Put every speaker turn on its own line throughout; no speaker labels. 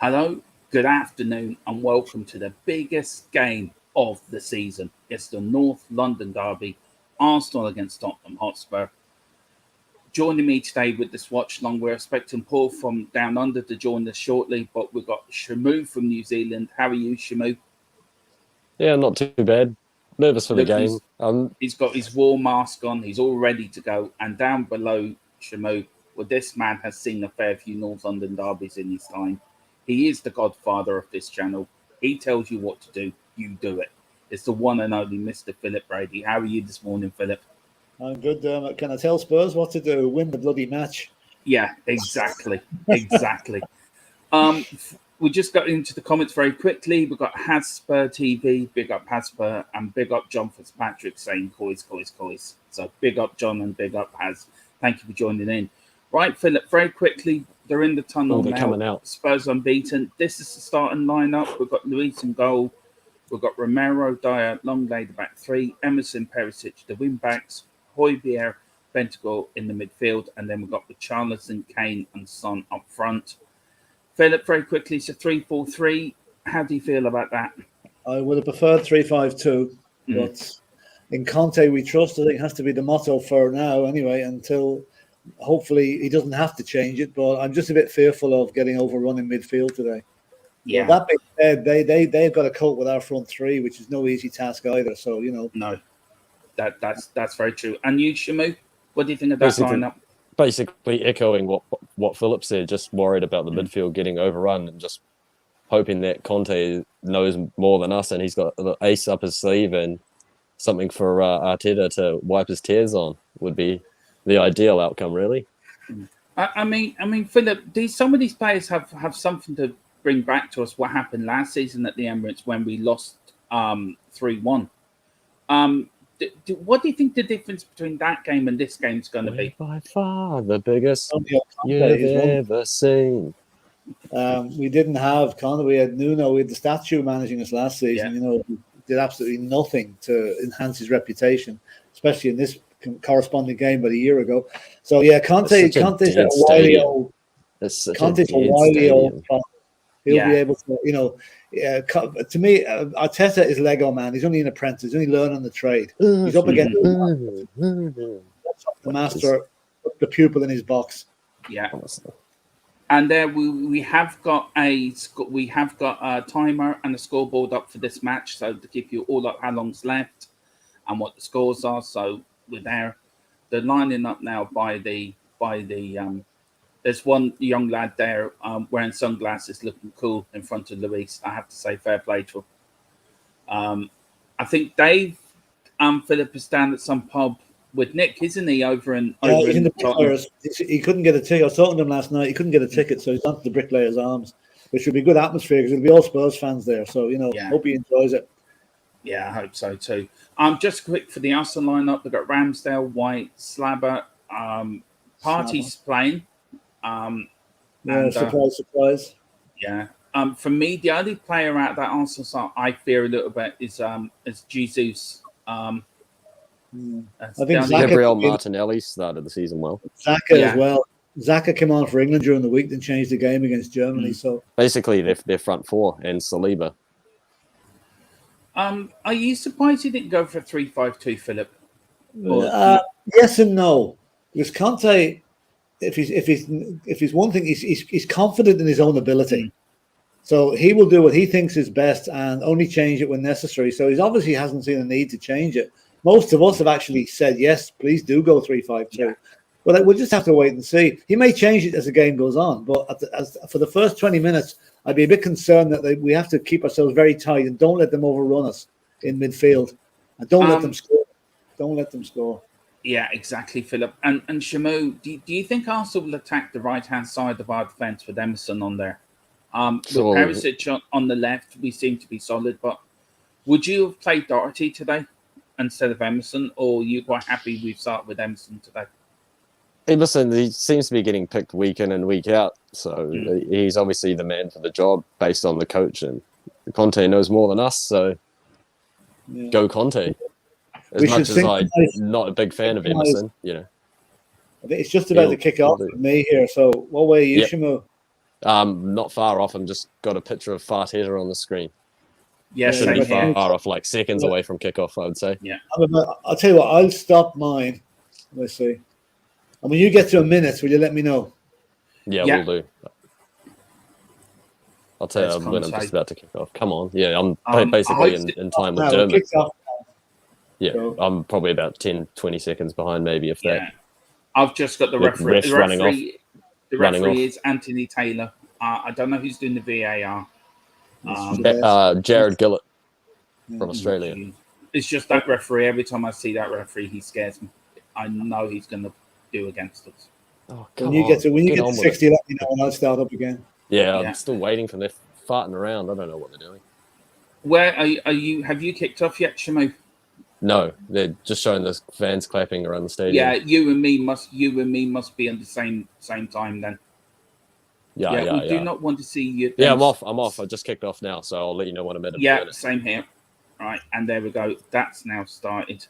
Hello, good afternoon, and welcome to the biggest game of the season. It's the North London Derby, Arsenal against Tottenham Hotspur. Joining me today with this watch long, we're expecting Paul from down under to join us shortly, but we've got Shamu from New Zealand. How are you, Shamu?
Yeah, not too bad. Nervous for the
Look,
game.
he's got his war mask on. He's all ready to go. And down below, Shamu, well, this man has seen a fair few North London derbies in his time. He is the godfather of this channel. He tells you what to do. You do it. It's the one and only Mr. Philip Brady. How are you this morning, Philip?
I'm good, Dermot. Can I tell Spurs what to do? Win the bloody match.
Yeah, exactly. Exactly. We just got into the comments very quickly. We've got Hasper TV, big up Hasper, and big up John Fitzpatrick saying coys. So big up John and big up Has. Thank you for joining in. Right, Philip, very quickly, they're in the tunnel
they're
now.
coming out.
Spurs unbeaten. This is the starting lineup. We've got Luis in goal. We've got Romero, Dyer, Longley, the back three, Emerson, Perisic, the wing backs, Højbjerg, Bentancur in the midfield, and then we've got Richarlison, Kane, and Son up front. Philip, very quickly, it's a 3-4-3. How do you feel about that?
I would have preferred 3-5-2, but in Conte we trust. I think it has to be the motto for now, anyway, until hopefully he doesn't have to change it. But I'm just a bit fearful of getting overrun in midfield today.
Yeah.
Well, that being said, they've got to cope with our front three, which is no easy task either. So
No, that's very true. And you, Shamu, what do you think of that lineup?
Basically echoing what Philip said, just worried about the midfield getting overrun and just hoping that Conte knows more than us and he's got the ace up his sleeve and something for Arteta to wipe his tears on would be the ideal outcome, really.
I mean, Philip, some of these players have something to bring back to us what happened last season at the Emirates when we lost 3-1. What do you think the difference between that game and this game is going to be?
By far the biggest you've ever seen.
We didn't have Conte. We had Nuno. We had the statue managing us last season. He did absolutely nothing to enhance his repetation, especially in this corresponding game about a year ago. So Conte's a wily old. Conte's a wily old. He'll be able to, to me, Arteta is Lego man. He's only an apprentice. He's only learning the trade. He's up against the master, the pupil in his box.
Yeah. And there we have got a timer and a scoreboard up for this match, so to give you all up how long's left and what the scores are. So we're there. They're lining up now by the there's one young lad there wearing sunglasses, looking cool in front of Luis. I have to say, fair play to him. I think Dave Philip is down at some pub with Nick, isn't he? He's in
the Bricklayers. He couldn't get a ticket. I was talking to him last night. He couldn't get a ticket, so he's gone to the Bricklayers Arms, which would be good atmosphere because there'll be all Spurs fans there. So hope he enjoys it.
Yeah, I hope so too. Just quick for the Arsenal lineup. They've got Ramsdale, White, Slabber, Partey's playing.
Surprise.
Yeah. For me, the only player out that Arsenal side I fear a little bit is Jesus.
I think
Gabriel Martinelli started the season well.
Xhaka as well. Xhaka came on for England during the week and changed the game against Germany. So
basically, they're front four and Saliba.
Are you surprised he didn't go for a 3-5-2, Philip?
Yes and no. Because Conte, if he's one thing, he's confident in his own ability. So he will do what he thinks is best and only change it when necessary. So he's obviously hasn't seen a need to change it. Most of us have actually said, yes, please do go 3-5-2. Yeah. But we'll just have to wait and see. He may change it as the game goes on. But for the first 20 minutes, I'd be a bit concerned that we have to keep ourselves very tight and don't let them overrun us in midfield. And don't let them score. Don't let them score.
Yeah, exactly, Philip. And Shamu, do you think Arsenal will attack the right-hand side of our defence with Emerson on there? With Perisic on the left, we seem to be solid. But would you have played Doherty today instead of Emerson, or are you quite happy we've started with Emerson today?
Emerson, he seems to be getting picked week in and week out. So he's obviously the man for the job based on the coach. And Conte knows more than us, so go Conte. As much as I'm not a big fan of Emerson, I think
it's just about to kick off for me here. So what way are you, Shamu?
Not far off. I'm just got a picture of Arteta on the screen.
Yes,
shouldn't be far off, like seconds away from kickoff, I would say.
Yeah.
I'll tell you what, I'll stop mine. Let's see. And when you get to a minute, will you let me know?
Yeah, we'll do. I'll tell
There's
you when I'm
Conte.
just about to kick off. Come on. Yeah, I'm
I
basically
hope
in time with
Now, it
Dermot.
kicks off.
Yeah,
So-
I'm probably about 10, 20 seconds behind, maybe, if that.
Yeah, I've just got the
The
referee.
ref's
The
running
referee, the
running
referee
off.
is Anthony Taylor. I don't know who's doing the VAR.
Jared Gillett
Yeah.
from Australia.
It's just that referee. Every time I see that referee, he scares me. I know he's going to do against us.
Oh,
When you get to
on with
60,
it.
let me know and I'll start up again.
Yeah,
Yeah.
I'm still waiting for them. They're farting around. I don't know what they're doing.
Where are you? Have you kicked off yet, Shamu?
No, they're just showing the fans clapping around the stadium.
Yeah, you and me must be at the same time then.
Yeah.
We do not want to see you.
Yeah, I'm off. I just kicked off now, so I'll let you know when I'm at a minute.
Same here. Right, and there we go. That's now started.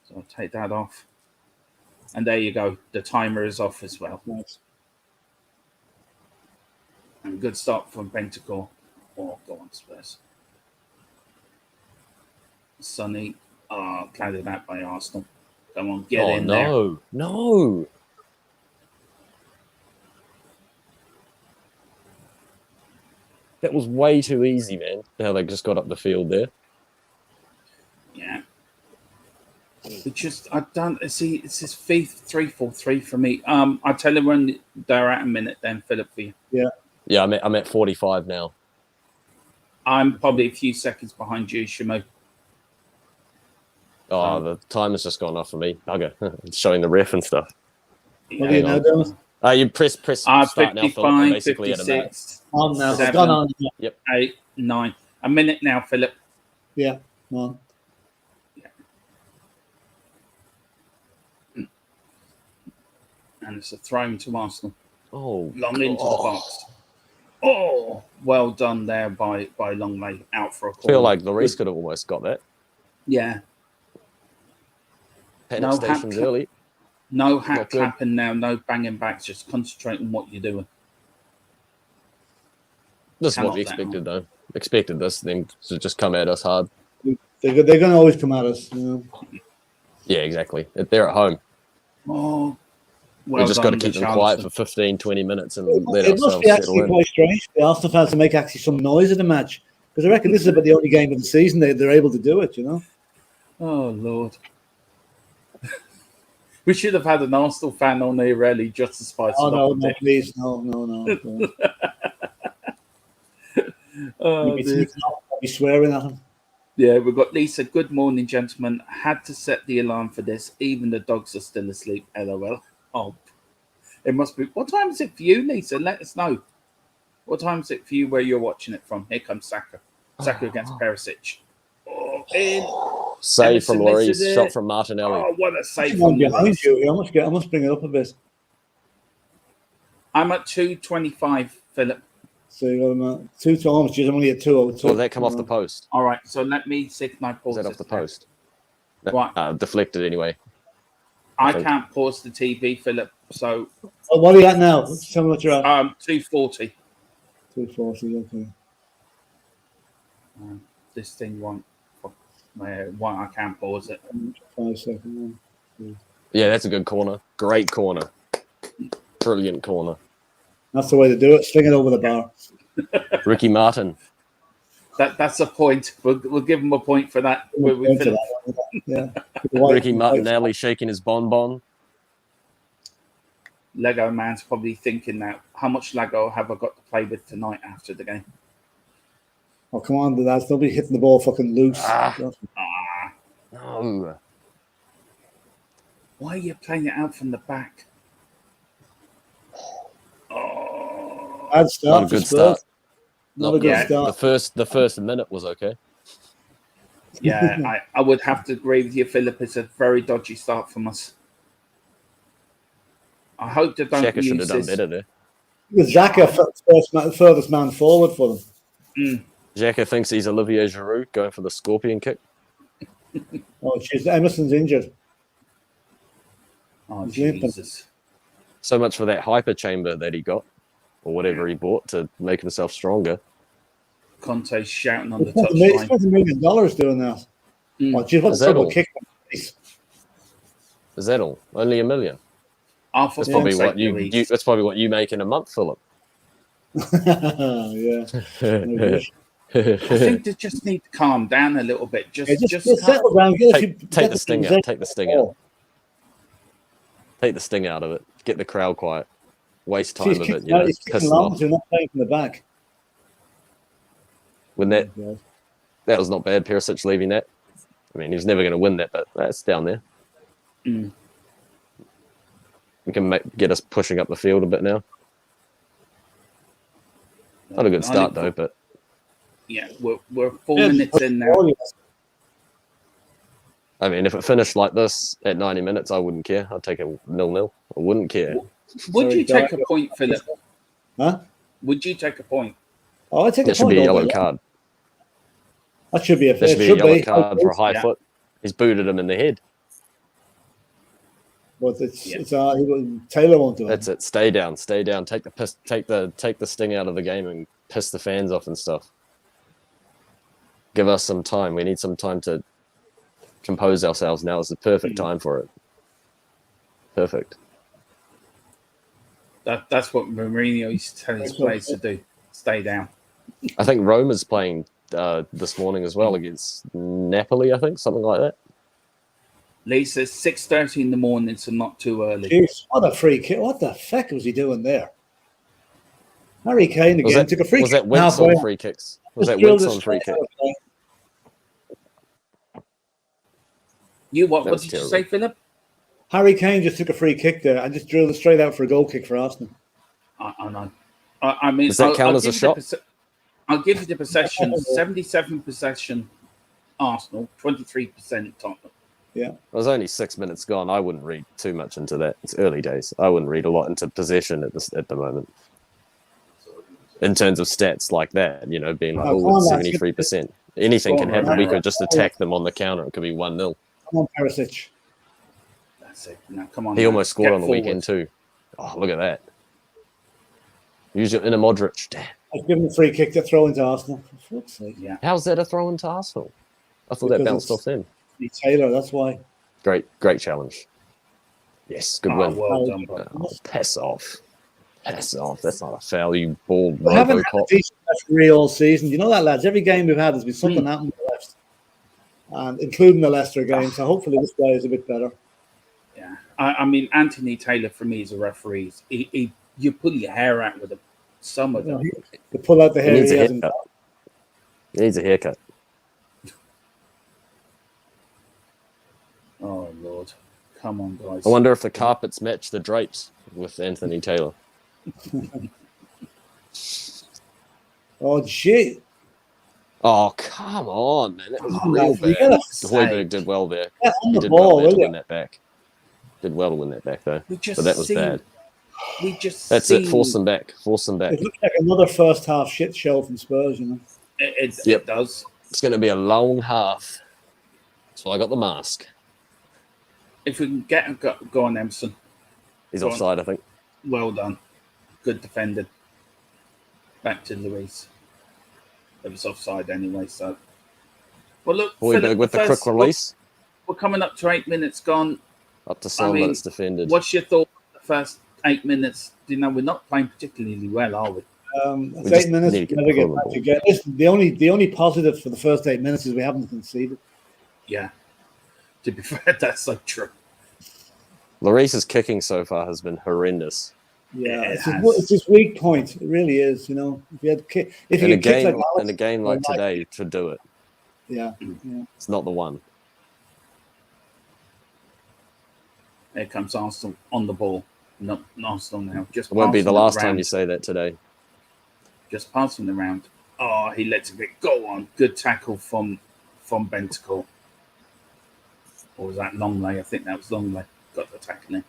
So I'll take that off. And there you go. The timer is off as well.
Nice.
And good start from Bentacore. Oh, go on, Spurs. Sonny. Oh, clouded out by Arsenal. Come on, get in there.
No. That was way too easy, man. How they just got up the field there.
Yeah. It just, I don't see. It's this 3-4-3 for me. I'll tell you when they're at a minute. Then Philip for you.
Yeah, I'm at 45 now.
I'm probably a few seconds behind you, Shimo.
Oh, the time has just gone off for me. Okay, it's showing the ref and stuff.
What do you know, Dennis?
You press start now, Philip. I'm
55,
basically at a minute.
56,
On now. It's
7,
gone on.
8, 9. A minute now, Philip.
Yeah, on.
And it's a throw to Arsenal.
Oh,
Long into the box. Oh, well done there by Longley, out for a
I
corner.
feel like Lloris could have almost got that.
Yeah.
Panic
No
stations
hat
early.
No
Not
hat
good.
clapping now, no banging backs, just concentrate on what you're doing.
This is what
Cannot
we
let
expected, though. Expected this thing to just come at us hard.
They're going to always come at us. You know?
Yeah, exactly. They're at home.
Oh,
We just got to keep them quiet for 15, 20 minutes and let
It must
ourselves
be
settle
actually
in.
quite strange for the Arsenal fans to make actually some noise in the match. Because I reckon this is about the only game of the season they're able to do it, you know?
Oh, Lord. We should have had an Arsenal fan on here, really, just to spice it up a
No,
bit.
please. No.
Oh,
You'd
dear.
be swearing at him.
Yeah, we've got Lisa. Good morning, gentlemen. Had to set the alarm for this. Even the dogs are still asleep. LOL. Oh, it must be. What time is it for you, Lisa? Let us know. What time is it for you where you're watching it from? Here comes Saka. Saka against Perisic. Oh, in.
Save from
Emerson misses
Lloris,
it.
shot from Martinelli.
Oh, what a save
One
from
behind
Lloris.
you. I must bring it up a bit.
I'm at 2:25, Philip.
So you got them at 2 times. She's only at 2:02.
Will that come off the post?
All right, so let me see if my pause
Is that off the
there.
post?
Right.
Deflected anyway.
I
think.
can't pause the TV, Philip. So
Oh, what are you at now? Tell me what you're at.
2:40.
2:40. Okay.
This thing won't. Why I can't pause it?
5 seconds.
Yeah, that's a good corner. Great corner. Brilliant corner.
That's the way to do it. Sling it over the bar.
Ricky Martin.
That's a point. We'll give him a point for that.
Yeah.
Ricky Martinelli shaking his bonbon.
Lego man's probably thinking now, how much Lego have I got to play with tonight after the game?
Oh, come on, lads. Don't be hitting the ball fucking loose.
No.
Why are you playing it out from the back? Oh,
Bad start.
Not a good start.
Not a good
Yeah.
start.
The first minute was okay.
yeah, I would have to agree with you, Philip. It's a very dodgy start from us. I hope they don't
Xhaka should have
use
done
this.
better there.
Xhaka, furthest man forward for them.
Xhaka thinks he's Olivier Giroud going for the scorpion kick.
Oh, jeez. Emerson's injured.
Oh,
He's limping.
Jesus.
So much for that hyper chamber that he got, or whatever he bought to make himself stronger.
Conte's shouting on
He
the
spent
touchline.
$1 million doing that. Oh, geez, what
Is
a
that
trouble
all?
kick.
Is that all? Only $1 million?
Half
That's
a
probably
Fonseca
what you.
Louise.
That's probably what you make in a month, Philip.
Yeah. No good.
I think they just need to calm down a little bit. Just
settle down.
Take the sting out. Take the sting out. Take the sting out of it. Get the crowd quiet. Waste time of it. You know,
he's
piss
kicking
them
long,
off.
so you're not playing from the back.
When that was not bad. Perisic leaving that. I mean, he was never going to win that, but that's down there.
Mm.
We can get us pushing up the field a bit now. Not a good start though, but
yeah, we're 4 minutes in now.
I mean, if it finished like this at 90 minutes, I wouldn't care. I'd take a 0-0. I wouldn't care.
Would you take a point, Philip?
Huh?
Would you take a point?
Oh, I take a point.
That should be a yellow card.
That should be a
yellow card for a high foot. He's booted him in the head.
But Taylor won't do it.
That's it. Stay down. Stay down. Take the sting out of the game and piss the fans off and stuff. Give us some time. We need some time to compose ourselves. Now is the perfect time for it. Perfect.
That's what Mourinho used to tell his players to do. Stay down.
I think Rome is playing this morning as well against Napoli. I think something like that.
Lee says 6:30 in the morning, so not too early.
Jeez, what a free kick! What the fuck was he doing there? Harry Kane again took a free kick.
Was that Winks on free kicks? Was that Winks on free kick?
What did you say, Philip?
Harry Kane just took a free kick there and just drilled it straight out for a goal kick for Arsenal.
I know. I mean,
does that count as a shot?
I'll give you the possession. 77% possession, Arsenal. 23% Tottenham.
Yeah.
It was only 6 minutes gone. I wouldn't read too much into that. It's early days. I wouldn't read a lot into possession at the moment. In terms of stats like that, you know, being like, 73%. Anything can happen. We could just attack them on the counter. It could be 1-0.
Come on, Perisic.
That's it. Now, come on.
He almost scored on the weekend too. Oh, look at that. Use your inner Modric. Damn.
I've given a free kick to throw into Arsenal. For fuck's sake.
Yeah.
How's that a throw into Arsenal? I thought that bounced off them.
Taylor, that's why.
Great challenge. Yes, good win.
Well done, bro.
Pass off. Pass off. That's not a foul, you bald
We haven't had a
Robocop.
decent referee all season. You know that, lads? Every game we've had has been something happening to the left. And including the Leicester game. So hopefully this guy is a bit better.
Yeah. I mean, Anthony Taylor, for me, is a referee. You pull your hair out with him. Some of them.
To pull out the hair.
He needs a haircut. He needs a haircut.
Oh, Lord. Come on, guys.
I wonder if the carpets match the drapes with Anthony Taylor.
Oh, shit.
Oh, come on, man. That was real bad. Hoiberg did well there. He did well there to win that back. Did well to win that back, though. But that was bad. That's it. Force them back. Force them back.
It looks like another first half shit show from Spurs, you know.
It does.
It's going to be a long half. So I got the mask.
If we can go on, Emerson.
He's offside, I think.
Well done. Good defended. Back to Luis. It was offside anyway, so. Well, look.
Hoiberg with the quick release.
We're coming up to 8 minutes gone.
Up to some, but it's defended.
What's your thought on the first 8 minutes? You know, we're not playing particularly well, are we?
It's 8 minutes. Never get back again. The only positive for the first 8 minutes is we haven't conceded.
Yeah. To be fair, that's so true.
Lloris's kicking so far has been horrendous.
Yeah, it's his weak point. It really is. You know, if you had
in a game like today, to do it.
Yeah.
It's not the one.
Here comes Arsenal on the ball. Not Arsenal now. Just
it won't be the last time
around.
You say that today.
Just passing around. Oh, he lets it go on. Good tackle from Bentancur. Or was that Longley? I think that was Longley. Got the tackle in.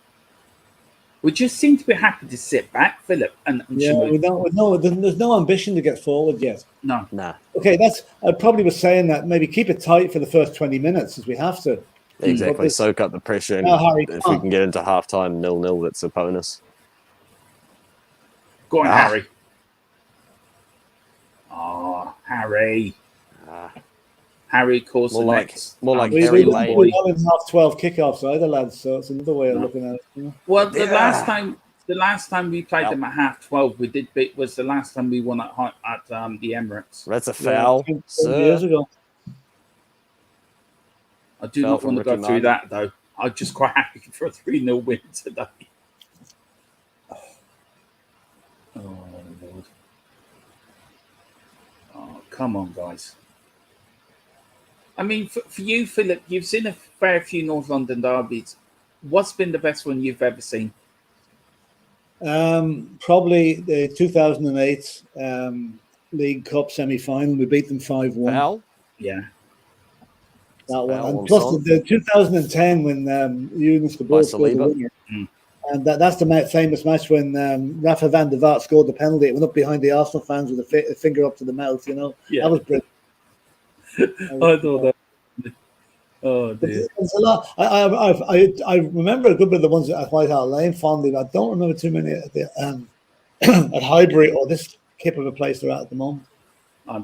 We just seem to be happy to sit back, Philip. And
there's no ambition to get forward yet.
No.
Nah.
Okay, I probably was saying that maybe keep it tight for the first 20 minutes as we have to.
Exactly. Soak up the pressure. And if we can get into halftime 0-0, that's a bonus.
Go on, Harry. Oh, Harry. Harry calls
more like
we
Harry
didn't
Lane.
have 12 kickoffs either, lads, so it's another way of looking at it. You know?
Well, the last time The last time we played them at half 12, we did beat. Was the last time we won at the Emirates.
That's a foul,
Yeah, 2
sir.
years ago.
I do
Foul
not
from
want to go
Ricky
through
Martin.
that though. I'm just quite happy for a 3-0 win today. Oh Lord! Oh, come on, guys. I mean, for you, Philip, you've seen a fair few North London derbies. What's been the best one you've ever seen?
Probably the 2008 League Cup semi-final. We beat them 5-1.
Foul?
Yeah.
That one,
Foul
and
on
plus
Son.
the 2010 when Jurgen
By
Skabel scored the
Saliba.
winner, and that's the famous match when Rafa van der Vaart scored the penalty. It went up behind the Arsenal fans with a finger up to the mouth. You know,
Yeah.
that was brilliant.
I thought that. Oh dear.
It's a lot. I remember a good bit of the ones at White Hart Lane fondly. But I don't remember too many at the at Highbury or this kip of a place they're at the moment.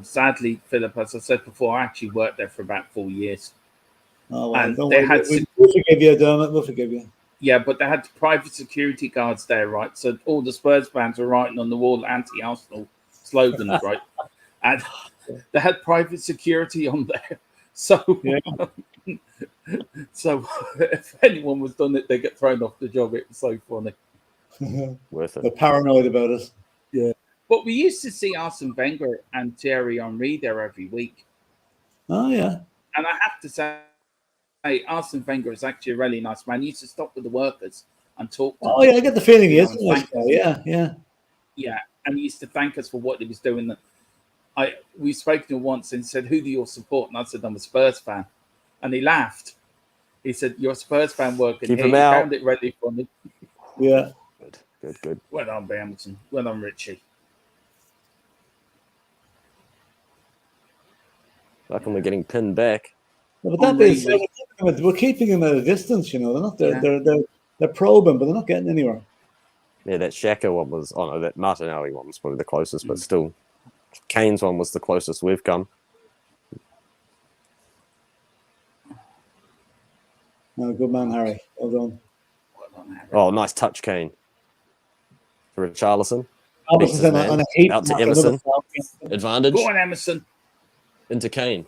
Sadly, Philip, as I said before, I actually worked there for about 4 years.
Oh well,
And
don't
they
worry.
had
We'll forgive you, Dermot. We'll forgive you.
Yeah, but they had private security guards there, right? So all the Spurs fans were writing on the wall anti-Arsenal slogans, right? And they had private security on there. So,
Yeah.
so if anyone was done it, they get thrown off the job. It was so funny.
Worth
They're
it.
paranoid about us.
But we used to see Arsene Wenger and Thierry Henry there every week.
Oh yeah.
And I have to say, Arsene Wenger is actually a really nice man. He used to stop with the workers and talk to them.
Oh yeah, I get the feeling he is.
You know, thank us.
Yeah.
Yeah, and he used to thank us for what he was doing. We spoke to him once and said, "Who do you support?" And I said, "I'm a Spurs fan," and he laughed. He said, "You're a Spurs fan working
Keep
here."
him
He
out.
found it really funny.
Yeah.
Good.
Well done, Hamilton. Well done, Richie.
How come we're getting pinned back?
But that being said, we're keeping them at a distance. You know, they're not. They're probing, but they're not getting anywhere.
Yeah, that Xhaka one was. Oh no, that Martinelli one was probably the closest, but still, Kane's one was the closest we've come.
No, good man, Harry. Well done.
Well done, Harry.
Oh, nice touch, Kane. For Richarlison.
Robertson's on a heap.
Out to
after
Emerson.
another foul.
Advantage
Go on, Emerson.
into Kane.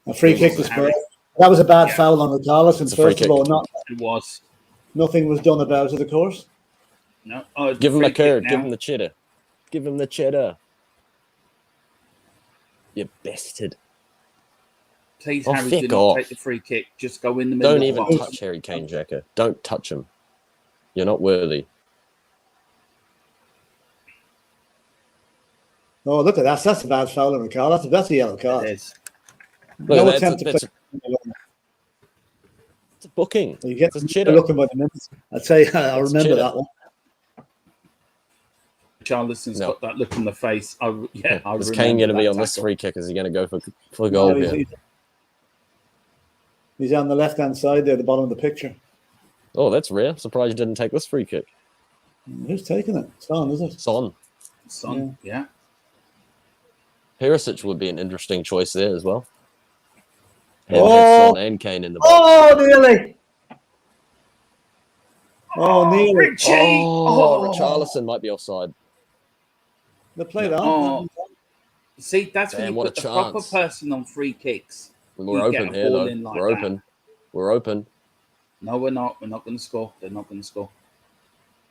A free kick to Spurs. That was a bad foul on Richarlison.
It's a free
First of all,
It was.
nothing was done about it, of course.
No. Oh,
Give him
free
a curd.
kick
Give
now.
him the cheddar. Give him the cheddar. You bastard.
Please,
Oh,
Harry, do
feck
not
off.
take the free kick. Just go in the middle.
Don't
of the
even
box.
touch Harry Kane, Xhaka. Don't touch him. You're not worthy.
Oh, look at that. That's a bad foul on Richarlison. That's a yellow
It
card.
is.
Look
No
at that.
attempt to
It's a booking.
You get
It's a cheddar.
looking by the minutes. I'd say I
It's
remember
cheddar.
that one.
Charlison's
No.
got that look on the face. I
Is
remember
Kane going to be
that
on this
tackle.
free kick? Is he going to go for goal
No,
here?
he's on the left-hand side there, the bottom of the picture.
Oh, that's rare. Surprised you didn't take this free kick.
Who's taking it? It's on, is it?
Son.
Son, yeah.
Perisic would be an interesting choice there as well. And
Oh!
have Son and Kane in the box.
Oh, nearly. Oh, nearly.
Richie!
Oh,
Oh.
Richarlison might be offside.
They played on.
Oh. See, that's when
Damn,
you
what
put
a
the proper
chance.
person on free kicks.
We're
You get
open
a
here,
ball
though.
in like
We're
that.
open. We're open.
No, we're not. We're not going to score. They're not going to score.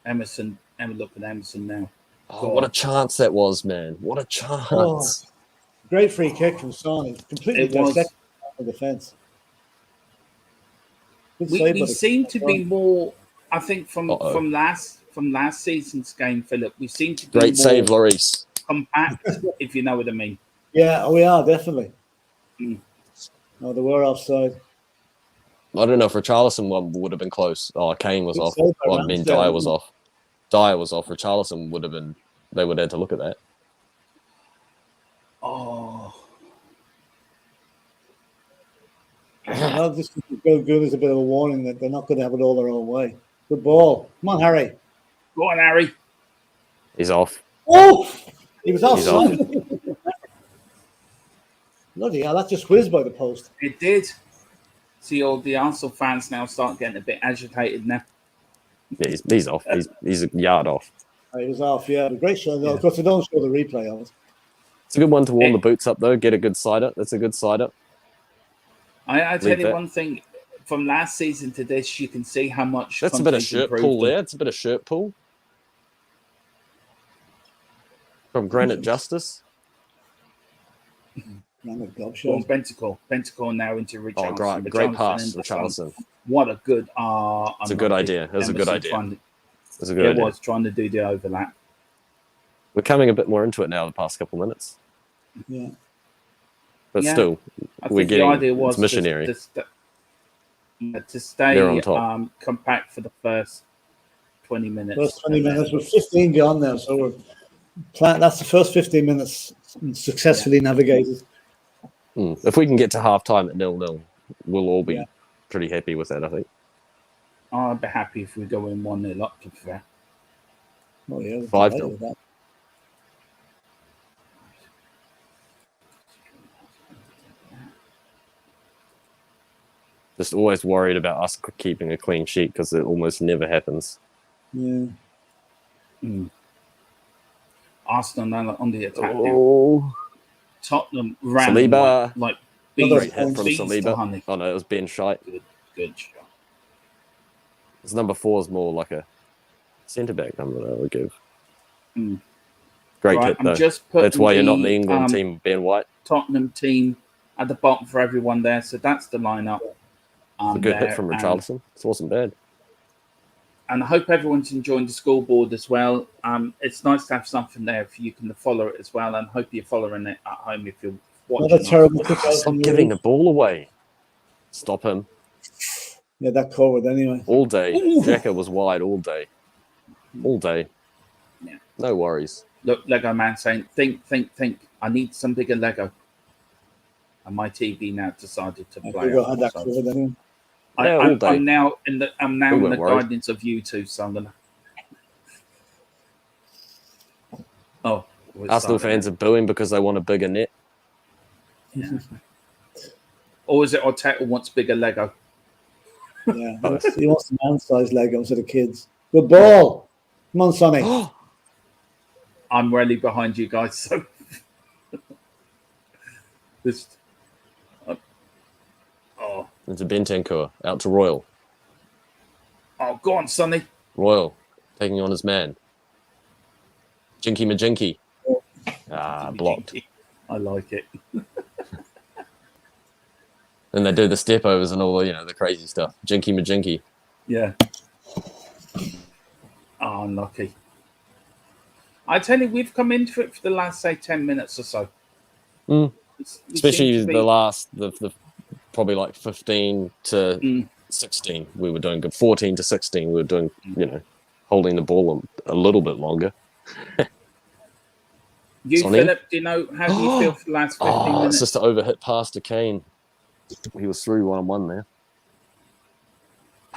Emerson. Look at Emerson now.
Oh, what a chance that was, man. What a chance.
Oh. Great free kick from Son. It's completely
It was.
dissected the defence. Good
We
save by the
seem to be
keeper.
more. I think from
Uh-oh.
last season's game, Philip. We seem to be
Great
more
save, Lloris.
compact, if you know what I mean.
Yeah, we are, definitely.
Mm.
No, they were offside.
I don't know if Richarlison one would have been close. Oh, Kane was
Good
off.
save by
Well, I mean,
Ramsdale,
Dyer was
wasn't
off. Dyer was off. Richarlison would have been. They would have had to look at that.
Oh,
Well, this is good as a bit of a warning that they're not going to have it all their own way. Good ball. Come on, Harry.
go on, Harry.
He's off.
Oh! He was
He's
offside. Bloody hell, that just whizzed by the post.
It did. See, all the Arsenal fans now start getting a bit agitated now.
Yeah, he's off. He's a yard off.
He was off, yeah. But great show.
Yeah.
Of course, they don't show the replay of it.
It's a good one to warm the boots up, though. Get a good sider. That's a good sider.
I tell you one thing. From last season to this, you can see how much.
That's a bit of shirt pull there. It's a bit of shirt pull from Granite Justice.
Bentacle now into Richarlison.
Oh, great pass, Richarlison.
What a good.
It's a good idea. It was a good idea.
It was trying to do the overlap.
We're coming a bit more into it now the past couple of minutes.
Yeah.
But still, we're getting the idea was it's missionary.
To stay compact for the first 20 minutes.
First 20 minutes. We're 15 gone now, so we're that's the first 15 minutes successfully navigated.
If we can get to half-time at 0-0, we'll all be pretty happy with that, I think.
I'd be happy if we go in 1-0 up, to be fair.
Oh, yeah.
5-0. Just always worried about us keeping a clean sheet because it almost never happens.
Yeah.
Arsenal on the attack now. Tottenham ran
Saliba.
like
great hit from Saliba. Oh no, it was Ben Shite.
Good shot.
His number 4 is more like a centre back number that I would give. Great hit though. That's why you're not in the England team, Ben White.
Tottenham team at the bottom for everyone there. So that's the lineup.
It's a good hit from Richarlison. It wasn't bad.
And I hope everyone's enjoying the scoreboard as well. It's nice to have something there if you can follow it as well. And hope you're following it at home if you're watching.
Stop giving the ball away. Stop him.
Yeah, that covered anyway.
All day. Xhaka was wide all day. All day.
Yeah.
No worries.
Look, Lego man saying, think. I need some bigger Lego. And my TV now decided to play. I'm now in the guidance of YouTube, so I'm gonna. Oh,
Arsenal fans are booing because they want a bigger net.
Yeah. Or is it Arteta wants bigger Lego?
Yeah, he wants the man-sized Lego instead of kids. Good ball. Come on, Sonny.
I'm really behind you guys, so just.
Into Bentancur, out to Royal.
Oh, go on, Sonny.
Royal, taking on his man. Jinky Majinky. Blocked.
I like it.
And they do the step overs and all the crazy stuff. Jinky Majinky.
Yeah. Oh, unlucky. I tell you, we've come into it for the last, say, 10 minutes or so.
Especially the last, the probably like 15 to 16, we were doing good. 14 to 16, we were doing, holding the ball a little bit longer.
Philip, do you know, how do you feel for the last 15 minutes?
It's just an overhit pass to Kane. He was through 1-on-1 there.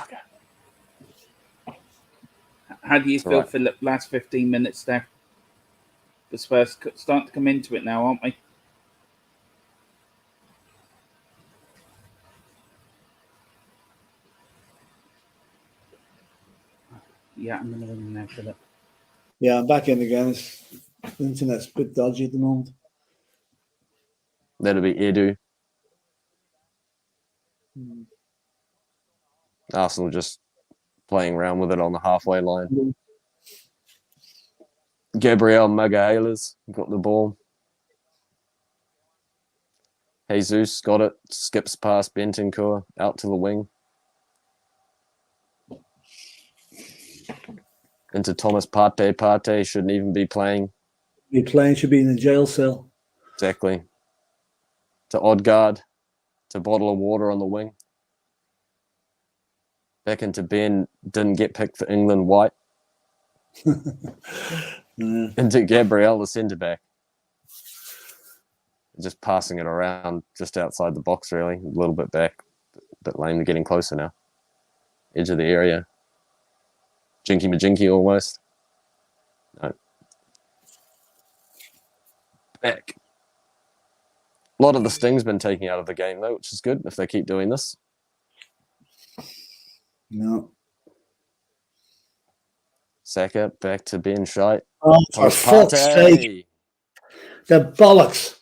Okay. How do you feel for the last 15 minutes there? The Spurs starting to come into it now, aren't we? Yeah, I'm going to ring now, Philip.
Yeah, I'm back in again. The internet's a bit dodgy at the moment.
That'll be Edu. Arsenal just playing around with it on the halfway line. Gabriel Magalhaes got the ball. Jesus got it. Skips past Bentancur out to the wing. Into Thomas Partey. Partey shouldn't even be playing.
Should be in a jail cell.
Exactly. To Odegaard. To bottle of water on the wing. Back into Ben. Didn't get picked for England. White. Into Gabriel, the centre back. Just passing it around just outside the box, really. A little bit back. A bit lame. They're getting closer now. Edge of the area. Jinky Majinky almost. No. Back. A lot of the sting's been taken out of the game, though, which is good if they keep doing this.
No.
Saka back to Ben Shite.
Oh, for fuck's sake. The bollocks.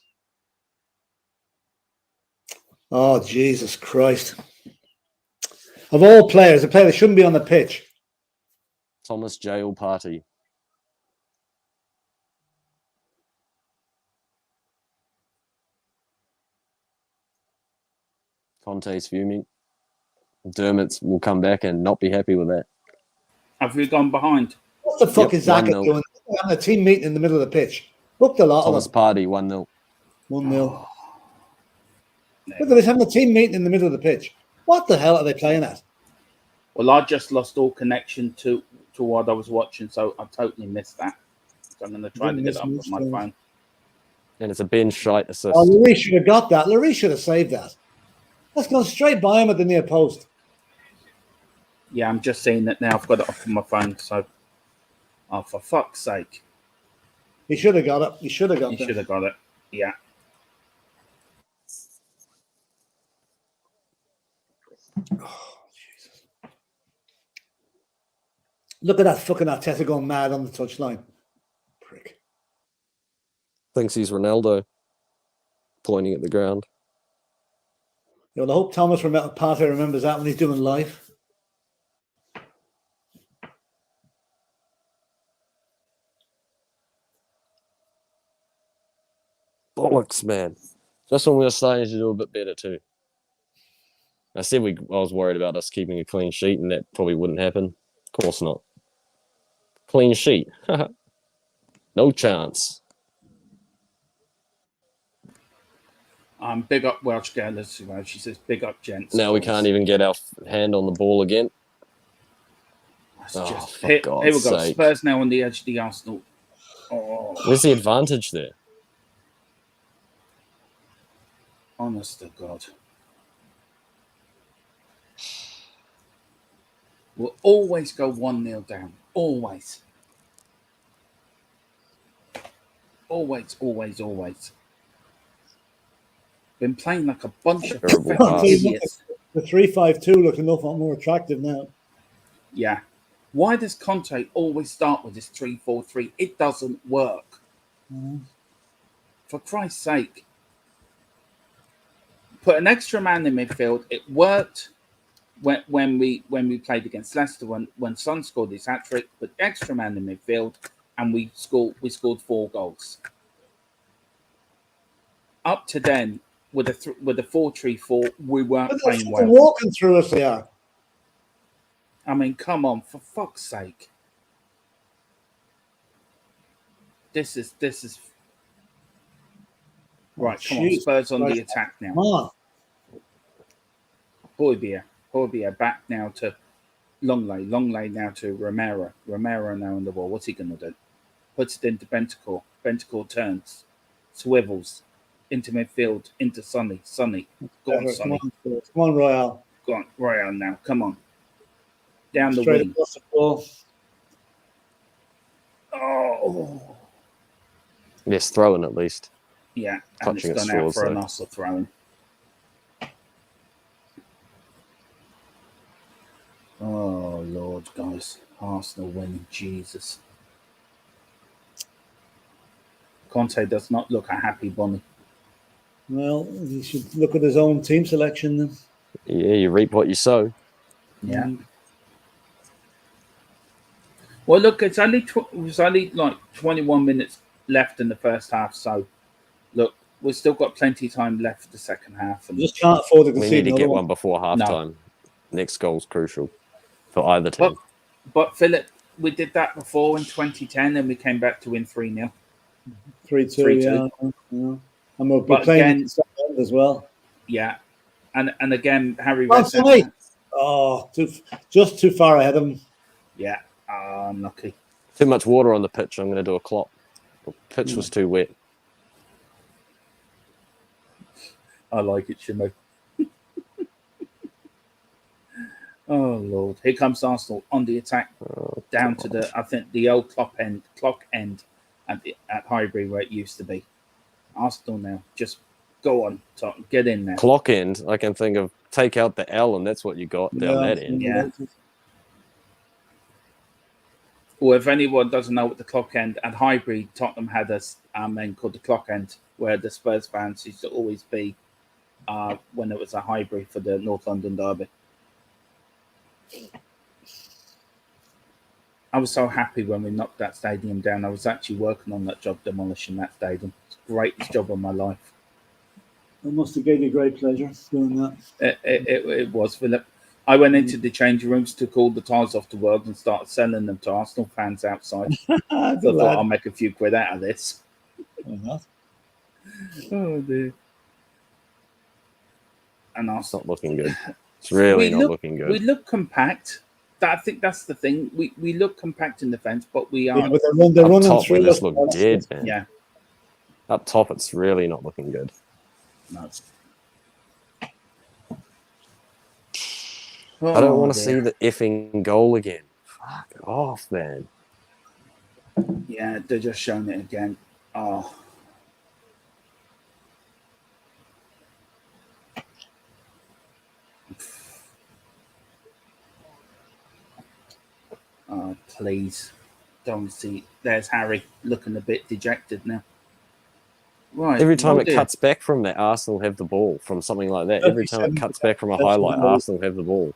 Oh, Jesus Christ. Of all players, a player that shouldn't be on the pitch.
Thomas Jail Party. Conte's fuming. Dermot's will come back and not be happy with that.
Have we gone behind?
What the fuck is Zaka doing? Having a team meeting in the middle of the pitch. Booked a lot
Thomas
of them.
Party, 1-0.
1-0.
Oh.
Look at this, having a team meeting in the middle of the pitch. What the hell are they playing at?
Well, I just lost all connection to what I was watching, so I totally missed that. So I'm going to try to get it up on my phone.
And it's a Ben Shite assist.
Oh, Lloris should have got that. Lloris should have saved that. That's gone straight by him at the near post.
Yeah, I'm just seeing it now. I've got it off on my phone, so... Oh, for fuck's sake.
He should have got it. He should have got it.
He should have got it. Yeah.
Oh, Jesus. Look at that fucking Arteta going mad on the touchline. Prick.
Thinks he's Ronaldo. Pointing at the ground.
Yeah, well, I hope Thomas Partey remembers that when he's doing live.
Bollocks, man. Just when we were starting to do a bit better too. I said I was worried about us keeping a clean sheet, and that probably wouldn't happen. Of course not. Clean sheet. No chance.
Big up Welsh girl. She says, big up, gents.
Now we can't even get our hand on the ball again.
Here we go. Spurs now on the edge of the Arsenal. Oh.
Where's the advantage there?
Honest to God. We'll always go 1-0 down. Always. Always, always, always. Been playing like a bunch of idiots.
The 3-5-2 looking a lot more attractive now.
Yeah. Why does Conte always start with this 3-4-3? It doesn't work. For Christ's sake. Put an extra man in midfield. It worked when we played against Leicester when Son scored his hat trick. Put extra man in midfield, and we scored 4 goals. Up to then, with a 4-3-4, we weren't playing well.
Walking through us, they are.
I mean, come on, for fuck's sake. This is right. Come on, Spurs on the attack now.
Come on.
Højbjerg back now to Longley now to Romero now on the ball. What's he going to do? Puts it into Bentancur. Bentancur turns, swivels into midfield, into Sonny. Go on, Sonny.
Come on, Royale.
Go on, Royale now. Come on. Down the
Straight
wing.
across the ball.
Oh.
Yes, throwing at least.
Yeah, and
Touching
it's gone out for an Arsenal throwing. Oh, Lord, guys. Arsenal winning. Jesus. Conte does not look a happy bunny.
Well, he should look at his own team selection then.
Yeah, you reap what you sow.
Yeah. Well, look, it's only like 21 minutes left in the first half. So, look, we've still got plenty of time left for the second half. And
just can't afford to
We
concede
need to get
another
one before halftime. Next goal's crucial for either team.
But Philip, we did that before in 2010, and we came back to win 3-0.
3-2, yeah. And we're playing again, as well.
Yeah. And again, Harry
Redknapp. Oh, just too far ahead of him.
Yeah. Unlucky.
Too much water on the pitch. I'm going to do a clock. The pitch was too wet.
I like it, Shimo. Oh, Lord. Here comes Arsenal on the attack. Down to the old clock end at Highbury where it used to be. Arsenal now. Just go on. Get in there.
Clock end. I can think of take out the L and that's what you got down that end.
Yeah. Or if anyone doesn't know what the clock end, at Highbury, Tottenham had a men called the clock end, where the Spurs fans used to always be when it was a Highbury for the North London derby. I was so happy when we knocked that stadium down. I was actually working on that job, demolishing that stadium. It's the greatest job of my life.
It must have gave you great pleasure doing that.
It was, Philip. I went into the changing rooms, took all the tiles off the world and started selling them to Arsenal fans outside. So I thought I'll make a few quid out of this. Oh, dear. And
it's not looking good. It's really not looking good.
We look compact. I think that's the thing. We look compact in defence, but we are.
Yeah, but they're running
top,
through.
We just look dead, man.
Yeah.
Up top, it's really not looking good.
No.
I don't want to see the effing goal again. Fuck off, man.
Yeah, they're just showing it again. Oh. Oh, please. Don't see. There's Harry looking a bit dejected now. Right.
Every time it cuts back from that, Arsenal have the ball from something like that. Every time it cuts back from a highlight, Arsenal have the ball.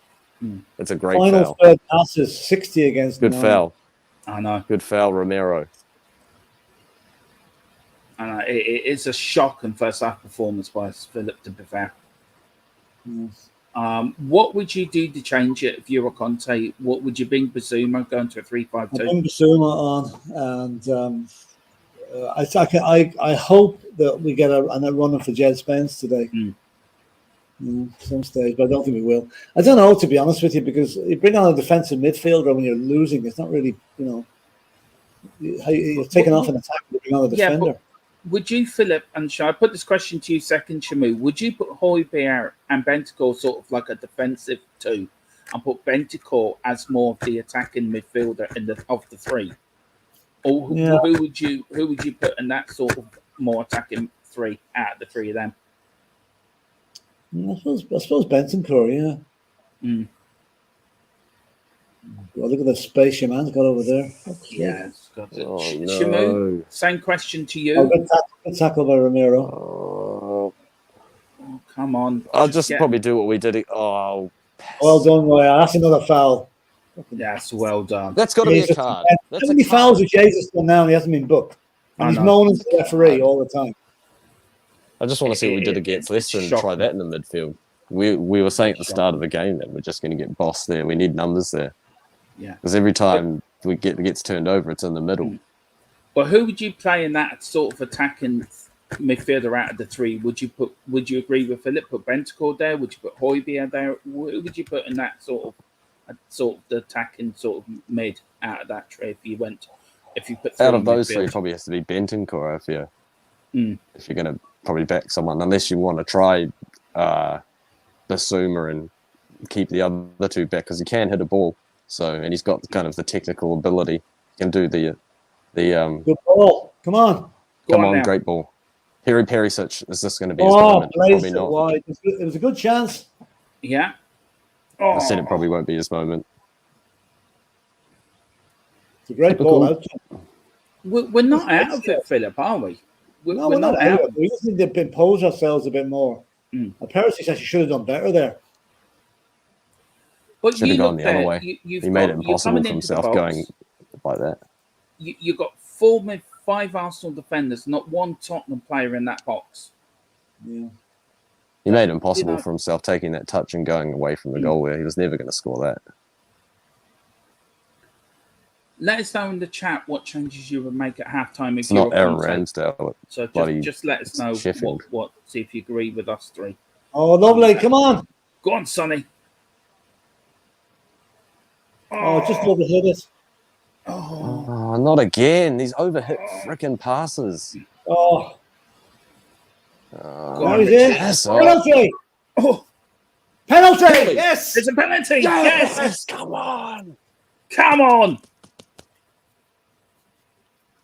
It's a great
final
foul.
Third passes 60 against.
Good foul.
I know.
Good foul, Romero.
I know. It's a shocking first half performance by Philip, to be fair. What would you do to change it if you were Conte? What would you bring Basuma going to a 3-5-2?
I bring Basuma on, and I hope that we get a running for Jed Spence today. Some stage, but I don't think we will. I don't know, to be honest with you, because you bring on a defensive midfielder when you're losing. It's not really, you're taking off an attack and bring on a defender.
Yeah, would you, Philip, and shall I put this question to you second, Shamu? Would you put Højbjerg and Bentancur sort of like a defensive two, and put Bentancur as more of the attacking midfielder of the three? Or who would you put in that sort of more attacking three out of the three of them?
I suppose Bentancur, yeah. Well, look at the space your man's got over there.
Yeah, it's got it.
Oh,
Shamu, same question to you.
Good tackle by Romero.
Oh, come on.
I'll just probably do what we did.
Well done, Roy. That's another foul.
That's well done.
That's got to be a card.
How many fouls has Jesus done now and he hasn't been booked? And he's moaning to the referee all the time.
I just want to see what we did against Leicester and try that in the midfield. We were saying at the start of the game that we're just going to get bossed there. We need numbers there.
Yeah.
Because every time it gets turned over, it's in the middle.
Well, who would you play in that sort of attacking midfielder out of the three? Would you agree with Philip? Put Bentancur there? Would you put Højbjerg there? Who would you put in that sort of the attacking sort of mid out of that tray if you put
out of those three, probably has to be Bentancur if you're going to probably back someone, unless you want to try Basuma and keep the other two back, because he can hit a ball. So, and he's got kind of the technical ability. He can do the
good ball. Come on,
great ball. Perisic, is this going to be his moment? Probably not.
Wide. It was a good chance.
Yeah.
I said it probably won't be his moment.
It's a great ball out.
We're not out of it, Philip, are we?
We're not out of it. We just need to impose ourselves a bit more. Perisic actually should have done better there.
But
should have gone the other way. He made it impossible for himself going like that.
You got 5 Arsenal defenders, not one Tottenham player in that box.
Yeah.
He made it impossible for himself taking that touch and going away from the goal where he was never going to score that.
Let us know in the chat what changes you would make at halftime.
It's not Aaron Ramsdale.
So just let us know what see if you agree with us three.
Oh, lovely. Come on.
Go on, Sonny.
Oh, just overhit it.
Oh, not again. These overhit freaking passes.
Oh. Now he's in. Penalty.
Oh.
Penalty. Yes.
It's a penalty. Yes.
Come on.
Come on.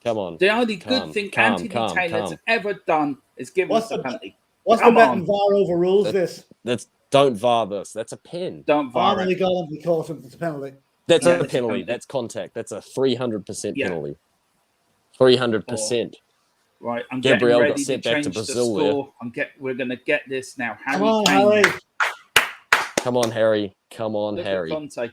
Come on.
The only good thing Anthony Taylor's ever done is give us a penalty.
What's the bet and VAR overrules this?
Don't VAR this. That's a pen.
Don't VAR it.
He got him because it's a penalty.
That's
Yeah,
a
that's a
penalty.
penalty.
That's contact. That's a 300%
Yeah.
penalty. 300%.
Right, I'm
Gabriel
getting
got
ready to
sent back to
change the
Brazil there.
score. We're gonna get this now. Harry
Come on,
Kane.
Harry.
Come on, Harry. Come on,
Look
Harry.
at Conte.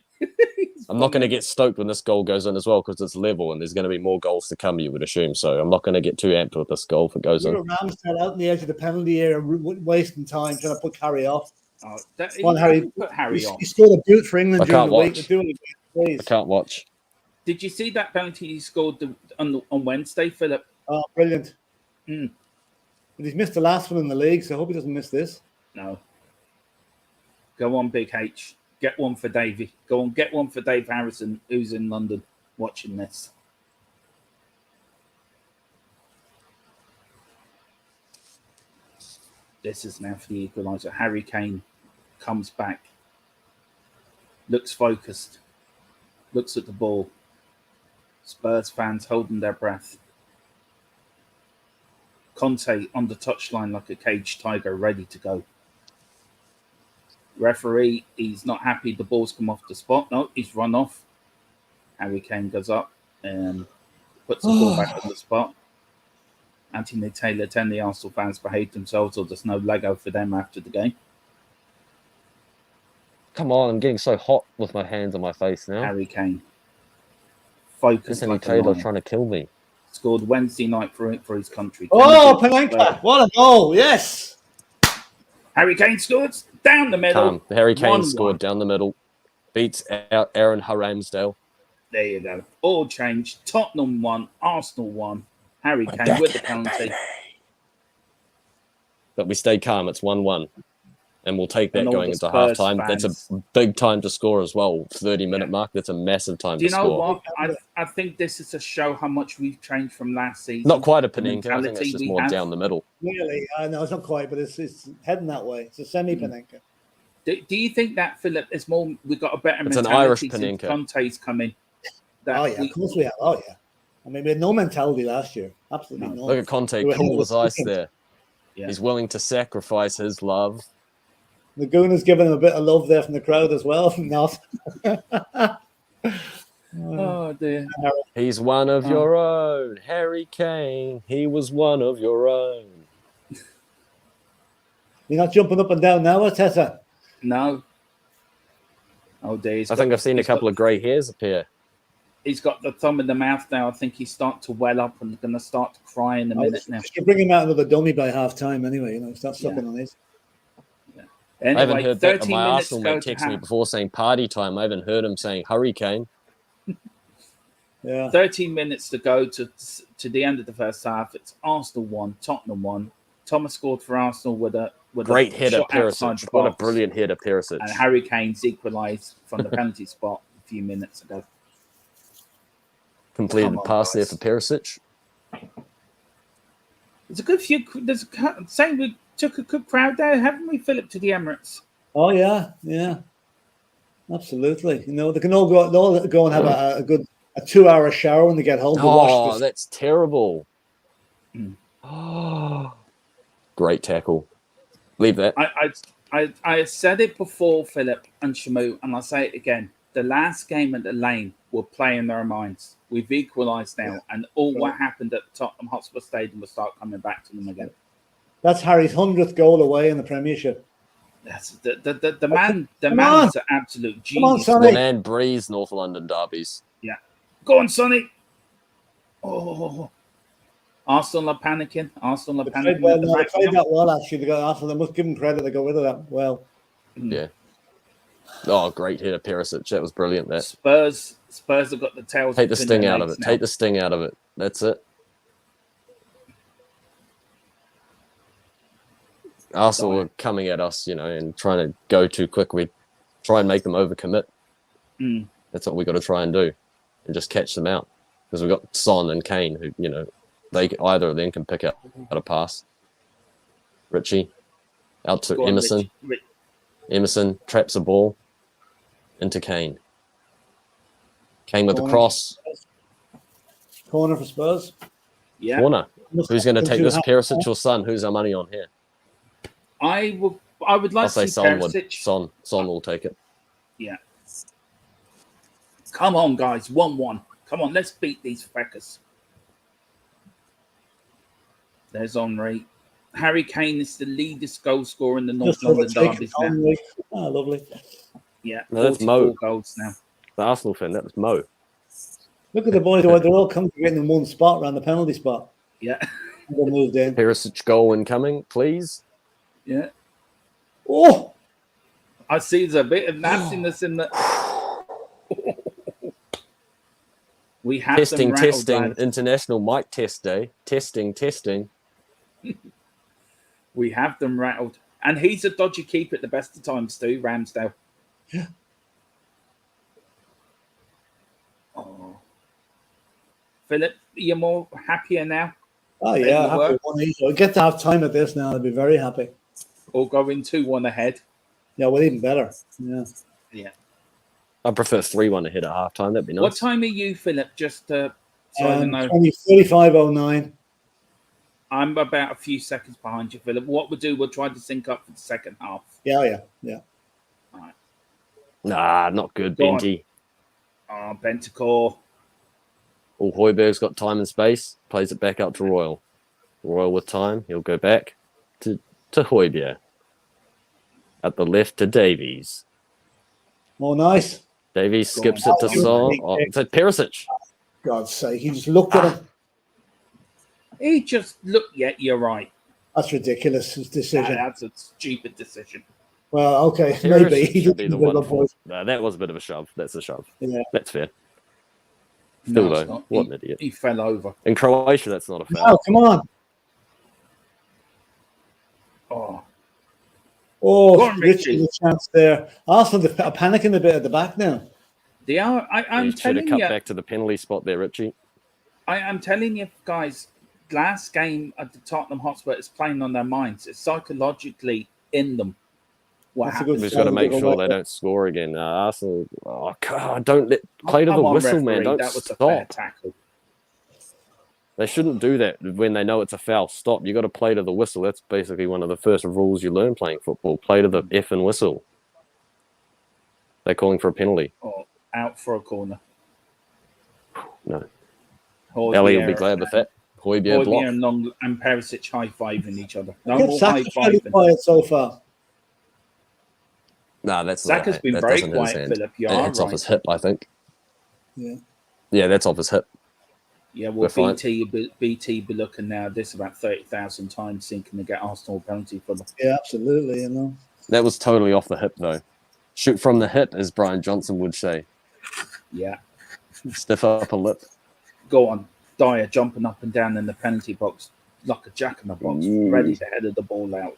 I'm not going to get stoked when this goal goes in as well because it's level and there's going to be more goals to come, you would assume. So I'm not going to get too amped with this goal if it goes in.
Ramsdale out on the edge of the penalty area, wasting time trying to put Harry off.
Come
on, Harry.
Put Harry off.
He scored a boot for England
I
during
can't
the week.
watch.
They're doing it, please.
I can't watch.
Did you see that penalty he scored on Wednesday, Philip?
Oh, brilliant.
Mm.
But he's missed the last one in the league, so I hope he doesn't miss this.
No. Go on, Big H. Get one for Davey. Go on, get one for Dave Harrison, who's in London watching this. This is now for the equaliser. Harry Kane comes back. Looks focused. Looks at the ball. Spurs fans holding their breath. Conte on the touchline like a caged tiger, ready to go. Referee, he's not happy. The ball's come off the spot. No, he's run off. Harry Kane goes up and puts the ball back on the spot. Anthony Taylor, 10 the Arsenal fans behaved themselves, or there's no Lego for them after the game.
Come on, I'm getting so hot with my hands on my face now.
Harry Kane. Focused
Anthony
like
Taylor
a
trying to kill me.
Scored Wednesday night for his country.
Oh, Panenka. What a goal. Yes.
Harry Kane scores down the middle.
Harry Kane
1-1.
scored down the middle. Beats out Aaron Ramsdale.
There you go. All changed. Tottenham won. Arsenal won. Harry Kane with the penalty.
But we stay calm. It's 1-1. And we'll take that
And all
going
the
into
Spurs
half-time.
fans.
That's a big time to score as well. 30-minute mark. That's a massive time
Do you
to
know
score.
what? I think this is to show how much we've changed from last season.
Not quite a
The
Panenka. I think
mentality
it's just
we
more
have.
down the middle.
Really? No, it's not quite, but it's heading that way. It's a semi-Panenka.
Do you think that, Philip, is more? We've got a better
It's an
mentality
Irish
since
Panenka.
Conte's come in.
Oh, yeah, of course we have. Oh, yeah. I mean, we had no mentality last year. Absolutely no.
Look at Conte,
We were
cool as ice
helpless.
there.
Yeah.
He's willing to sacrifice his love.
Laguna's giving him a bit of love there from the crowd as well. Not.
Oh dear.
He's one of your own. Harry Kane, he was one of your own.
You're not jumping up and down now, Tessa?
No. Oh dear.
I think I've seen a couple of grey hairs appear.
He's got the thumb in the mouth now. I think he's starting to well up and going to start to cry in a minute now.
You bring him out another dummy by half time anyway. You know, start sucking on his.
Anyway,
I haven't heard that.
13
My
minutes
Arsenal
to go
mate
to
texted me before saying party time. I haven't heard him saying hurricane.
Yeah.
13 minutes to go to the end of the first half. It's Arsenal 1, Tottenham 1. Thomas scored for Arsenal with a
Great header,
shot outside
Perisic.
the
What a
box.
brilliant header, Perisic.
And Harry Kane's equalised from the penalty spot a few minutes ago.
Completed
Come
the
on,
pass there
guys.
for Perisic.
There's a good few. There's saying we took a good crowd there, haven't we, Philip, to the Emirates?
Oh yeah, yeah, absolutely. You know, they can all go and have a good 2-hour shower when they get home. To wash
Oh,
this.
that's terrible.
Mm.
Oh, great tackle. Leave that.
I said it before, Philip and Shamu, and I'll say it again. The last game at the Lane will play in their minds. We've equalised now, and all what happened at Tottenham Hotspur Stadium will start coming back to them again.
That's Harry's 100th goal away in the Premiership.
That's the man. The
Come
man
on.
is an absolute
Come on,
genius.
Sonny.
The man breathes North London derbies.
Yeah, go on, Sonny. Oh, Arsenal are panicking. Arsenal are
They played
panicking.
well,
At the
no, they
back
played
now.
that well actually. They got Arsenal. They must give them credit. They got rid of that well.
Yeah. Oh, great header, Perisic. That was brilliant. That.
Spurs have got the tails.
Take the
between
sting
their
out of
legs
it.
now.
Take the sting out of it. That's it. Arsenal are coming at us, you know, and trying to go too quick. We try and make them overcommit.
Mm.
That's what we got to try and do, and just catch them out. Because we've got Son and Kane, who, you know, either of them can pick up a pass. Richie out to
Go on,
Emerson.
Rich.
Emerson traps a ball into Kane. Kane with the
Corner.
cross.
Corner for Spurs.
Yeah,
Corner. Who's going to take this?
Into
Perisic or Son? Who's our money on here?
I would like
I'll
to
say
see
Son would.
Perisic.
Son will take it.
Yeah. Come on, guys. 1-1. Come on, let's beat these feckers. There's Henry. Harry Kane is the leadest goal scorer in the North London derbies now.
Oh, lovely.
Yeah,
No, that's
44
Mo.
goals now.
The Arsenal fan, that was Mo.
Look at the boys. They're all congregating in one spot around the penalty spot.
Yeah.
They moved in.
Perisic goal incoming, please.
Yeah.
Oh!
I see there's a bit of nastiness in the... We have them rattled,
Testing.
lads.
International mic test day. Testing.
We have them rattled. And he's a dodgy keeper at the best of times too, Ramsdale.
Yeah.
Oh. Philip, you're more happier now?
Oh, yeah. Happy one each. I'll get to have time at this now. I'll be very happy.
Or going 2-1 ahead.
Yeah, well, even better. Yeah.
Yeah.
I prefer 3-1 ahead at halftime. That'd be nice.
What time are you, Philip? Just so I know.
35:09.
I'm about a few seconds behind you, Philip. What we'll do, we'll try to sync up for the second half.
Yeah.
All right.
Nah, not good,
Go on.
Benji.
Oh, Bentacore.
Oh, Højbjerg's got time and space. Plays it back out to Royal. Royal with time. He'll go back to Højbjerg. At the left to Davies.
Oh, nice.
Davies skips it to Son. Oh, it's a Perisic.
God's sake. He just looked at him.
He just looked, yeah, you're right.
That's ridiculous, his decision.
That's a stupid decision.
Well, okay.
Perisic
Maybe.
should be the one for, that was a bit of a shove. That's a shove.
Yeah.
That's fair. Still,
No, it's
though,
not.
what an idiot.
He fell over.
In Croatia, that's not a foul.
Oh, come on.
Oh,
Oh,
Go on,
Richie,
Richie.
a chance there. Arsenal are panicking a bit at the back now.
they are. I'm
You should
telling
have cut
you.
back to the penalty spot there, Richie.
I'm telling you, guys. Last game at the Tottenham Hotspur is playing on their minds. It's psychologically in them. What
That's a
happened?
good
We've just got to
sign.
make
Go
sure
back
they
there.
don't score again. Arsenal, oh God, don't play to the
Come on,
whistle, man.
referee,
Don't
that was a fair
stop.
tackle.
They shouldn't do that when they know it's a foul. Stop. You got to play to the whistle. That's basically one of the first rules you learn playing football. Play to the effing whistle. They're calling for a penalty.
Oh, out for a corner.
No.
Højbjerg
Ellie will be glad with that. Højbjerg block.
and Perisic high-fiving each other. No
Get
more
Saka fairly
high-fiving.
quiet so far.
Nah, that's
Saka's
not,
been
that
very
doesn't hit his
quiet,
hand.
Philip. You are
It's off
right.
his hip, I think.
Yeah.
Yeah, that's off his hip.
Yeah,
We're
well,
fine.
BT be looking now at this about 30,000 times thinking to get Arsenal a penalty for them.
Yeah, absolutely. You know.
That was totally off the hip, though. Shoot from the hip, as Brian Johnson would say.
Yeah.
Stiff upper lip.
Go on. Dyer jumping up and down in the penalty box like a jack in the box, ready to head the ball out.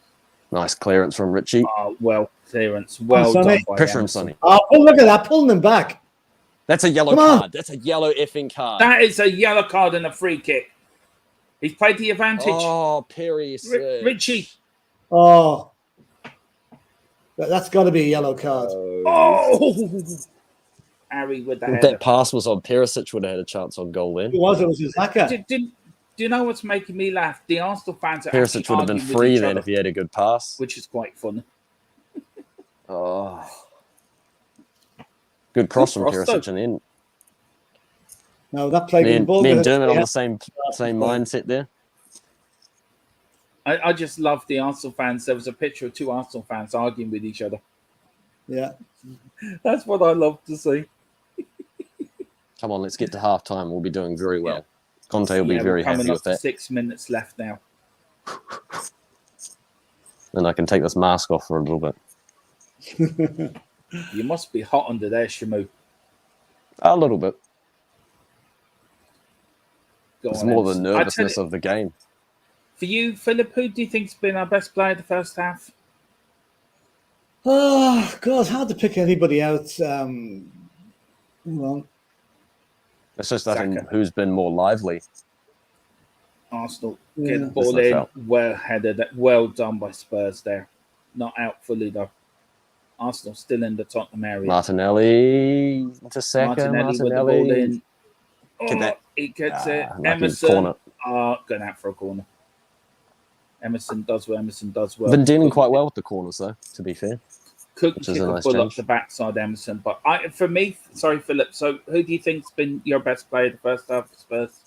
Nice clearance from Richie.
Well, clearance. Well
Sonny.
done by
Pressure him,
Emerson.
Sonny.
Oh, look at that. Pulling him back.
That's a yellow
Come on.
card. That's a yellow effing card.
That is a yellow card and a free kick. He's played the advantage.
Oh, Perry.
Richie.
Oh. That's got to be a yellow card.
Oh! Harry with the
If
header.
that pass was on Perisic, would have had a chance on goal then.
Who was it? Was it Xhaka?
Do you know what's making me laugh? The Arsenal fans are
Perisic
actually
would have been
arguing with
free
each
then
other,
if he had a good pass.
which is quite funny.
Oh. Good cross from
cross,
Perisic
though.
and then
No, that played
me
in
and,
ball.
me and
with it.
Dermot on
Yeah.
the same mindset there.
I just love the Arsenal fans. There was a picture of two Arsenal fans arguing with each other.
Yeah.
That's what I love to see.
Come on, let's get to half time. We'll be doing very well. Conte will be
Yeah,
very
we're coming
happy
up
with
to
that.
6 minutes left now.
And I can take this mask off for a little bit.
You must be hot under there, Shamu.
A little bit.
Go
It's
on,
more
Ems.
the
I tell
nervousness
you,
of the game.
for you, Philip, who do you think's been our best player the first half?
Oh, God, it's hard to pick anybody out. Well,
It's just I think
Saka.
who's been more lively.
Arsenal
Yeah.
get the
That's
ball
not
in,
foul.
well headed, well done by Spurs there. Not out fully though. Arsenal still in the Tottenham area.
Martinelli to Saka.
Martinelli with the ball in.
Get that.
He gets it.
Lucky
Emerson.
corner.
Going out for a corner. Emerson does what Emerson does well.
Been dealing quite well with the corners, though, to be fair.
Couldn't kick a
nice
bull up
change.
the backside, Emerson. But for me, sorry, Philip. So who do you think's been your best player the first half for Spurs?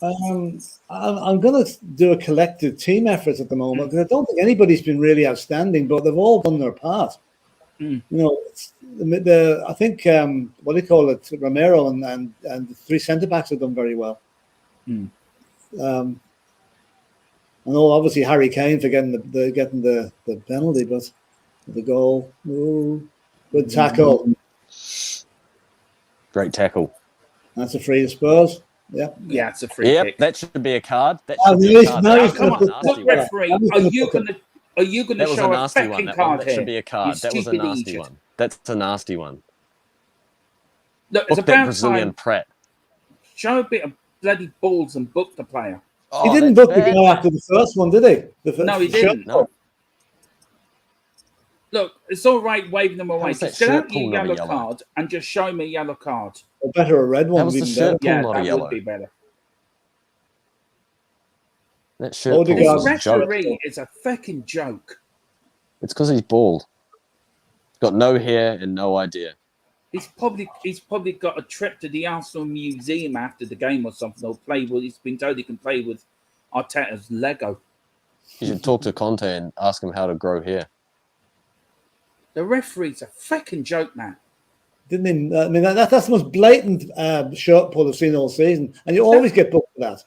I'm going to do a collective team effort at the moment because I don't think anybody's been really outstanding, but they've all done their part. You know, I think what do you call it? Romero and the three centre backs have done very well. I know obviously Harry Kane for getting the penalty, but the goal, good tackle.
Great tackle.
That's a free to Spurs. Yeah,
it's a free kick.
That should be a card. That
Oh,
should be a card.
now
That
he's
was
Come
a
on,
nasty
look,
one.
referee. Are you gonna
That was
show
a
a
nasty one.
fucking
That
card
one. That
here?
should be a card.
You
That was a
stupid
nasty
idiot.
one. That's a nasty one.
Look, it's
Book that
about
Brazilian
time.
Pratt.
Show a bit of bloody balls and book the player.
he didn't book the guy after the first one, did he?
No, he didn't.
No.
Look, it's all right waving them away.
How's that
Just get out
shirt
your
pull not a
yellow
yellow?
card and just show me a yellow card.
Or better, a red one.
How was the
even
shirt
better.
pull
Yeah,
not a
that
yellow?
would be better.
That shirt
Odegaard.
pull
This
was a joke.
referee is a fucking joke.
It's because he's bald. He's got no hair and no idea.
He's probably got a trip to the Arsenal Museum after the game or something, or play with. He's been told he can play with Arteta's Lego.
You should talk to Conte and ask him how to grow hair.
The referee's a fucking joke, man.
Didn't he? I mean, that's the most blatant shirt pull I've seen all season, and you always get booked for that.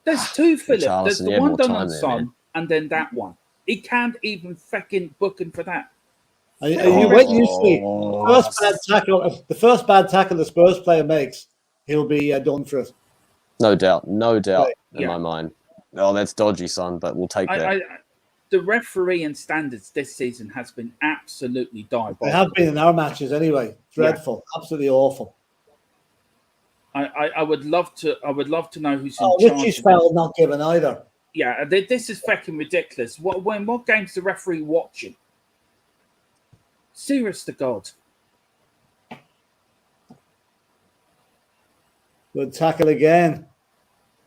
There's two, Philip. There's
Richarlison,
the
he had
one
more
done
time
on
there,
Son,
man.
and then that one. He can't even fucking book him for that.
You wait and you see. The first bad tackle the Spurs player makes, he'll be done for it.
No doubt in
Yeah.
my mind. Oh, that's dodgy, son, but we'll take that.
The referee and standards this season has been absolutely diabolical.
They have been in our matches anyway. Dreadful, absolutely awful.
I would love to know who's in
Oh,
charge.
Richie's
of
foul not given either.
Yeah, this is fucking ridiculous. What game's the referee watching? Serious to God.
Good tackle again.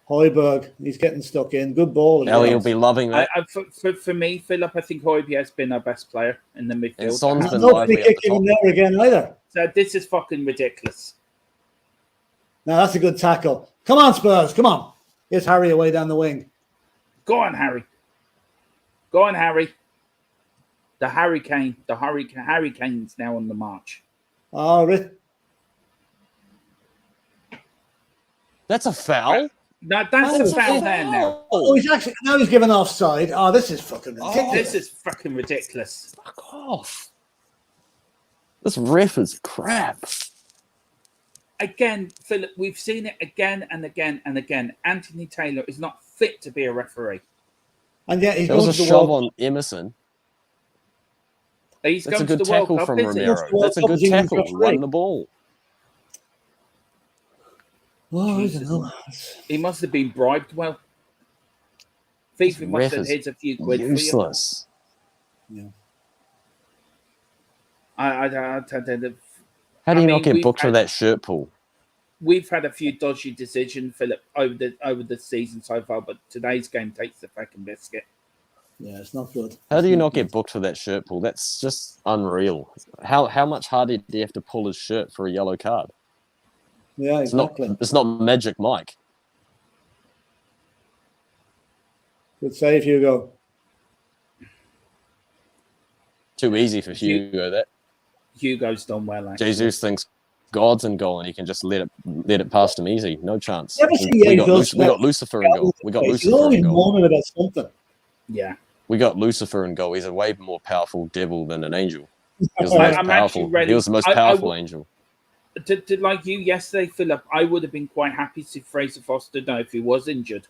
Hoiberg, he's getting stuck in. Good ball.
Ellie will be loving that.
For me, Philip, I think Højbjerg has been our best player in the midfield.
And Son's been
Nobody
lively up the
kicking him
top.
there again either.
So this is fucking ridiculous.
Now that's a good tackle. Come on, Spurs. Come on. Here's Harry away down the wing.
Go on, Harry. Go on, Harry. The Hurricane's now on the march.
Oh,
That's a foul?
No, that's a foul there now.
Oh, he's given offside. Oh, this is fucking ridiculous.
This is fucking ridiculous.
Fuck off. This ref is crap.
Again, Philip, we've seen it again and again and again. Anthony Taylor is not fit to be a referee.
And yet he's
That was
going
a
to the
shove
World
on Emerson.
He's
That's a
going to
good
the World
tackle
Cup,
from
isn't he?
Romero. That's a good tackle. He won the ball.
Oh, I don't know.
He must have been bribed. Well, FIFA must have hit a few quid
useless.
for you.
Yeah.
How do you not get booked for that shirt pull?
We've had a few dodgy decisions, Philip, over the season so far, but today's game takes the fucking biscuit.
Yeah, it's not good.
How do you not get booked for that shirt pull? That's just unreal. How much harder do you have to pull his shirt for a yellow card?
Yeah, exactly.
It's not Magic Mike.
Good save, Hugo.
Too easy for Hugo. That
Hugo's done well, actually.
Jesus thinks God's in goal and he can just let it past him easy. No chance.
You ever see
We
Jesus
got Lucifer in goal. We got
He's
Lucifer
always
in goal.
moaning about something.
Yeah.
We got Lucifer in goal. He's a way more powerful devil than an angel. He was
I'm
the most
actually
powerful.
ready.
He was the most powerful angel.
To like you yesterday, Philip, I would have been quite happy to see Fraser Foster now if he was injured.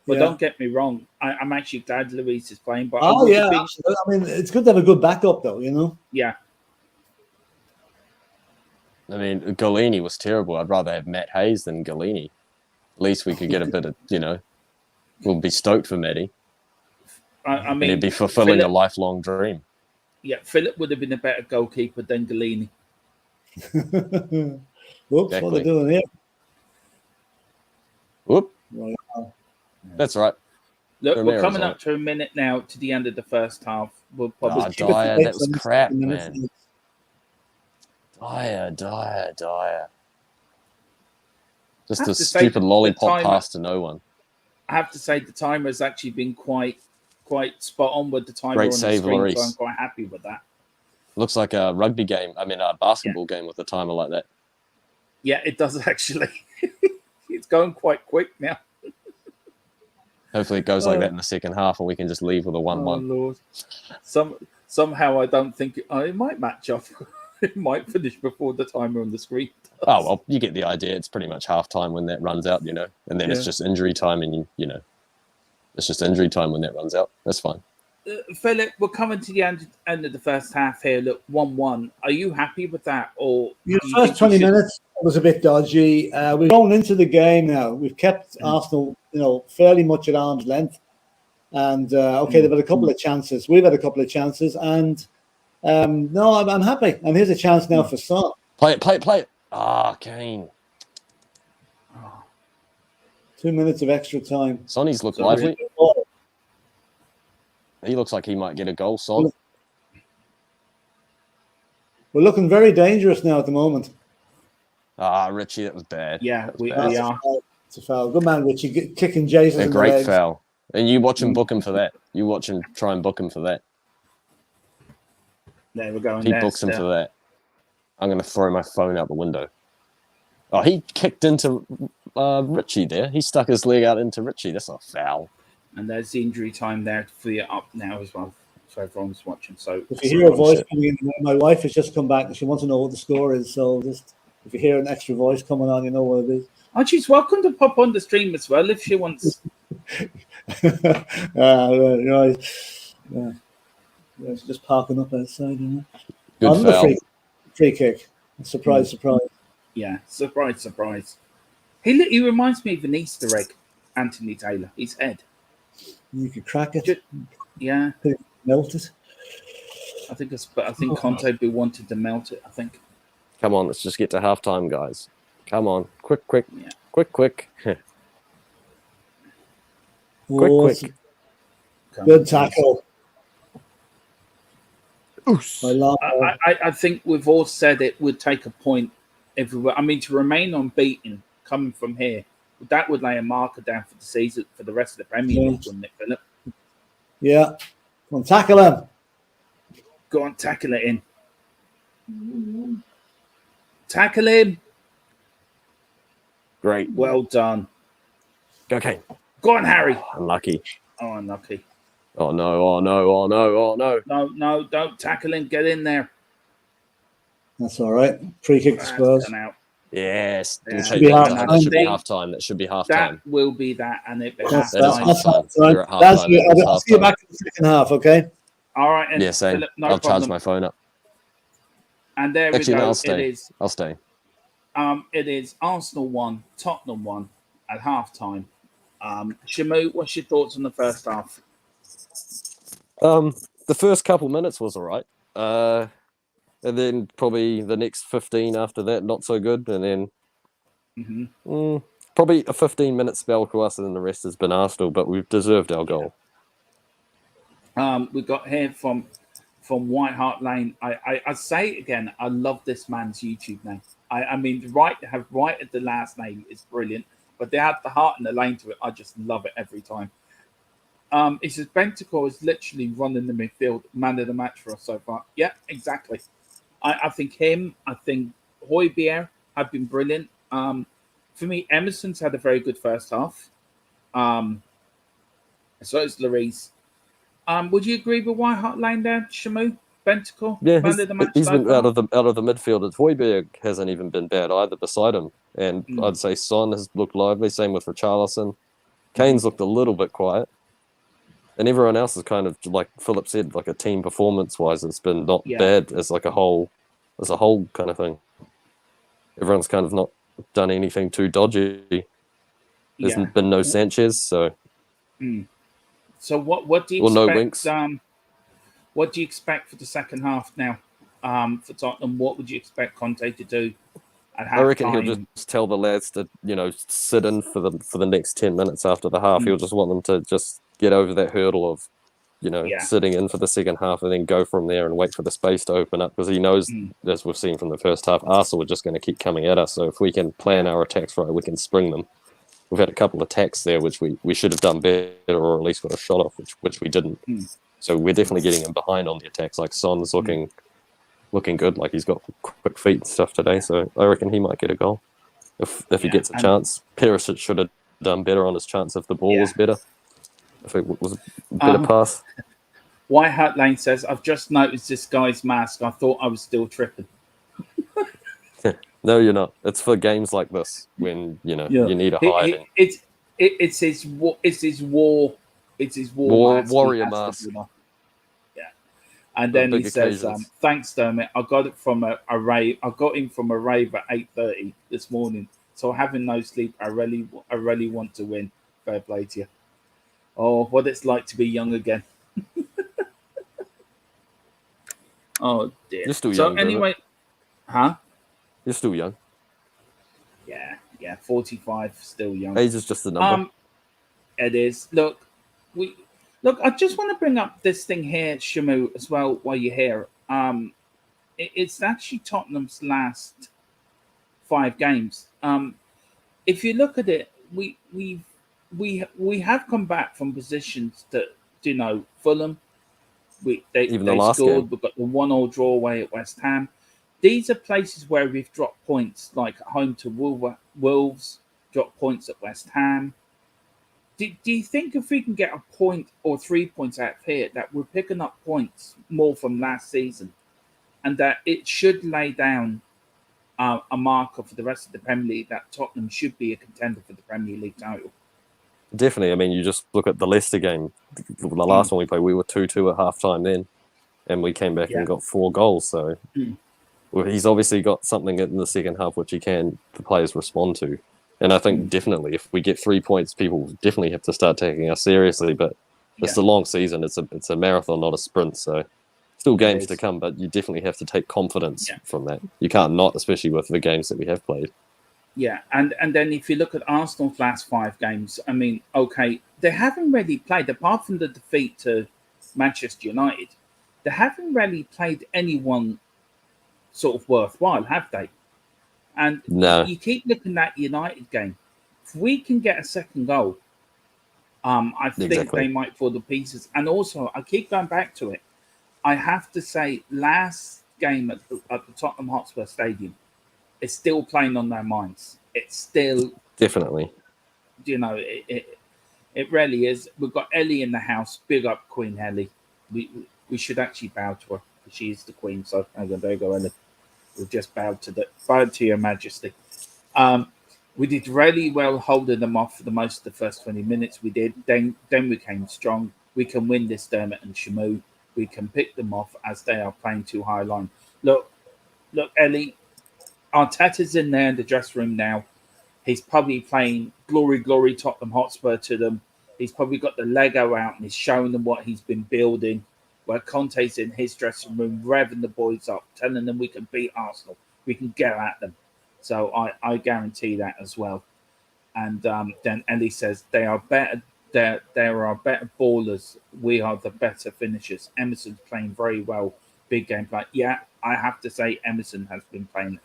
But
Yeah.
don't get me wrong, I'm actually glad Luis is playing. But
Oh, yeah.
been,
Absolutely. I mean, it's good to have a good backup, though, you know?
yeah.
I mean, Golini was terrible. I'd rather have Matt Hayes than Golini. At least we could get a bit of, we'll be stoked for Matty.
I
And
mean,
he'd be fulfilling
Philip,
a lifelong dream.
Yeah, Philip would have been a better goalkeeper than Galini.
Whoops, what are
Exactly.
they doing here?
Whoop.
Wow.
That's right.
Look, we're
Romero's
coming
on
up to a minute now to the end of the first half. We'll
Oh,
probably
Dyer, that was crap, man. Dyer. Just
I
a
have to say
stupid
the
lollipop
timer-
pass to no one.
I have to say the timer has actually been quite spot on with the timer
Great
on the
save,
screen,
Lloris.
so I'm quite happy with that.
Looks like a rugby game. I mean, a basketball game with a timer like that.
Yeah, it does actually. It's going quite quick now.
Hopefully it goes like that in the second half and we can just leave with a 1-1.
Oh, Lord. Somehow I don't think it might match up. It might finish before the timer on the screen does.
Oh, well, you get the idea. It's pretty much half time when that runs out, and then it's
Yeah.
just injury time, and it's just injury time when that runs out. That's fine.
Philip, we're coming to the end of the first half here. Look, 1-1. Are you happy with that? Or
The first 20 minutes was a bit dodgy. We're going into the game now. We've kept Arsenal, fairly much at arm's length. And, they've had a couple of chances. We've had a couple of chances. And, no, I'm happy. And here's a chance now for Son.
Play it. Ah, Kane.
2 minutes of extra time.
Sonny's looked lively. He looks like he might get a goal, Son.
We're looking very dangerous now at the moment.
Ah, Richie, that was bad.
Yeah, we
That's
are.
It's a foul. Good man, Richie, kicking Jesus
A
in the
great
legs.
foul. And you watch him book him for that. You watch him try and book him for that.
There we go.
He books him for that. I'm going to throw my phone out the window. Oh, he kicked into Richie there. He stuck his leg out into Richie. That's a foul.
And there's the injury time there to free it up now as well. So everyone's watching. So
if you hear a voice coming in, my wife has just come back and she wants to know what the score is. So just if you hear an extra voice coming on, you know what it is.
Oh, she's welcome to pop on the stream as well if she wants.
Right. Yeah. It's just parking up outside,
Good foul.
Free kick. Surprise.
Yeah, surprise. He reminds me of an Easter egg, Anthony Taylor. His head.
You could crack it.
Yeah.
Melt it.
I think Conte be wanted to melt it, I think.
Come on, let's just get to halftime, guys. Come on. Quick.
Yeah.
Quick. Quick.
Good tackle.
I think we've all said it would take a point everywhere. I mean, to remain unbeaten coming from here, that would lay a marker down for the season, for the rest of the Premier League, wouldn't it, Philip?
Yeah. Come on, tackle him.
Go on, tackle it in. Tackle him.
Great.
Well done.
Okay.
Go on, Harry.
Unlucky.
Oh, unlucky.
Oh, no.
No, don't tackle him. Get in there.
That's all right. Free kick to Spurs.
Out.
Yes.
Yeah.
Should be half
time. That should be half
That
time.
will be that. And it
That's
half-time.
right. I'll see you back in the second half, okay?
All right. And
yeah, same.
Philip, no
I'll
problem.
charge my phone up.
And there
Actually,
we go.
No, I'll stay. I'll stay.
It is Arsenal 1, Tottenham 1 at half-time. Shamu, what's your thoughts on the first half?
The first couple minutes was all right. And then probably the next 15 after that, not so good. And then probably a 15-minute spell to us, and then the rest has been Arsenal, but we've deserved our goal.
We got here from White Hart Lane. I say it again, I love this man's YouTube name. I mean, right at the last name is brilliant, but they have the heart and the lane to it. I just love it every time. He says Bentancur is literally running the midfield, man of the match for us so far. Yeah, exactly. I think Højbjerg have been brilliant. For me, Emerson's had a very good first half. So is Lloris. Would you agree with White Hart Lane there, Shamu? Bentancur?
Yeah,
man of the match
he's
so
been
far?
out of the midfield. Højbjerg hasn't even been bad either beside him. And I'd say Son has looked lively, same with Richarlison. Kane's looked a little bit quiet. And everyone else is kind of, like Philip said, like a team performance-wise, it's been not bad as like a whole kind of thing. Everyone's kind of not done anything too dodgy. There's been no Sanchez, so...
So what do you expect?
No Winks.
What do you expect for the second half now for Tottenham? What would you expect Conte to do at half
I reckon
time?
he'll just tell the lads to, sit in for the next 10 minutes after the half. He'll just want them to just get over that hurdle of sitting in for the second half and then go from there and wait for the space to open up, because he knows, as we've seen from the first half, Arsenal are just going to keep coming at us. So if we can plan our attacks right, we can spring them. We've had a couple of attacks there which we should have done better, or at least got a shot off, which we didn't. So we're definitely getting him behind on the attacks. Like Son's looking good. Like he's got quick feet and stuff today. So I reckon he might get a goal if he gets a chance. Perisic should have done better on his chance if the ball was better. If it was a better pass.
White Hat Lane says, I've just noticed this guy's mask. I thought I was still tripping.
No, you're not. It's for games like this when you need a hide.
It's his
warrior mask.
Yeah, and then he says, "Thanks, Dermot. I got it from a rave. I got him from a rave at 8:30 this morning. So having no sleep, I really want to win. Fair play to you. Oh, what it's like to be young again." Oh dear.
You're still young.
So anyway, huh?
You're still young.
Yeah, 45, still young.
Age is just a number.
It is. Look, I just want to bring up this thing here, Shamu, as well, while you're here. It's actually Tottenham's last 5 games. If you look at it, we have come back from positions that, Fulham. They
last
scored.
game.
We've got the 1-1 draw away at West Ham. These are places where we've dropped points, like at home to Wolves, dropped points at West Ham. Do you think if we can get a point or 3 points out of here, that we're picking up points more from last season, and that it should lay down a marker for the rest of the Premier League that Tottenham should be a contender for the Premier League title?
Definitely. I mean, you just look at the Leicester game. The last one we played, we were 2-2 at half-time then, and we came back and got 4 goals. So he's obviously got something in the second half which the players respond to. And I think definitely if we get 3 points, people definitely have to start taking us seriously. But it's a long season. It's a marathon, not a sprint. So still games to come, but you definitely have to take confidence from that. You can't not, especially with the games that we have played.
Yeah, and then if you look at Arsenal's last 5 games, I mean, okay, they haven't really played, apart from the defeat to Manchester United, they haven't really played anyone sort of worthwhile, have they? And you keep looking at United game. If we can get a second goal, I think they might fall to pieces. And also, I keep going back to it. I have to say, last game at the Tottenham Hotspur Stadium, it's still playing on their minds. It's still
definitely,
it really is. We've got Ellie in the house. Big up Queen Ellie. We should actually bow to her because she is the Queen. So there you go, Ellie. We've just bowed to Your Majesty. We did really well holding them off for the most of the first 20 minutes. We did. Then we came strong. We can win this, Dermot and Shamu. We can pick them off as they are playing too high line. Look, Ellie. Arteta's in there in the dressing room now. He's probably playing glory, glory, Tottenham Hotspur to them. He's probably got the Lego out and he's showing them what he's been building. Where Conte's in his dressing room, revving the boys up, telling them we can beat Arsenal. We can get at them. So I guarantee that as well. And then Ellie says they are better. There are better ballers. We are the better finishers. Emerson's playing very well. Big game play. Yeah, I have to say Emerson has been playing.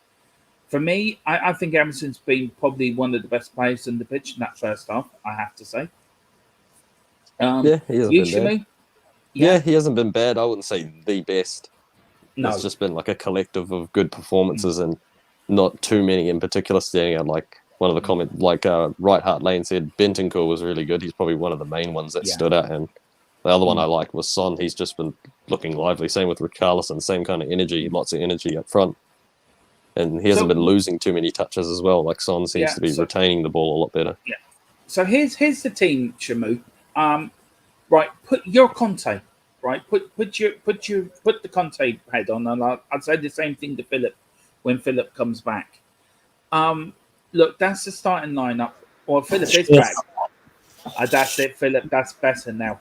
For me, I think Emerson's been probably one of the best players in the pitch in that first half, I have to say.
He hasn't been bad. Yeah, he hasn't been bad. I wouldn't say the best. No. It's just been like a collective of good performances and not too many in particular standing out. Like one of the comments, like Right Heart Lane said, Bentancur was really good. He's probably one of the main ones that stood out. And the other one I liked was Son. He's just been looking lively. Same with Richarlison, same kind of energy, lots of energy up front. And he hasn't been losing too many touches as well. Like Son seems to be retaining the ball a lot better. Yeah.
So here's the team, Shamu. Right, put your Conte. Right, put the Conte head on, and I'd say the same thing to PHILLIP when PHILLIP comes back. Look, that's the starting lineup. Well, PHILLIP is back. That's it, PHILLIP. That's better now.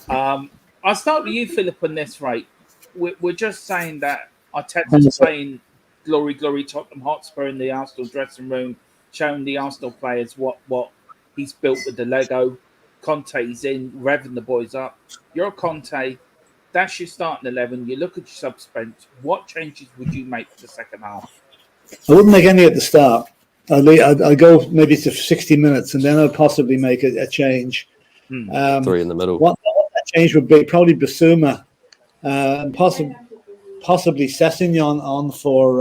I'll start with you, PHILLIP, on this. Right, we're just saying that Arteta's playing glory, glory, Tottenham Hotspur in the Arsenal dressing room, showing the Arsenal players what he's built with the Lego. Conte's in, revving the boys up. You're Conte. That's your starting 11. You look at your subspence. What changes would you make for the second half?
I wouldn't make any at the start. I'd go maybe to 60 minutes, and then I'd possibly make a change.
3 in the middle.
What that change would be probably Basuma, and possibly Sessegnon on for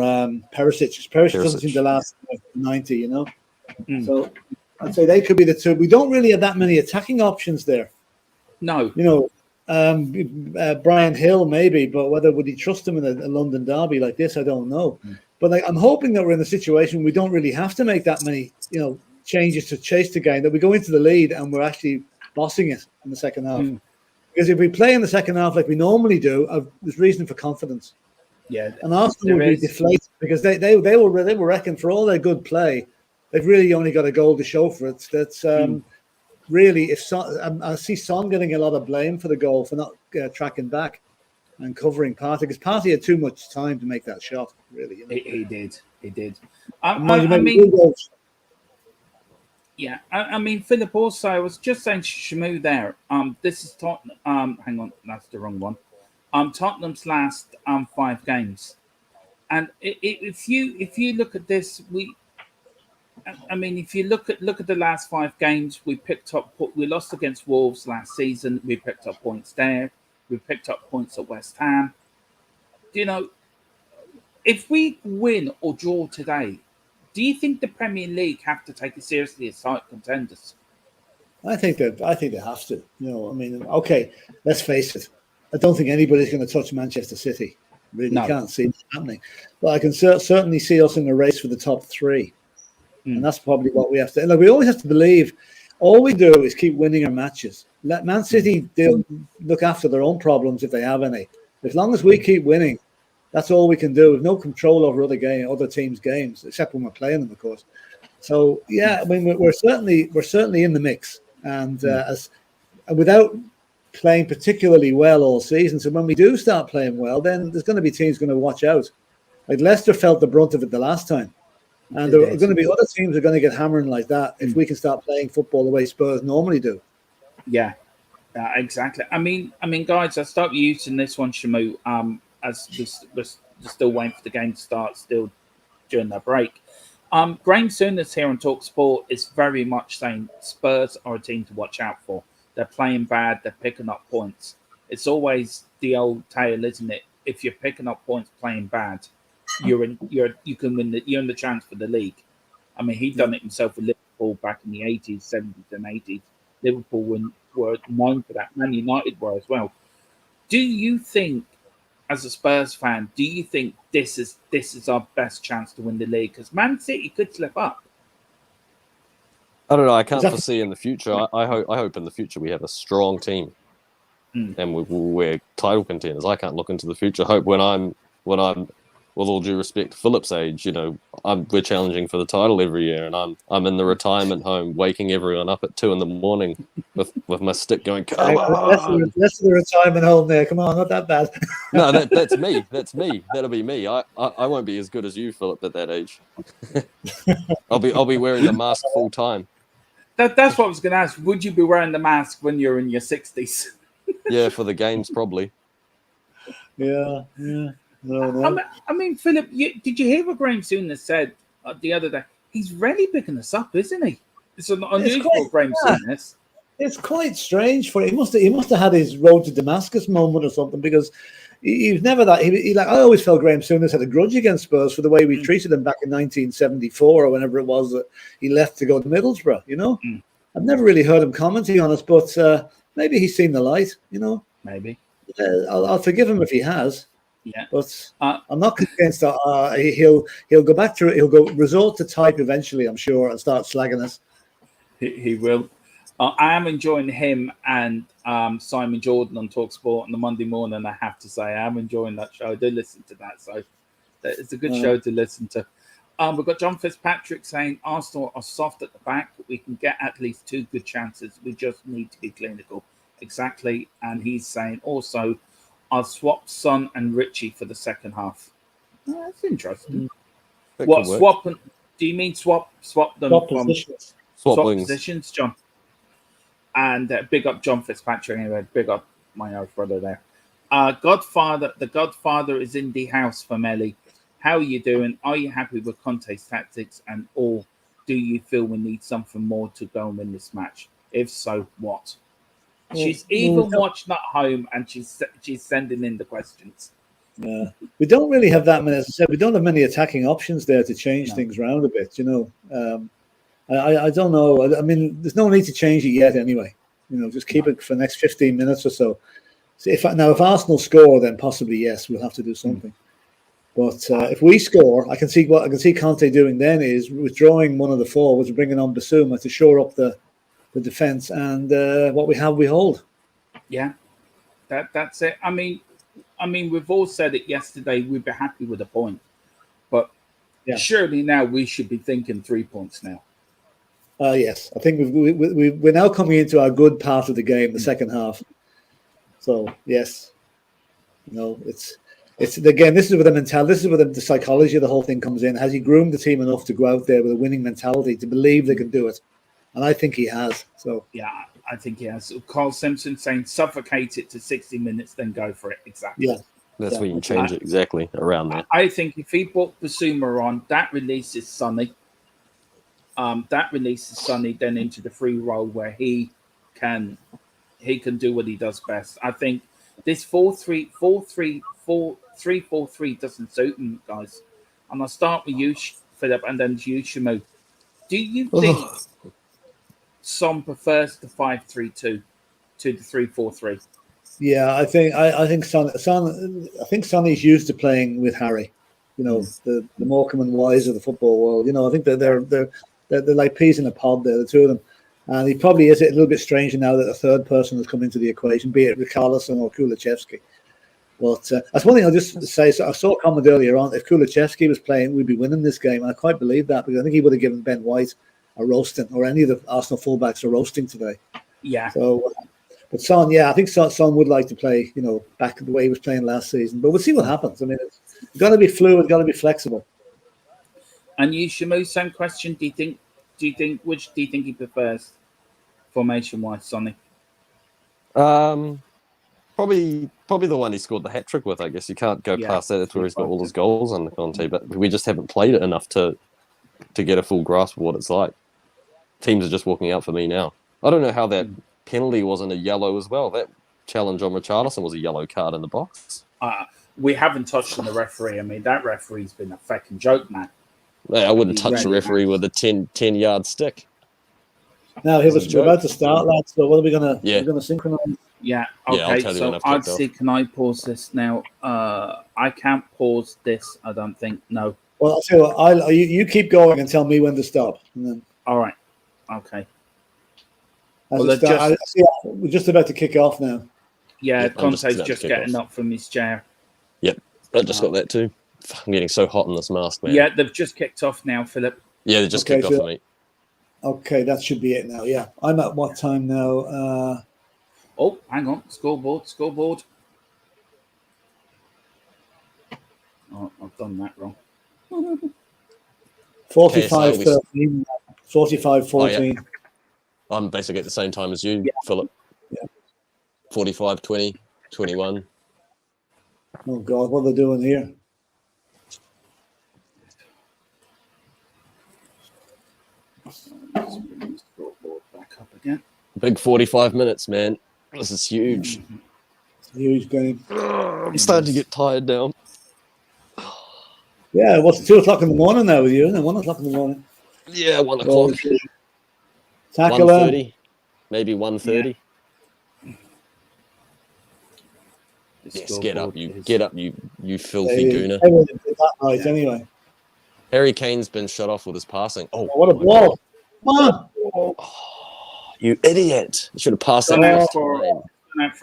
Perisic. Perisic doesn't seem to last 90, you know. So I'd say they could be the two. We don't really have that many attacking options there.
No.
You know, Brian Hill maybe, but whether would he trust him in a London derby like this, I don't know. But like, I'm hoping that we're in a situation we don't really have to make that many, you know, changes to chase the game, that we go into the lead and we're actually bossing it in the second half. Because if we play in the second half like we normally do, there's reason for confidence.
Yeah,
and Arsenal will be deflated because they will reckon for all their good play, they've really only got a goal to show for it. That's really, if I see Son getting a lot of blame for the goal for not tracking back and covering Partey, because Partey had too much time to make that shot. Really, you know?
He did. I mean, yeah. I mean, Philip. Also, I was just saying to Shamu there. This is Tottenham. Hang on, that's the wrong one. Tottenham's last 5 games, and if you look at this, I mean, if you look at the last 5 games, we lost against Wolves last season. We picked up points there. We picked up points at West Ham. You know, if we win or draw today, do you think the Premier League have to take it seriously as title contenders?
I think they have to. You know, I mean, okay, let's face it. I don't think anybody's going to touch Manchester City. Really, can't see it happening. But I can certainly see us in the race for the top 3. And that's probably what we have to. Like, we always have to believe. All we do is keep winning our matches. Let Man City look after their own problems if they have any. As long as we keep winning, that's all we can do. We've no control over other teams' games, except when we're playing them, of course. So yeah, I mean, we're certainly in the mix, and without playing particularly well all season. So when we do start playing well, then there's going to be teams going to watch out. Like Leicester felt the brunt of it the last time. And there are going to be other teams that are going to get hammering like that if we can start playing football the way Spurs normally do.
Yeah, exactly. I mean, guys, I'll start using this one, Shamu, as we're still waiting for the game to start, still during that break. Graham Souness here on TalkSport is very much saying Spurs are a team to watch out for. They're playing bad. They're picking up points. It's always the old tale, isn't it? If you're picking up points playing bad, you can win. You're in the chance for the league. I mean, he'd done it himself with Liverpool back in the 80s, 70s, and 80s. Liverpool were known for that. Man United were as well. Do you think, as a Spurs fan, do you think this is our best chance to win the league? Because Man City could slip up.
I don't know. I can't foresee in the future. I hope in the future we have a strong team, and we're title contenders. I can't look into the future. Hope when I'm, with all due respect, Phillip's age, you know, we're challenging for the title every year, and I'm in the retirement home, waking everyone up at 2 a.m. with my stick going, come on.
That's the retirement home there. Come on, not that bad.
No, that's me. That's me. That'll be me. I won't be as good as you, Phillip, at that age. I'll be wearing the mask full time.
That's what I was going to ask. Would you be wearing the mask when you're in your 60s?
Yeah, for the games, probably.
Yeah. No.
I mean, Philip, did you hear what Graham Souness said the other day? He's really picking us up, isn't he? It's an unusual Graham Souness.
It's quite strange for him. He must have had his road to Damascus moment or something, because he's never that. I always felt Graham Souness had a grudge against Spurs for the way we treated him back in 1974 or whenever it was that he left to go to Middlesbrough. You know, I've never really heard him commenting on us, but maybe he's seen the light. You know,
maybe.
I'll forgive him if he has.
Yeah,
but I'm not convinced that he'll go back to it. He'll go resort to type eventually, I'm sure, and start slagging us.
He will. I am enjoying him and Simon Jordan on TalkSport on the Monday morning. I have to say, I am enjoying that show. I do listen to that, so it's a good show to listen to. We've got John Fitzpatrick saying Arsenal are soft at the back. We can get at least 2 good chances. We just need to be clinical. Exactly, and he's saying also, I'll swap Son and Richie for the second half. Oh, that's interesting. What swap? Do you mean swap them?
Swap positions.
Swap positions, John. And big up John Fitzpatrick anyway. Big up my old brother there. Godfather, the Godfather is in the house from Ellie. How are you doing? Are you happy with Conte's tactics, and or do you feel we need something more to go and win this match? If so, what? She's even watching at home, and she's sending in the questions.
Yeah, we don't really have that many. As I said, we don't have many attacking options there to change things around a bit. You know, I don't know. I mean, there's no need to change it yet anyway. You know, just keep it for the next 15 minutes or so. So if Arsenal score, then possibly yes, we'll have to do something. But if we score, I can see what Conte doing then is withdrawing one of the forwards, bringing on Basuma to shore up the defense, and what we have, we hold.
Yeah, that's it. I mean, we've all said it yesterday. We'd be happy with a point, but surely now we should be thinking 3 points now.
Yes, I think we're now coming into our good part of the game, the second half. So yes, you know, it's again, this is where the mentality, this is where the psychology of the whole thing comes in. Has he groomed the team enough to go out there with a winning mentality, to believe they can do it? And I think he has. So
yeah, I think he has. Carl Simpson saying suffocate it to 60 minutes, then go for it. Exactly.
Yeah,
that's where you change it exactly around that.
I think if he brought Basuma on, that releases Sonny. That releases Sonny then into the free role where he can do what he does best. I think this 4-3-3 doesn't suit him, guys. And I'll start with you, Philip, and then to you, Shamu. Do you think Son prefers the 5-3-2 to the 3-4-3?
Yeah, I think Sonny's used to playing with Harry. You know, the Morecambe and Wise of the football world. You know, I think that they're like peas in a pod there, the two of them. And he probably is a little bit stranger now that a third person has come into the equation, be it Richarlison or Kulusevski. But that's one thing I'll just say. So I saw a comment earlier on, if Kulusevski was playing, we'd be winning this game. And I quite believe that, because I think he would have given Ben White a roasting, or any of the Arsenal fullbacks a roasting today.
Yeah.
So, but Son, yeah, I think Son would like to play, you know, back the way he was playing last season. But we'll see what happens. I mean, it's got to be fluid, got to be flexible.
And you, Shamu, same question. Do you think which do you think he prefers formation-wise, Sonny?
Probably the one he scored the hat trick with. I guess you can't go past that. That's where he's got all his goals on the Conte. But we just haven't played it enough to get a full grasp of what it's like. Teams are just walking out for me now. I don't know how that penalty wasn't a yellow as well. That challenge on Richarlison was a yellow card in the box.
We haven't touched on the referee. I mean, that referee's been a fucking joke, man.
I wouldn't touch the referee with a 10-yard stick.
Now, we're about to start, lads. So what are we going to we're going to synchronize?
Yeah, okay. So I'd see, can I pause this now? I can't pause this, I don't think. No.
Well, I'll tell you what, you keep going and tell me when to stop. And then,
all right. Okay.
We're just about to kick off now.
Yeah, Conte's just getting up from his chair.
Yep, I just got that too. I'm getting so hot in this mask, man.
Yeah, they've just kicked off now, Philip.
Yeah, they just kicked off for me.
Okay, that should be it now. Yeah, I'm at what time now?
Oh, hang on. Scoreboard. Oh, I've done that wrong.
45-13, 45-14.
Oh, yeah. I'm basically at the same time as you, Philip.
Yeah.
45-20, 21.
Oh, God, what are they doing here?
Let's bring the scoreboard back up again.
Big 45 minutes, man. This is huge.
Huge game.
I'm starting to get tired now.
Yeah, what's 2 o'clock in the morning now with you? Isn't it? 1 o'clock in the morning.
Yeah, 1 o'clock.
Tackle
1:30, maybe 1:30. Yes, get up, you filthy gooner.
That night, anyway.
Harry Kane's been shut off with his passing. Oh,
what a ball! Come on!
Oh, you idiot! You should have passed it
out for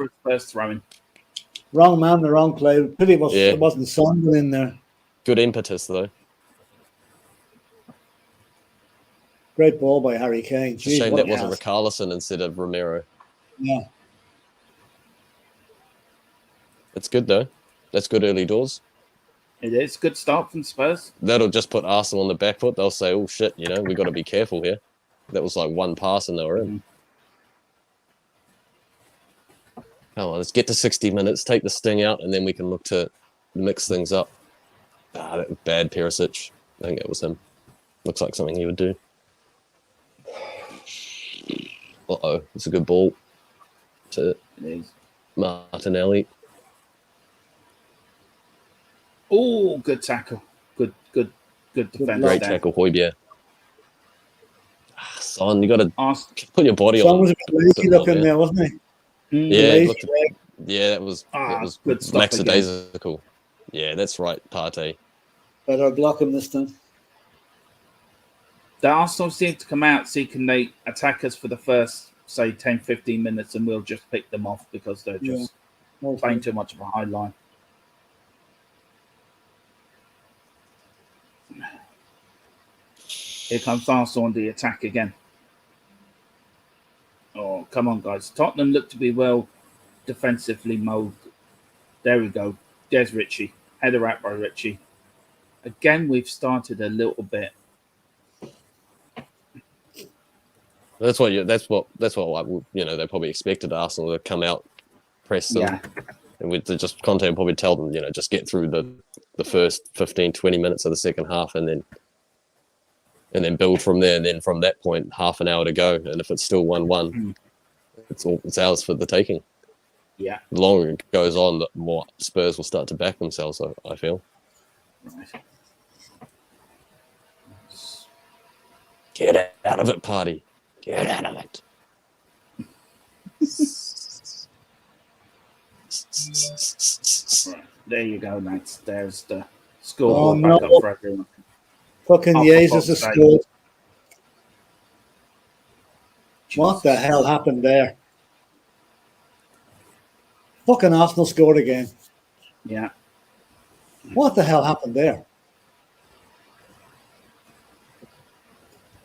his first throwing.
Wrong man, the wrong play. Pity it wasn't Sondland in there.
Good impetus though.
Great ball by Harry Kane.
It's a shame that wasn't Richarlison instead of Romero.
Yeah.
It's good though. That's good early doors.
It is. Good start from Spurs.
That'll just put Arsenal on the back foot. They'll say, oh shit, we got to be careful here. That was like one pass and they were in. Come on, let's get to 60 minutes, take the sting out, and then we can look to mix things up. That was bad Perisic. I think it was him. Looks like something he would do. Uh-oh, it's a good ball to Martinelli.
Oh, good tackle. Good defense.
Great
there.
tackle, Højbjerg. Son, you got to put your body
Son
on.
was a bit lazy looking there, wasn't he?
That was
good stuff
lackadaisical. Yeah, that's right, Partey.
Better block him this time.
The Arsenal seem to come out seeking they attack us for the first, say, 10, 15 minutes, and we'll just pick them off because they're just playing too much of a high line. Here comes Arsenal on the attack again. Oh, come on, guys. Tottenham look to be well defensively moulded. There we go. There's Richie. Header out by Richie. Again, we've started a little bit.
That's what they probably expected Arsenal to come out, press them, and with just Conte will probably tell them, just get through the first 15, 20 minutes of the second half, and then build from there. And then from that point, half an hour to go, and if it's still 1-1, it's ours for the taking.
Yeah.
The longer it goes on, the more Spurs will start to back themselves, I feel.
Right.
Get out of it, Party. Get out of it.
Right. There you go, mates. There's the score back up for everyone.
Fucking Jesus has scored. What the hell happened there? Fucking Arsenal scored again.
Yeah.
What the hell happened there?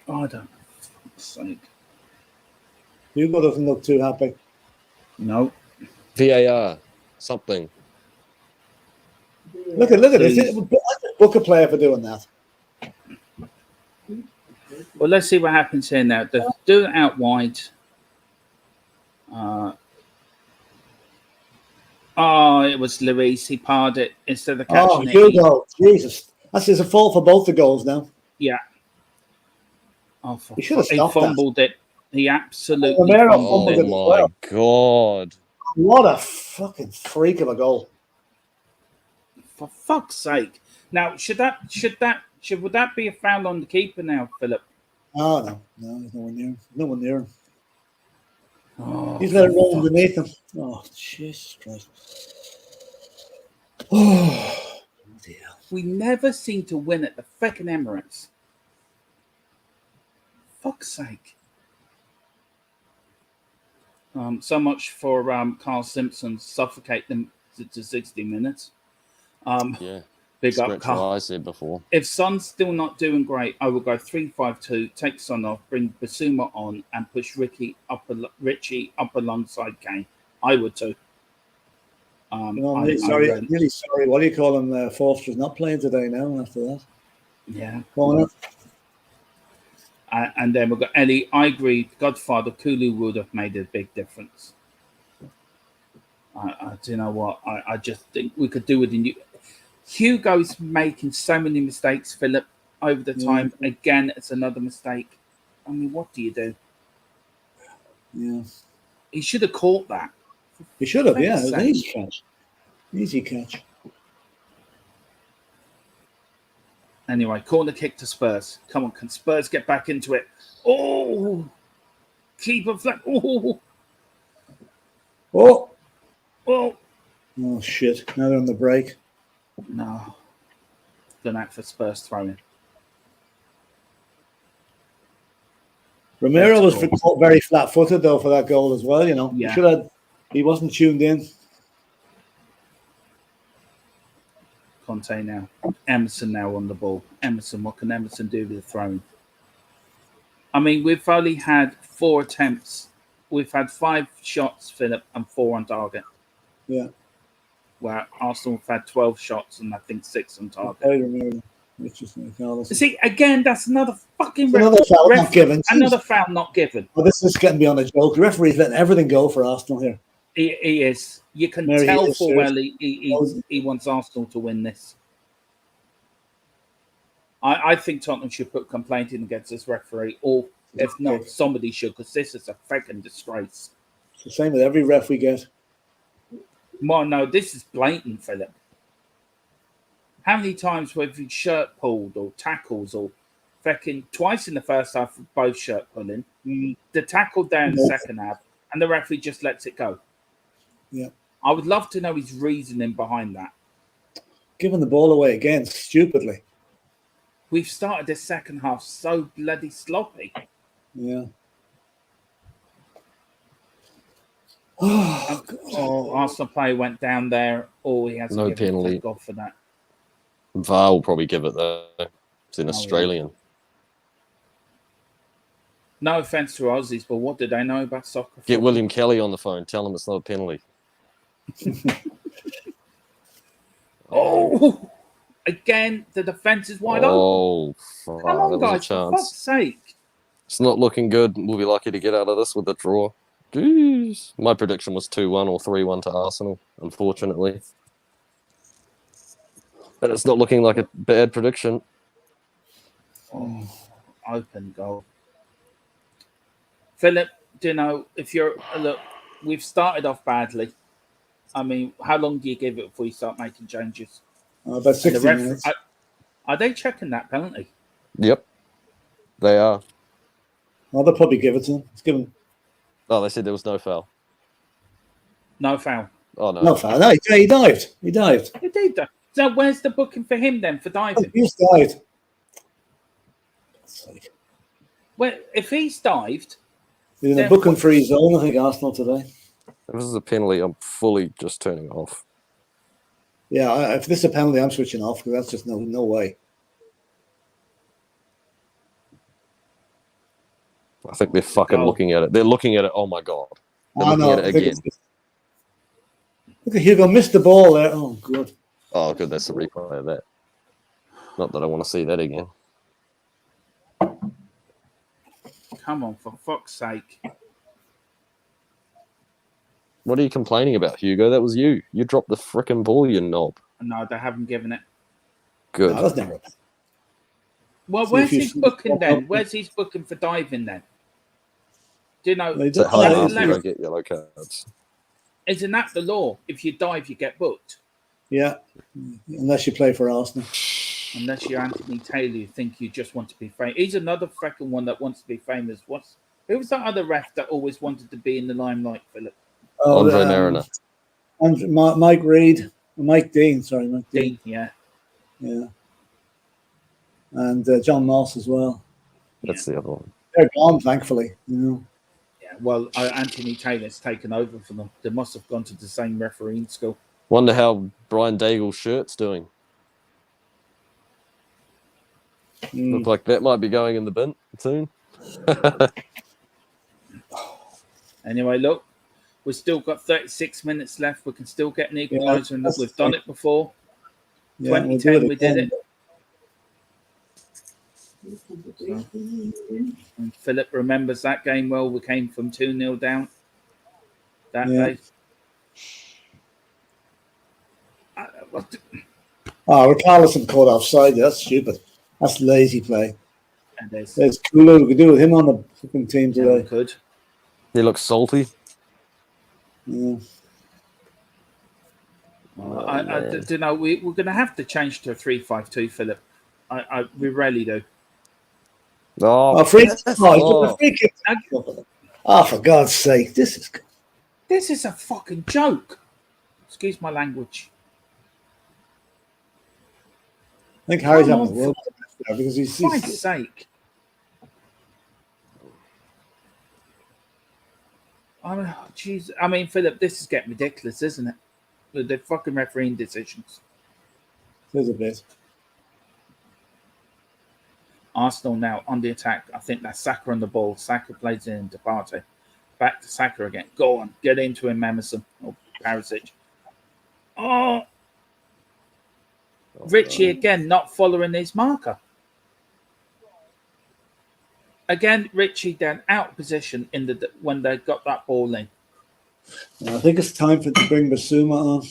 Oh, I don't know. For fuck's sake.
Hugo doesn't look too happy.
No.
VAR. Something.
Look at this. Book a player for doing that.
Well, let's see what happens here now. They do it out wide. It was Luis. He parred it instead of catching it.
Hugo. Jesus. That's a fault for both the goals now.
Yeah. Oh,
he should have stopped
fumbled it. He absolutely
fumbled it.
Oh, my God.
What a fucking freak of a goal.
For fuck's sake. Now, would that be a foul on the keeper now, Philip?
Oh, no. No, there's no one near him. No one near him.
Oh,
he's let it roll underneath him. Oh, Jesus Christ. Oh, dear.
We never seem to win at the fucking Emirates. Fuck's sake. So much for Carl Simpson suffocate them to 60 minutes. Big up, Carl.
I said before.
If Son's still not doing great, I will go 3-5-2, take Son off, bring Basuma on, and push Richie up alongside Kane. I would too.
I'm really sorry. What do you call him? Forster's not playing today now after that.
Yeah.
Going up.
And then we've got Ellie. I agree. Godfather, Kulu would have made a big difference. I do you know what? I just think we could do it in you. Hugo's making so many mistakes, Philip, over the time. Again, it's another mistake. I mean, what do you do?
Yeah.
He should have caught that.
He should have, yeah. It was an easy catch. Easy catch.
Anyway, corner kick to Spurs. Come on, can Spurs get back into it? Oh! Keeper flat. Oh!
Oh!
Oh!
Oh, shit. Now they're on the break.
No. Going out for Spurs throwing.
Romero was very flat-footed, though, for that goal as well, you know.
Yeah.
He wasn't tuned in.
Conte now. Emerson now on the ball. Emerson, what can Emerson do with the throwing? I mean, we've only had 4 attempts. We've had 5 shots, Philip, and 4 on target.
Yeah.
Where Arsenal have had 12 shots and I think 6 on target.
I remember.
See, again, that's another fucking
another foul not given.
Another foul not given.
Well, this is getting beyond a joke. The referee's letting everything go for Arsenal here.
He is. You can
Mary,
tell
he is,
full
sir.
well he wants Arsenal to win this. I think Tottenham should put complaint in against this referee, or if not, somebody should, because this is a fucking disgrace.
It's the same with every ref we get.
Well, no, this is blatant, Philip. How many times have you shirt pulled or tackles or fucking twice in the first half of both shirt pulling? The tackle there in the second half, and the referee just lets it go.
Yeah.
I would love to know his reasoning behind that.
Giving the ball away again, stupidly.
We've started this second half so bloody sloppy.
Yeah.
Arsenal player went down there. Oh, he has
No
to give
penalty.
Thank God for that.
VAR will probably give it though. It's an Australian.
No offense to Aussies, but what do they know about soccer?
Get William Kelly on the phone. Tell him it's not a penalty.
Oh, again, the defense is wide open.
Fuck,
Come on,
that was
guys,
a
for
chance.
fuck's sake.
It's not looking good. We'll be lucky to get out of this with a draw. Jeez. My prediction was 2-1 or 3-1 to Arsenal, unfortunately. But it's not looking like a bad prediction.
Open goal. Philip, do you know, if you're, look, we've started off badly. I mean, how long do you give it before you start making changes?
About 60 minutes.
Are they checking that penalty?
Yep. They are.
Well, they'll probably give it to him. Let's give him.
Oh, they said there was no foul.
No foul.
Oh, no.
No foul. No, he dived. He dived.
He did that. So where's the booking for him then for diving?
He's dived.
Well, if he's dived...
He's in a booking free zone, I think, Arsenal today.
If this is a penalty, I'm fully just turning off.
Yeah, if this is a penalty, I'm switching off because that's just no way.
I think they're fucking looking at it. They're looking at it. Oh, my God. They're looking at it again.
Look at Hugo, missed the ball there. Oh, good.
Oh, good. That's the replay of that. Not that I want to see that again.
Come on, for fuck's sake.
What are you complaining about, Hugo? That was you. You dropped the frickin' ball, you knob.
No, they haven't given it.
Good.
No, that's never.
Well, where's his booking then? Where's his booking for diving then? Do you know?
It's at high half, you don't get yellow cards.
Isn't that the law? If you dive, you get booked.
Yeah, unless you play for Arsenal.
Unless you're Anthony Taylor, you think you just want to be famous. He's another fucking one that wants to be famous. Who was that other ref that always wanted to be in the limelight, Philip?
Oh, Andre Mariner.
Mike Reid. Mike Dean, sorry. Mike Dean.
Yeah.
And John Moss as well.
That's the other one.
They're gone, thankfully. You know.
Yeah, well, Anthony Taylor's taken over for them. They must have gone to the same refereeing school.
Wonder how Brian Daigle's shirt's doing. Look like that might be going in the bin soon.
Anyway, look, we've still got 36 minutes left. We can still get an equaliser, and we've done it before. 2010, we did it. And Philip remembers that game well. We came from 2-0 down that day.
Richarlison caught offside. That's stupid. That's lazy play. There's Kulu. We could do with him on the fucking team today.
Yeah, could.
He looks salty.
Yeah.
I don't know. We're going to have to change to a 3-5-2, Philip. We rarely do.
Oh,
free kick. Oh, for God's sake. This
is a fucking joke. Excuse my language.
I think Harry's having a world there because he's.
For Christ's sake. I mean, Philip, this is getting ridiculous, isn't it? With the fucking refereeing decisions.
There's a bit.
Arsenal now on the attack. I think that's Saka on the ball. Saka plays in to Partey. Back to Saka again. Go on. Get into him, Emerson. Or Perisic. Oh. Richie again not following his marker. Again, Richie then out of position when they got that ball in.
I think it's time to bring Basuma on.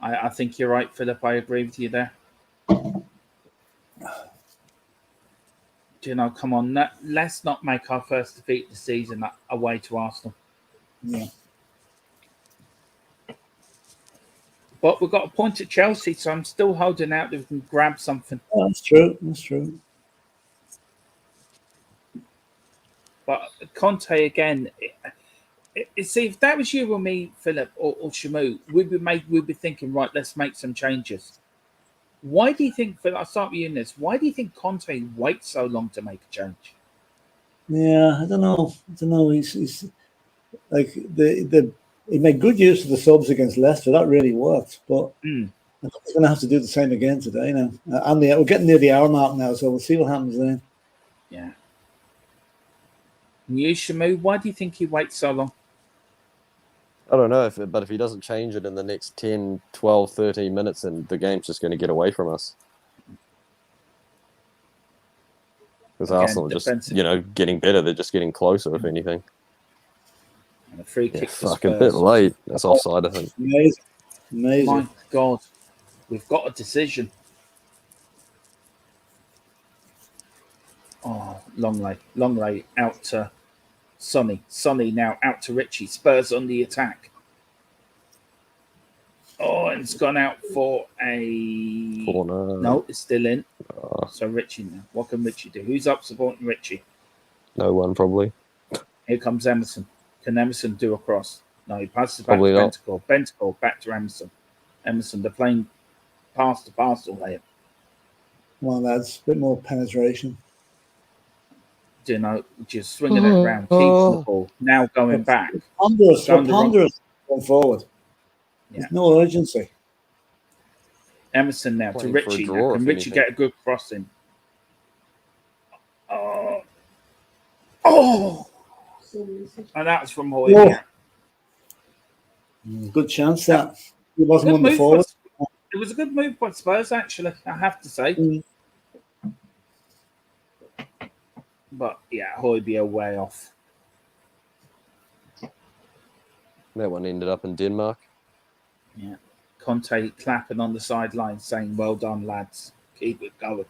I think you're right, Philip. I agree with you there. You know, come on, let's not make our first defeat of the season away to Arsenal.
Yeah.
But we've got a point at Chelsea, so I'm still holding out that we can grab something.
Oh, that's true. That's true.
But Conte again, see, if that was you or me, Philip, or Shamu, we'd be thinking, right, let's make some changes. Why do you think, Philip, I'll start with you in this, why do you think Conte waits so long to make a change?
Yeah, I don't know. He's like he made good use of the subs against Leicester. That really worked. But I think he's going to have to do the same again today now. And we're getting near the hour mark now, so we'll see what happens then.
Yeah. And you, Shamu, why do you think he waits so long?
I don't know, but if he doesn't change it in the next 10, 12, 13 minutes, then the game's just going to get away from us. Because Arsenal are just, getting better. They're just getting closer, if anything.
And a free kick for
fucking
Spurs.
bit late. That's offside, I think.
Amazing.
My God. We've got a decision. Oh, long lay out to Sonny. Sonny now out to Richie. Spurs on the attack. Oh, and it's gone out for a
corner.
No, it's still in. So Richie now. What can Richie do? Who's up supporting Richie?
No one, probably.
Here comes Emerson. Can Emerson do a cross? No, he passes back
Probably
to
not.
Bentacle. Bentacle back to Emerson. Emerson, they're playing pass to parcel there.
Well, that's a bit more penetration.
Just swinging it around, keeping the ball. Now going back.
Ponderous going forward.
Yeah.
There's no urgency.
Emerson now to Richie. Now, can Richie get a good crossing? Oh! And that's from Hoy.
Yeah. Good chance that. He wasn't on the forward.
It was a good move by Spurs, actually, I have to say. But, yeah, Højbjerg way off.
That one ended up in Denmark.
Yeah. Conte clapping on the sideline saying, well done, lads. Keep it going.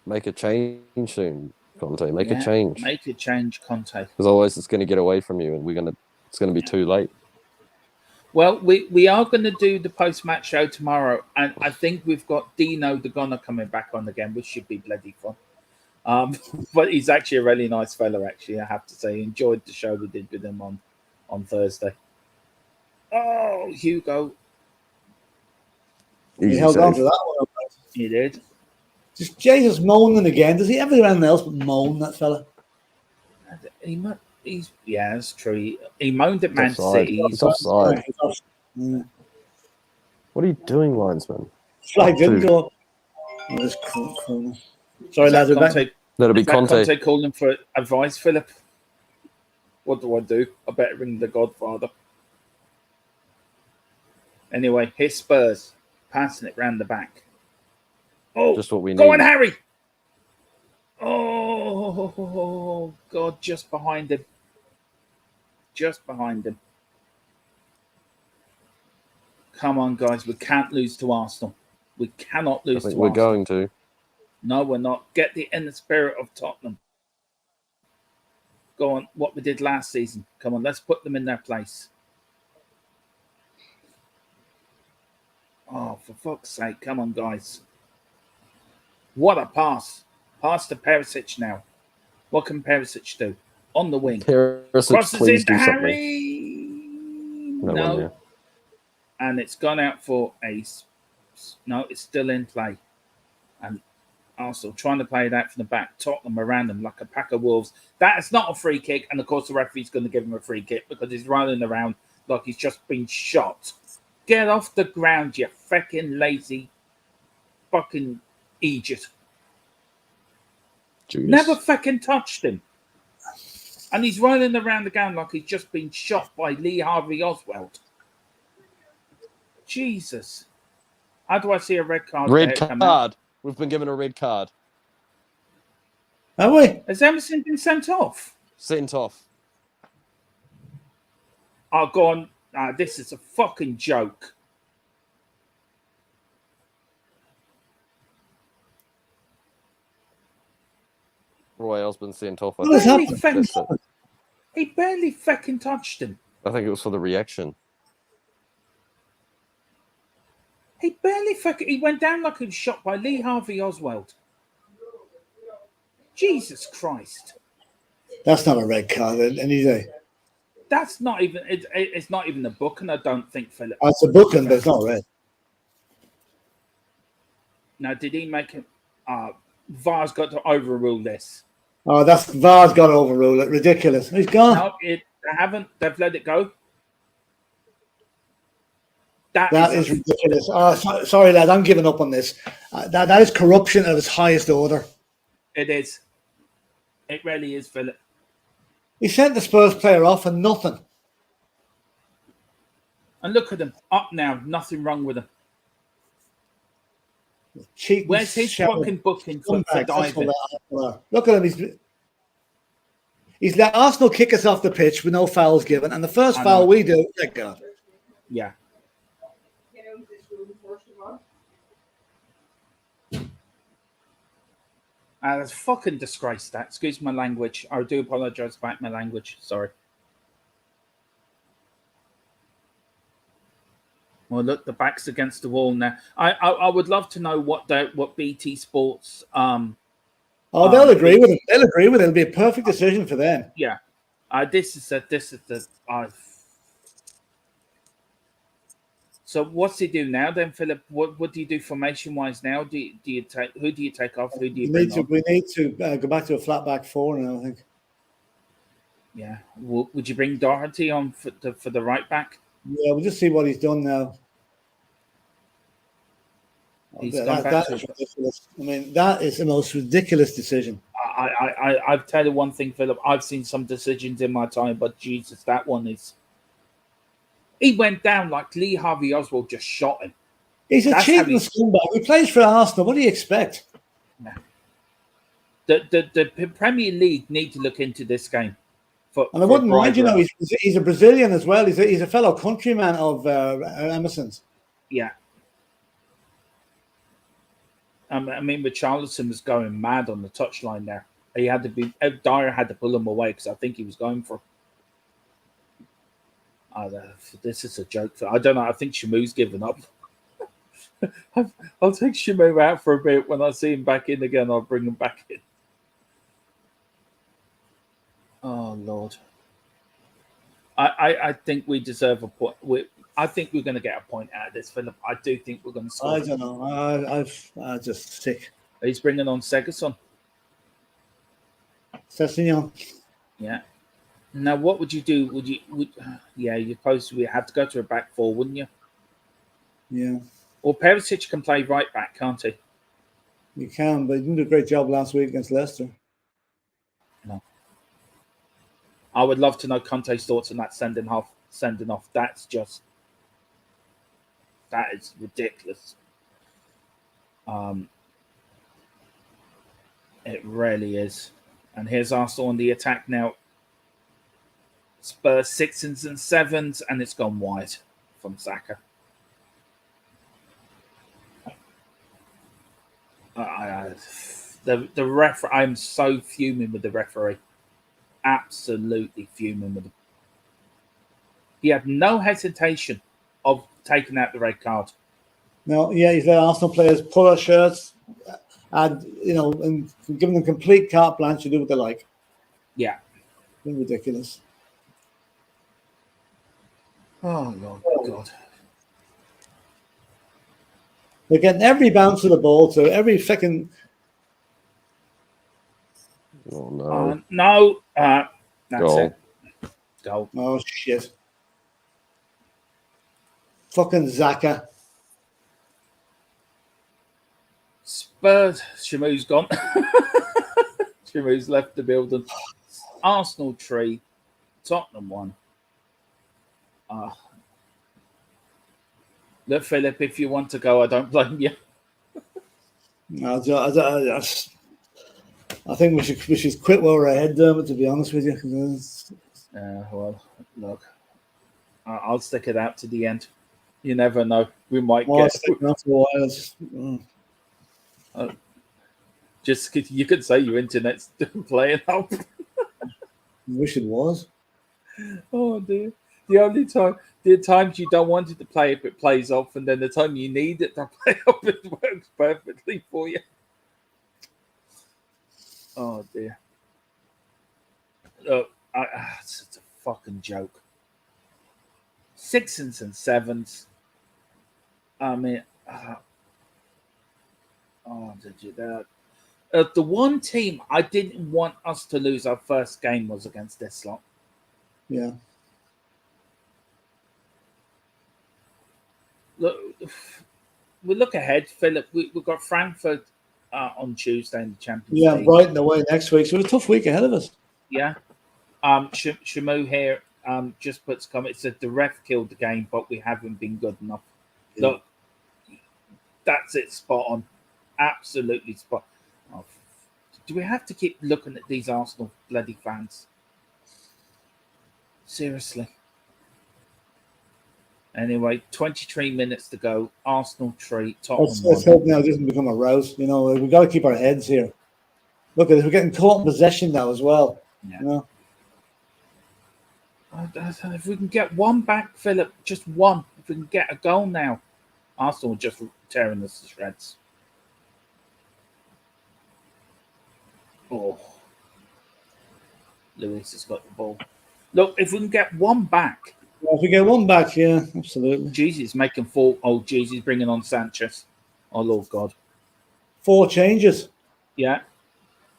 Make a change soon, Conte. Make a change.
Make a change, Conte.
Because otherwise it's going to get away from you and it's going to be too late. Well,
we are going to do the post-match show tomorrow, and I think we've got Dino the Gunner coming back on again, which should be bloody fun. But he's actually a really nice fella, actually, I have to say. Enjoyed the show we did with him on Thursday. Oh, Hugo.
He held on to that one.
He did.
Just Jesus moaning again. Does he ever do anything else but moan, that fella?
That's true. He moaned at Man City.
He's offside. Yeah. What are you doing, linesman?
Flag didn't go. Sorry, lads.
That'll be Conte.
Conte calling for advice, Philip. What do I do? I better ring the Godfather. Anyway, here's Spurs passing it round the back. Oh,
just what we need.
Go on, Harry. Oh, God, just behind him. Just behind him. Come on, guys. We can't lose to Arsenal. We cannot lose to Arsenal.
We're going to.
No, we're not. Get in the spirit of Tottenham. Go on, what we did last season. Come on, let's put them in their place. Oh, for fuck's sake. Come on, guys. What a pass. Pass to Perisic now. What can Perisic do? On the wing.
Perisic, please do
Harry.
Something. No.
And it's gone out for Ace. No, it's still in play. And Arsenal trying to play it out from the back. Tottenham around them like a pack of wolves. That is not a free kick. And, of course, the referee's going to give him a free kick because he's running around like he's just been shot. Get off the ground, you fucking lazy fucking idiot.
Jeez.
Never fucking touched him. And he's running around the ground like he's just been shot by Lee Harvey Oswald. Jesus. How do I see a red card?
Red card. We've been given a red card.
Have we?
Has Emerson been sent off?
Sent off.
Oh, go on. This is a fucking joke.
Roy Osborne seeing Toffa.
What is happening?
He barely fucking touched him.
I think it was for the reaction.
He barely fucking. He went down like he was shot by Lee Harvey Oswald. Jesus Christ.
That's not a red card any day.
That's not even. It's not even a book, and I don't think Philip.
Oh, it's a booking, but it's not red.
Now, did he make it? VAR's got to overrule this.
Oh, that's VAR's got to overrule it. Ridiculous. He's gone.
No, they haven't. They've let it go.
That is ridiculous. Oh, sorry, lad. I'm giving up on this. That is corruption at its highest order.
It is. It really is, Philip.
He sent the Spurs player off and nothing.
And look at him. Up now. Nothing wrong with him.
Cheating,
where's his fucking booking for diving?
Look at him. He's let Arsenal kick us off the pitch with no fouls given. And the first foul we do, thank God.
Yeah. That's fucking disgrace, that. Excuse my language. I do apologise about my language. Sorry. Well, look, the back's against the wall now. I would love to know what BT Sports.
They'll agree with him. They'll agree with it. It'll be a perfect decision for them.
Yeah. This is the. So what's he do now then, Philip? What do you do formation wise now? Do you take who do you take off? Who do you bring on?
We need to go back to a flat back four now, I think.
Yeah. Would you bring Doherty on for the right back?
Yeah, we'll just see what he's done now. That is ridiculous. I mean, that is the most ridiculous decision.
I'll tell you one thing, Philip. I've seen some decisions in my time, but Jesus, that one is. He went down like Lee Harvey Oswald just shot him.
He's a cheating scumbag. He plays for Arsenal. What do you expect?
No. The Premier League need to look into this game.
And I wouldn't mind, he's a Brazilian as well. He's a fellow countryman of Emerson's.
Yeah. I mean, Richarlison was going mad on the touchline there. He had to be. Dyer had to pull him away because I think he was going for. This is a joke. I don't know. I think Shamu's given up. I'll take Shamu out for a bit. When I see him back in again, I'll bring him back in. Oh Lord! I think we deserve a point. I think we're going to get a point out of this, Philip. I do think we're going to score.
I don't know. I'm just sick.
He's bringing on Segerson.
Sessignon.
Yeah. Now, what would you do? You possibly have to go to a back four, wouldn't you?
Yeah.
Or Perisic can play right back, can't he?
You can, but he didn't do a great job last week against Leicester.
No. I would love to know Conte's thoughts on that sending off. That is ridiculous. It really is. And here's Arsenal on the attack now. Spurs 6s and 7s, and it's gone wide from Saka. The ref. I'm so fuming with the referee. Absolutely fuming with him. He had no hesitation of taking out the red card.
No, yeah, he's let Arsenal players pull our shirts and giving them complete carte blanche to do what they like.
Yeah.
It's ridiculous.
Oh, Lord God.
They're getting every bounce of the ball, so every second.
Oh, no.
No. That's
Goal.
it. Goal.
Oh, shit. Fucking Xhaka.
Spurs. Shamu's gone. Shamu's left the building. Arsenal 3. Tottenham 1. Look, Philip, if you want to go, I don't blame you.
I think we should quit while we're ahead, Dermot, to be honest with you.
Well, look. I'll stick it out to the end. You never know. We might
Well,
get.
sticking out for a while. It's,
Just you could say your internet's playing up.
I wish it was.
Oh dear. The times you don't want it to play up, it plays off, and then the time you need it to play up, it works perfectly for you. Oh dear. Look, it's a fucking joke. 6s and 7s. I mean, did you that? The one team I didn't want us to lose our first game was against this lot.
Yeah.
Look, we look ahead, Philip. We've got Frankfurt on Tuesday in the Champions League.
Yeah, Brighton away next week. So we have a tough week ahead of us.
Yeah. Shamu here just puts comments that the ref killed the game, but we haven't been good enough. Yeah. Look, that's it, spot on. Absolutely spot on. Oh, do we have to keep looking at these Arsenal bloody fans? Seriously. Anyway, 23 minutes to go. Arsenal 3, Tottenham 1.
Let's hope now it doesn't become a rout. You know, we've got to keep our heads here. Look at this. We're getting caught in possession now as well. Yeah. You know?
If we can get one back, Philip, just one. If we can get a goal now, Arsenal just tearing us to shreds. Oh, Lewis has got the ball. Look, if we can get one back.
Well, if we get one back, yeah, absolutely.
Jesus, making 4. Oh, Jesus, bringing on Sanchez. Oh, Lord God.
4 changes.
Yeah.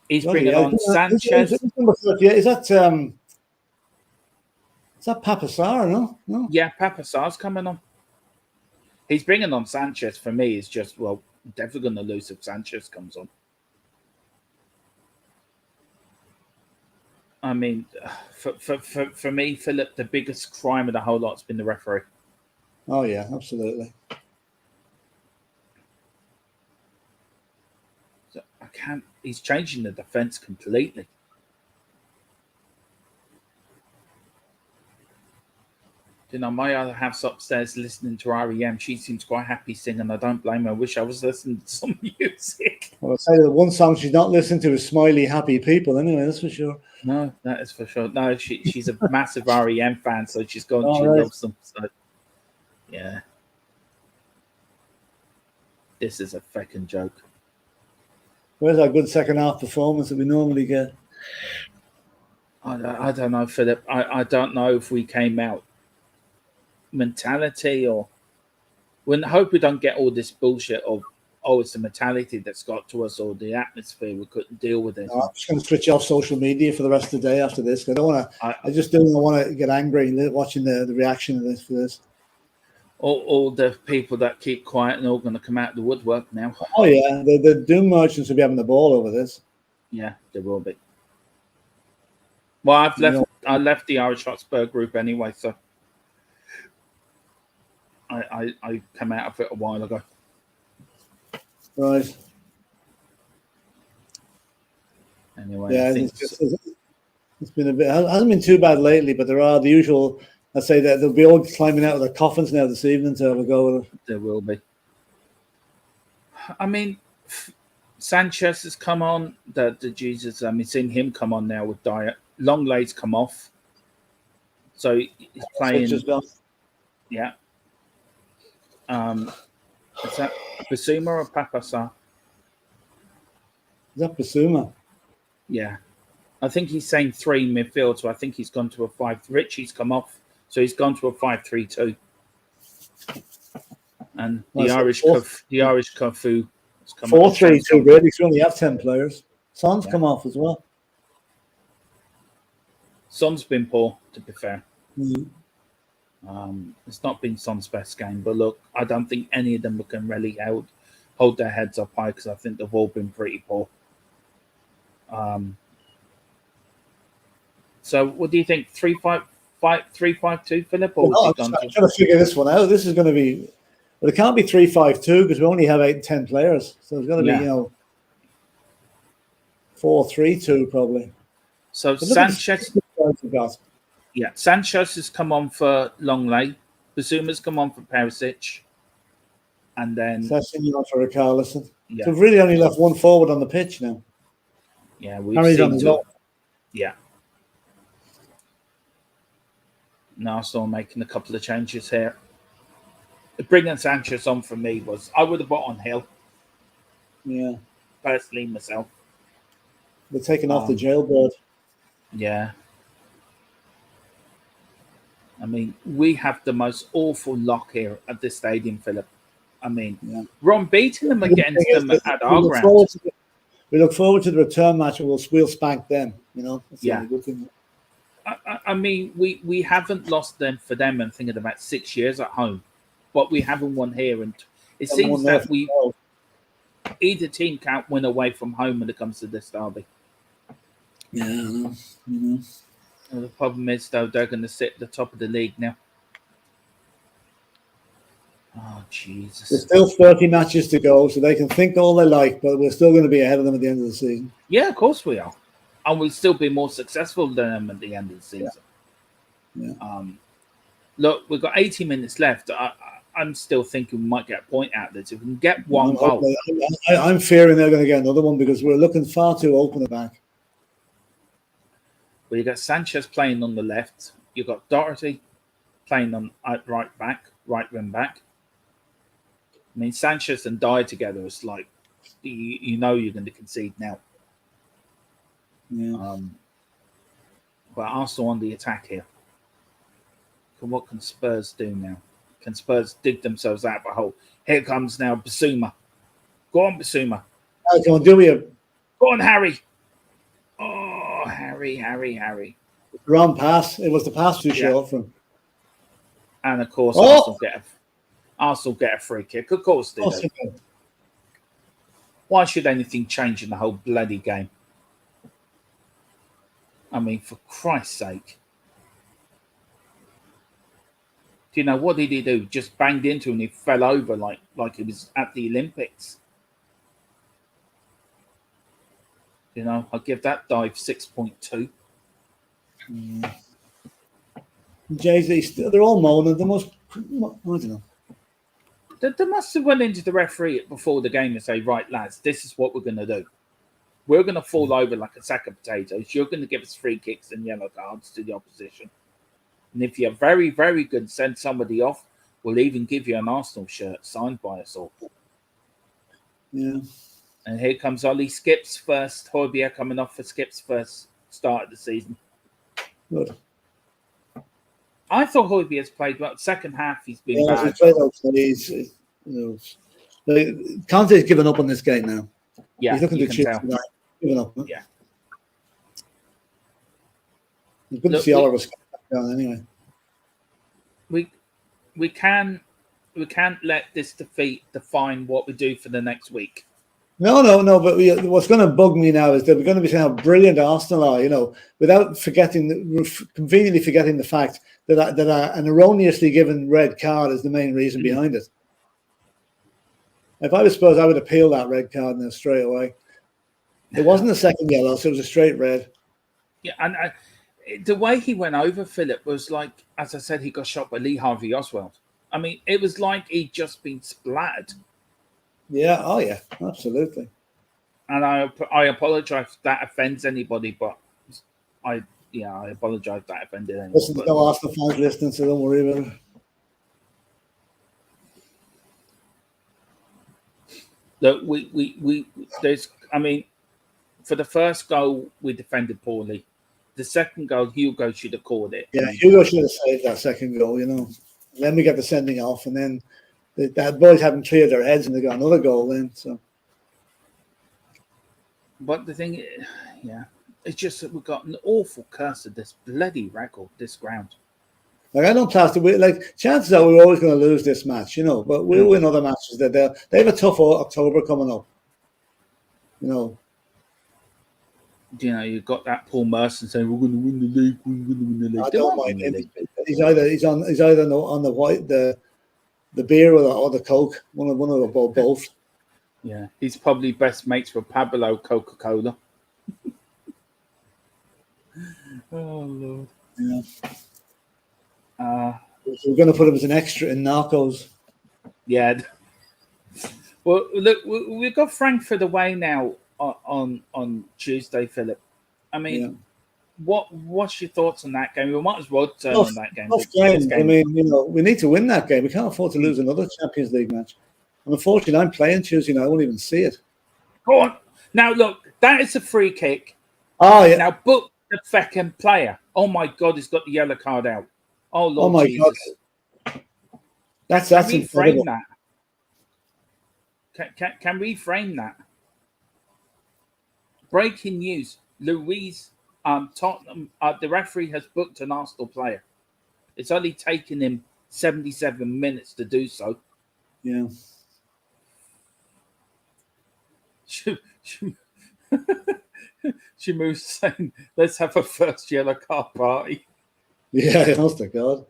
He's bringing on Sanchez.
Is that Papa Sarr, no?
Yeah, Papa Sarr's coming on. He's bringing on Sanchez. For me, it's just, well, definitely going to lose if Sanchez comes on. I mean, for me, Philip, the biggest crime of the whole lot's been the referee.
Oh, yeah, absolutely.
So I can't. He's changing the defense completely. You know, my other half's upstairs listening to REM. She seems quite happy singing. I don't blame her. I wish I was listening to some music.
Well, I'll tell you, the one song she's not listening to is Smiley Happy People, anyway, that's for sure.
No, that is for sure. No, she's a massive REM fan, so she's gone.
Oh,
she
right.
loves them. So, yeah. This is a fucking joke.
Where's our good second half performance that we normally get?
I don't know, Philip. I don't know if we came out mentality or we hope we don't get all this bullshit of it's the mentality that's got to us or the atmosphere. We couldn't deal with it.
No, I'm just going to switch off social media for the rest of the day after this. I don't want to. I just don't want to get angry watching the reaction of this for this.
All the people that keep quiet and all going to come out of the woodwork now.
Oh yeah, the doom merchants will be having the ball over this.
Yeah, they will be. Well, I left the Irish Hotspur group anyway, so I came out of it a while ago.
Right.
Anyway,
yeah, it's been a bit. It hasn't been too bad lately, but there are the usual. I say that they'll be all climbing out of their coffins now this evening to have a go with it.
There will be. I mean, Sanchez has come on. The Jesus, I mean, seeing him come on now with Dyer. Longlay's come off, so he's playing. Yeah. Is that Basuma or Papasa?
Is that Basuma?
Yeah. I think he's saying 3 midfield, so I think he's gone to a 5. Richie's come off, so he's gone to a 5-3-2. And the Irish Cafu has come
4-3-2, really. So we only have 10 players. Son's come off as well.
Son's been poor, to be fair.
Mm-hmm.
It's not been Son's best game, but look, I don't think any of them can really hold their heads up high because I think they've all been pretty poor. So, what do you think? 3-5-2, Philip? Or
I'm trying to figure this one out. This is going to be, but it can't be 3-5-2 because we only have 8 and 10 players. So it's going to be, 4-3-2 probably.
So Sanchez. Yeah, Sanchez has come on for Longley. Bazuma's come on for Perisic. And then
Sessignon for Richarlison.
yeah,
So we've really only left one forward on the pitch now.
yeah, we've
Harry's on
seen
his
to
own.
yeah. Now still making a couple of changes here. Bringing Sanchez on for me was I would have bought on Hill.
Yeah.
Personally myself.
They're taking off the jailbird.
Yeah. I mean, we have the most awful lock here at this stadium, Philip. I mean, Ron beating them against them at our ground.
We look forward to the return match and we'll spank them, you know. That's the only good thing.
I mean, we haven't lost them for them and thinking about 6 years at home, but we haven't won here. And it seems that either team can't win away from home when it comes to this derby.
Yeah, I know.
And the problem is, though, they're going to sit at the top of the league now. Oh, Jesus.
There's still 30 matches to go, so they can think all they like, but we're still going to be ahead of them at the end of the season.
Yeah, of course we are. And we'll still be more successful than them at the end of the season.
Yeah.
Look, we've got 80 minutes left. I'm still thinking we might get a point out of this. If we can get one goal.
I'm fearing they're going to get another one because we're looking far too open at back.
Well, you got Sanchez playing on the left. You've got Doherty playing on right wing back. I mean, Sanchez and Dyer together is like, you know you're going to concede now.
Yeah.
But Arsenal on the attack here. What can Spurs do now? Can Spurs dig themselves out of a hole? Here comes now Basuma. Go on, Basuma.
Go on, do we?
Go on, Harry. Oh, Harry.
Wrong pass. It was the pass too short for him.
And of course, Arsenal get a free kick. Of course they do. Why should anything change in the whole bloody game? I mean, for Christ's sake. Do you know what did he do? Just banged into him and he fell over like he was at the Olympics. You know, I'll give that dive 6.2.
Jay-Z, they're all moaning. I don't know.
They must have went into the referee before the game and say, right, lads, this is what we're going to do. We're going to fall over like a sack of potatoes. You're going to give us free kicks and yellow cards to the opposition. And if you're very, very good, send somebody off. We'll even give you an Arsenal shirt signed by us all.
Yeah.
And here comes Ollie. Skips first. Højbjerg coming off for Skips first start of the season.
Good.
I thought Højbjerg's played well. Second half, he's been bad.
He's played okay. Conte's given up on this game now.
Yeah,
he's looking to choose
tonight.
Given up. Huh?
Yeah.
It's good to see Oliver going anyway.
We can't let this defeat define what we do for the next week.
No. But what's going to bug me now is that we're going to be saying how brilliant Arsenal are, you know, without conveniently forgetting the fact that an erroneously given red card is the main reason behind it. If I was Spurs, I would appeal that red card now straight away. It wasn't a second yellow, so it was a straight red.
Yeah, and the way he went over Philip was like, as I said, he got shot by Lee Harvey Oswald. I mean, it was like he'd just been splattered.
Yeah, oh yeah, absolutely.
And I apologize if that offends anybody, but I apologize if that offended anyone.
Listen, there's no Arsenal fans listening, so don't worry about it.
Look, I mean, for the first goal, we defended poorly. The second goal, Hugo should have called it.
Yeah, Hugo should have saved that second goal, you know. Then we got the sending off, and then the boys haven't cleared their heads, and they got another goal then. So,
but the thing, it's just that we've got an awful curse of this bloody record, this ground.
Like I don't class it. Chances are we're always going to lose this match, you know. But we'll win other matches. That they have a tough October coming up, you know.
You know, you've got that Paul Merson saying we're going to win the league. We're going to win the league.
I don't mind him. He's either on the white the beer or the Coke. One of the both.
Yeah, he's probably best mates with Pablo Coca-Cola. Oh Lord.
Yeah.
Uh,
We're going to put him as an extra in Narcos.
yeah. Well, look, we've got Frankfurt away now on Tuesday, Philip. I mean, what's your thoughts on that game? We might as well turn on that game.
I mean, we need to win that game. We can't afford to lose another Champions League match. And unfortunately, I'm playing Tuesday night. I won't even see it.
Go on. Now, look, that is a free kick.
Oh, yeah.
Now, book the second player. Oh, my God, he's got the yellow card out. Oh, Lord
my
Jesus.
God. That's
Can we frame
incredible.
that? Can we frame that? Breaking news. Louise Tottenham, the referee has booked an Arsenal player. It's only taken him 77 minutes to do so.
Yeah.
She moves saying, let's have a first yellow card party.
Yeah, honest to God.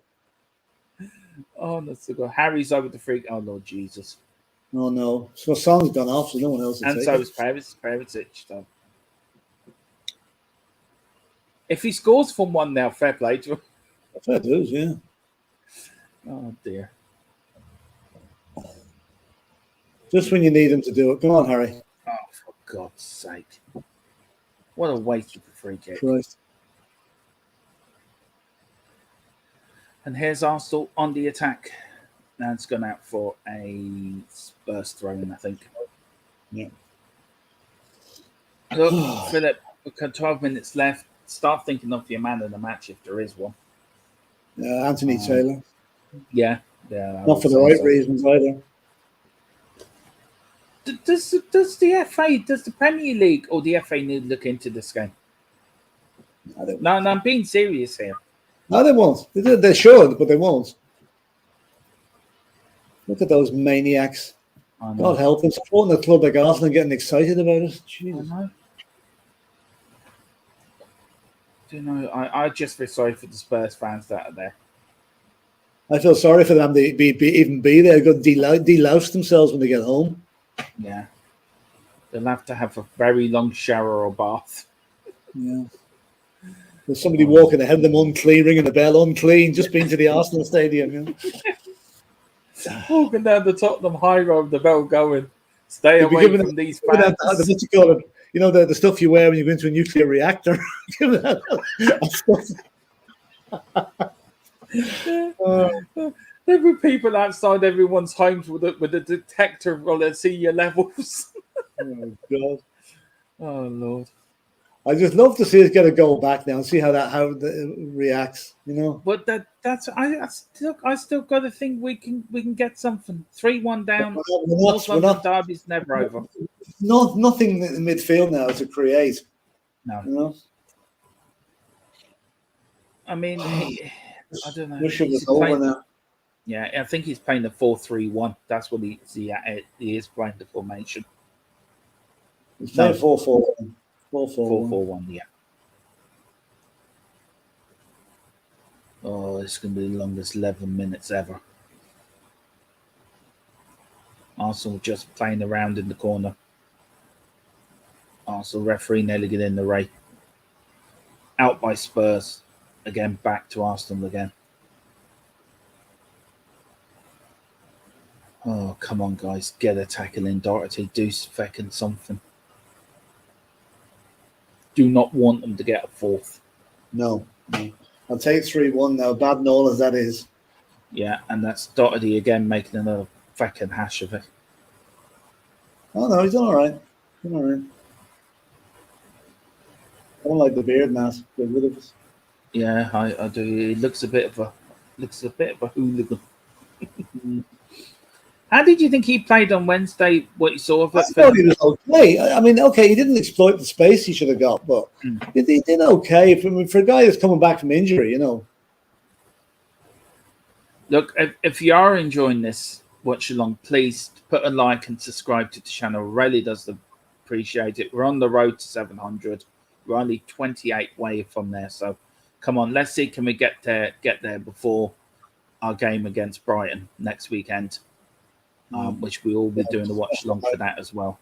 Oh, that's the God. Harry's over the freak. Oh, Lord Jesus.
Oh, no. So Song's gone off, so no one else is.
And so is Perisic. So. If he scores from 1-0, fair play to him.
Fair dues, yeah.
Oh, dear.
Just when you need him to do it. Come on, Harry.
Oh, for God's sake. What a waste of a free kick.
Christ.
And here's Arsenal on the attack. Now it's gone out for a Spurs throw-in, I think.
Yeah.
Look, Philip, we've got 12 minutes left. Start thinking of your man of the match if there is one.
Anthony Taylor.
Yeah.
Not for the right reasons either.
Does the FA, does the Premier League or the FA need to look into this game? No, I'm being serious here.
No, they won't. They should, but they won't. Look at those maniacs. God help them, supporting a club like Arsenal and getting excited about it. Jesus.
I know. Do you know, I just feel sorry for the Spurs fans that are there.
I feel sorry for them to even be there. They've got to delouse themselves when they get home.
Yeah. They'll have to have a very long shower or bath.
Yeah. There's somebody walking ahead of them unclean, ringing the bell unclean, just been to the Arsenal stadium. You know?
Walking down the Tottenham High Road, the bell going. Stay away from these fans.
You know, the stuff you wear when you go into a nuclear reactor.
There were people outside everyone's homes with a detector while they see your levels.
Oh, God.
Oh, Lord.
I just love to see us get a goal back now and see how it reacts, you know.
But I still got to think we can get something. 3-1 down. North London derby's never over.
Nothing in midfield now to create.
No.
You know?
I mean, I don't know.
Wish it was over now.
Yeah, I think he's playing the 4-3-1. That's what he is playing the formation.
He's playing 4-4-1.
4-4-1, yeah. Oh, it's going to be the longest 11 minutes ever. Arsenal just playing around in the corner. Arsenal referee nearly get in the race. Out by Spurs. Again, back to Arsenal again. Oh, come on, guys. Get a tackle in. Doherty, do fucking something. Do not want them to get a fourth.
No. I'll take 3-1 now, bad and all as that is.
Yeah, and that's Doherty again making another fucking hash of it.
Oh, no, he's done all right. I don't like the beard, Matt. Get rid of it.
Yeah, I do. He looks a bit of a hooligan. How did you think he played on Wednesday? What you saw of it?
I thought he was okay. I mean, okay, he didn't exploit the space he should have got, but he did okay for a guy that's coming back from injury, you know.
Look, if you are enjoying this watch along, please put a like and subscribe to the channel. Really does appreciate it. We're on the road to 700. We're only 28 away from there, so come on, let's see, can we get there before our game against Brighton next weekend? Which we will be doing a watch along for that as well.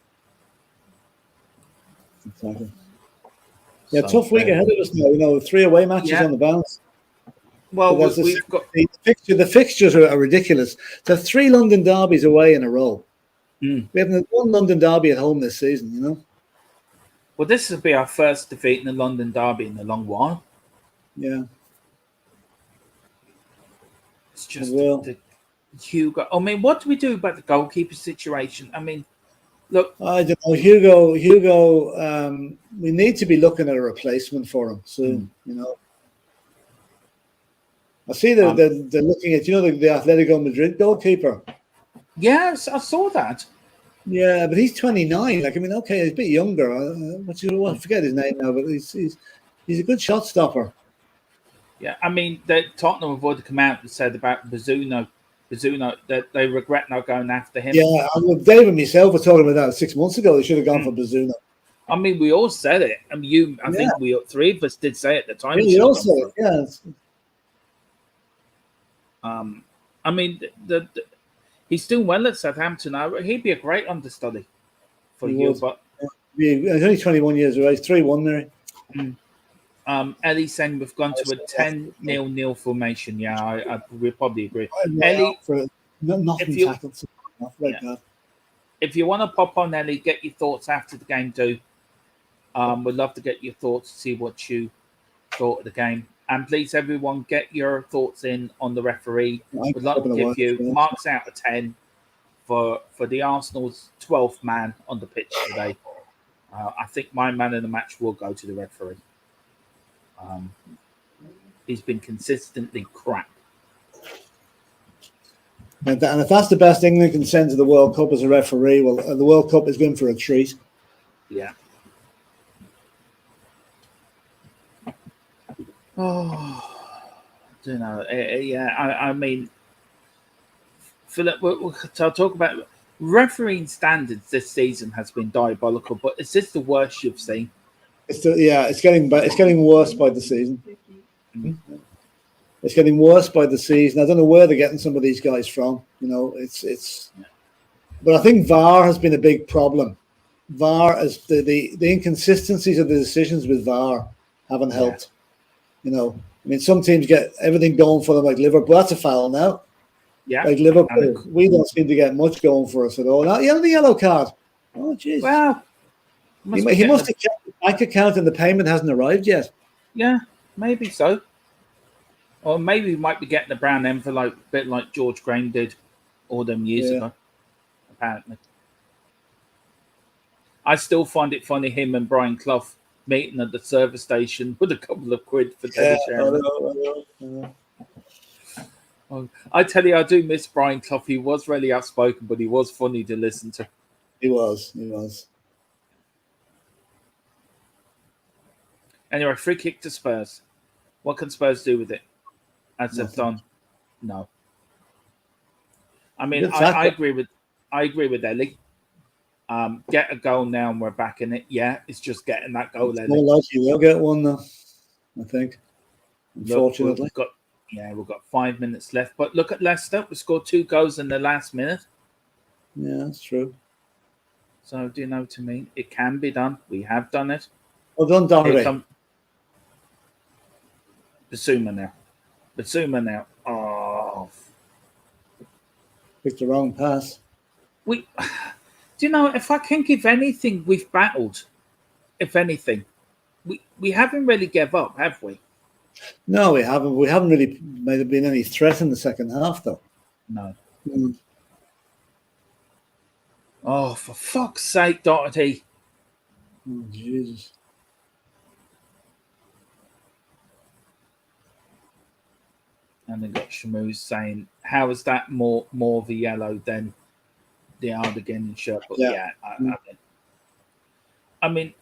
Exactly. Yeah, so, tough week ahead of us now. You know, 3 away matches on the bounce.
Well,
Because
we've got.
the fixtures are ridiculous. So 3 London derbies away in a row.
Mm.
We haven't had 1 London derby at home this season, you know.
Well, this will be our first defeat in the London derby in a long while.
Yeah.
It's just
Well,
the Hugo. I mean, what do we do about the goalkeeper situation? I mean, look,
I don't know. Hugo, we need to be looking at a replacement for him soon, you know. I see they're looking at, you know, the Atletico Madrid goalkeeper.
yes, I saw that.
Yeah, but he's 29. Like, I mean, okay, he's a bit younger. I forget his name now, but he's a good shot stopper.
Yeah, I mean, Tottenham have already come out and said about Bazzuno that they regret not going after him.
Yeah, Dave and myself were talking about that 6 months ago. They should have gone for Bazzuno.
I mean, we all said it. I mean, I think we 3 of us did say it at the time.
Yeah, all said it. Yeah.
I mean, he's doing well at Southampton now. He'd be a great understudy for you, but
he's only 21 years of age. 3-1 there.
Ellie saying we've gone to a 10-0-0 formation. Yeah, I would probably agree. Ellie, if you want to pop on, Ellie, get your thoughts after the game. We'd love to get your thoughts, see what you thought of the game. And please, everyone, get your thoughts in on the referee. We'd love to give you marks out of 10 for the Arsenal's 12th man on the pitch today. I think my man of the match will go to the referee. He's been consistently crap.
And if that's the best England can send to the World Cup as a referee, well, the World Cup is going for a treat.
Yeah. Oh, I don't know. I mean, Philip, I'll talk about refereeing standards this season has been diabolical, but is this the worst you've seen?
It's getting worse by the season. It's getting worse by the season. I don't know where they're getting some of these guys from. You know, but I think VAR has been a big problem. VAR is the inconsistencies of the decisions with VAR haven't helped. You know, I mean, some teams get everything going for them, like Liverpool. That's a foul now.
Yeah,
like Liverpool, we don't seem to get much going for us at all. Now, the yellow card. Oh, jeez.
Well,
he must have checked the bank account and the payment hasn't arrived yet.
Yeah, maybe so. Or maybe we might be getting a brown envelope, a bit like George Graham did all them years ago, apparently. I still find it funny, him and Brian Clough meeting at the service station with a couple of quid for sharing. I tell you, I do miss Brian Clough. He was really outspoken, but he was funny to listen to.
He was.
Anyway, free kick to Spurs. What can Spurs do with it? As they've done, no. I mean, I agree with Ellie. Get a goal now, and we're back in it. Yeah, it's just getting that goal.
It's more likely they'll get one, though. I think. Unfortunately,
we've got 5 minutes left. But look at Leicester. We scored 2 goals in the last minute.
Yeah, that's true.
So, do you know what I mean? It can be done. We have done it.
Well done, Doherty.
Basuma now. Oh.
Picked the wrong pass.
Do you know, if I can give anything, we've battled. If anything. We haven't really give up, have we?
No, we haven't. We haven't really been any threat in the second half, though.
No. Oh, for fuck's sake, Doherty.
Oh, Jesus.
And then got Shamu saying, how is that more of a yellow than the Ardigan shirt? But I mean,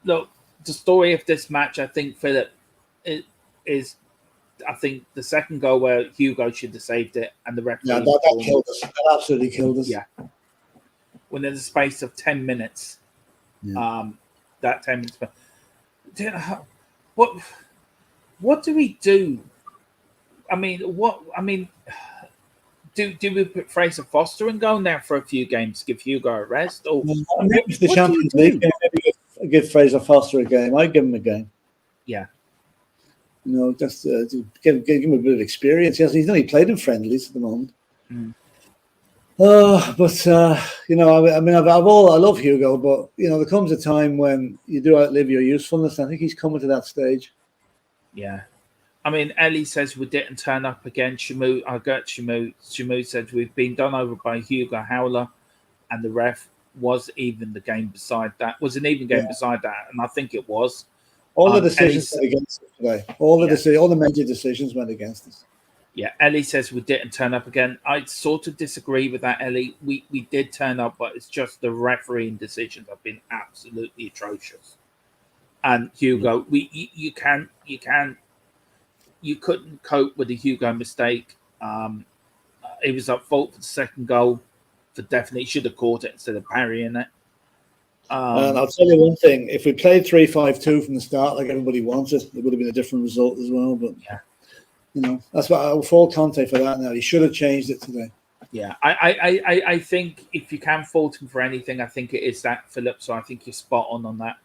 look, the story of this match, I think, Philip, is I think the second goal where Hugo should have saved it and the referee.
Yeah, that killed us. That absolutely killed us.
Yeah. Within the space of 10 minutes. Yeah. That 10 minutes. What do we do? I mean, do we put Fraser Foster and go now for a few games, give Hugo a rest? Or
maybe it's the Champions League game, maybe give Fraser Foster a game. I'd give him a game.
Yeah.
just to give him a bit of experience. He's only played in friendlies at the moment. But I mean, I love Hugo, but there comes a time when you do outlive your usefulness. I think he's coming to that stage.
Yeah. I mean, Ellie says we didn't turn up again. Shamu, I got Shamu. Shamu said we've been done over by Hugo Howler, and the ref was even the game beside that. Was an even game beside that, and I think it was.
All the decisions went against us today. All the major decisions went against us.
Yeah, Ellie says we didn't turn up again. I sort of disagree with that, Ellie. We did turn up, but it's just the refereeing decisions have been absolutely atrocious. And Hugo, you couldn't cope with the Hugo mistake. He was at fault for the second goal. For definitely should have caught it instead of parrying it.
And I'll tell you one thing: if we played 3-5-2 from the start, like everybody wanted, it would have been a different result as well. But that's what I'll fault Conte for that. Now he should have changed it today.
Yeah, I think if you can fault him for anything, I think it is that, Philip. So I think you're spot on that.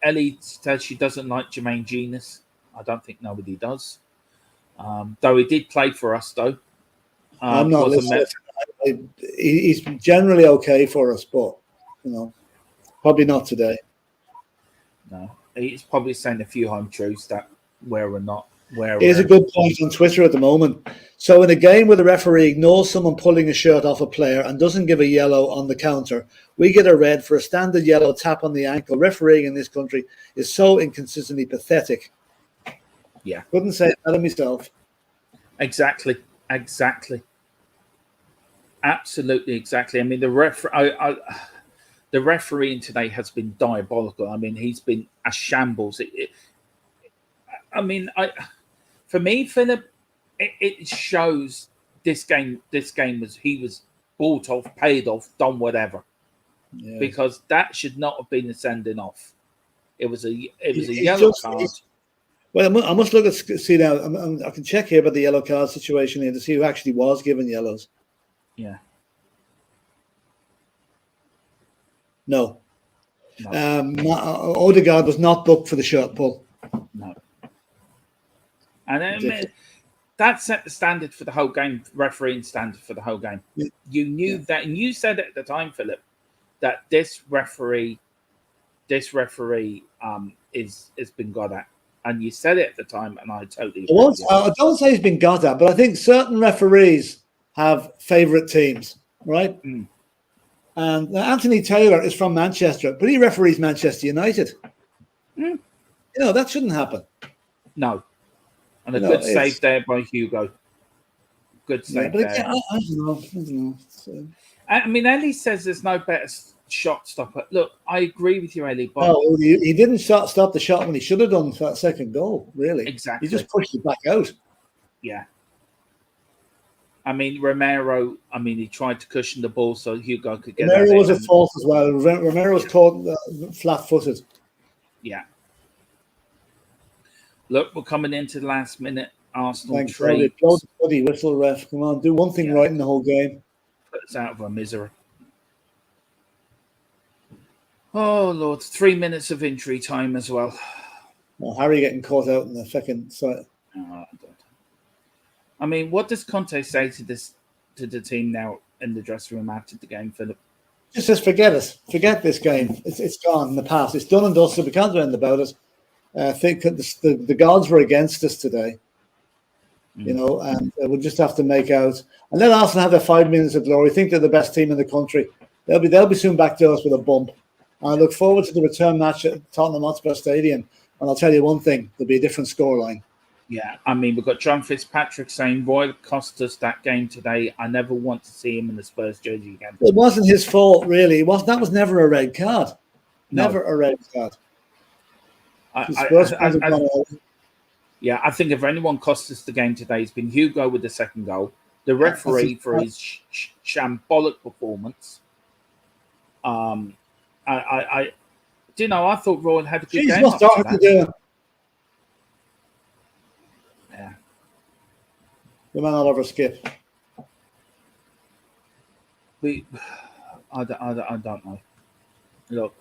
Ellie says she doesn't like Jermaine Genius. I don't think nobody does. Though he did play for us, though.
I'm not listening. He's generally okay for us, but probably not today.
No, he's probably saying a few home truths that where
Here's a good point on Twitter at the moment. So in a game where the referee ignores someone pulling a shirt off a player and doesn't give a yellow on the counter, we get a red for a standard yellow tap on the ankle. Refereeing in this country is so inconsistently pathetic.
Yeah.
Couldn't say it better myself.
Exactly. Absolutely, exactly. I mean, the refereeing today has been diabolical. I mean, he's been a shambles. For me, Philip, it shows this game was he was bought off, paid off, done whatever, because that should not have been a sending off. It was a yellow card.
Well, I must look at see now. I can check here about the yellow card situation here to see who actually was given yellows.
Yeah.
No. Odegaard was not booked for the shirt pull.
No. And that set the standard for the whole game, refereeing standard for the whole game. Yeah. You knew that, and you said at the time, Philip, that this referee is been got at. And you said it at the time, and I totally agree.
I don't say he's been got at, but I think certain referees have favourite teams, right? And Anthony Taylor is from Manchester, but he referees Manchester United. That shouldn't happen.
No. And a good save there by Hugo. Good save there.
Again, I don't know.
I mean, Ellie says there's no better shot stopper. Look, I agree with you, Ellie. But
no, he didn't stop the shot when he should have done for that second goal, really.
Exactly.
He just pushed it back out.
Yeah. I mean, Romero, he tried to cushion the ball so Hugo could get
Romero was at fault as well. Romero was caught flat-footed.
Yeah. Look, we're coming into the last minute. Arsenal
Thanks,
tree.
Blow the bloody whistle, ref. Come on, do one thing right in the whole game.
Put us out of our misery. Oh, Lord. 3 minutes of injury time as well.
Well, Harry getting caught out in the second side.
I mean, what does Conte say to the team now in the dressing room after the game, Philip?
Just says, forget it. Forget this game. It's gone in the past. It's done and dusted. We can't do anything about it. I think the gods were against us today, and we'll just have to make out. And let Arsenal have their 5 minutes of glory. Think they're the best team in the country. They'll be soon back to us with a bump. And I look forward to the return match at Tottenham Hotspur Stadium. And I'll tell you one thing: there'll be a different scoreline.
Yeah, I mean, we've got John Fitzpatrick saying Roy cost us that game today. I never want to see him in the Spurs jersey again.
It wasn't his fault, really. That was never a red card.
No.
Never a red card.
I think if anyone cost us the game today, it's been Hugo with the second goal, the referee for his shambolic performance. I thought Roy had a good game.
What's hard to do?
Yeah,
the man all over skip.
I don't know. Look.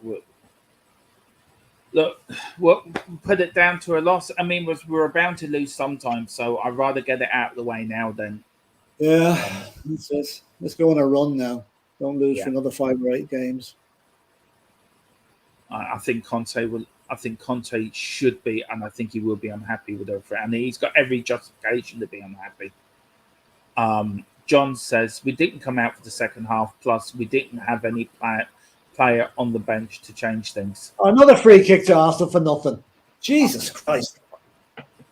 Look, we'll put it down to a loss. I mean, we're bound to lose sometimes, so I'd rather get it out of the way now than.
Yeah, let's go on a run now. Don't lose
Yeah.
for another 5 or 8 games.
I think Conte will. I think Conte should be, and I think he will be unhappy with it. And he's got every justification to be unhappy. John says we didn't come out for the second half. Plus, we didn't have any player on the bench to change things.
Another free kick to Arsenal for nothing. Jesus Christ.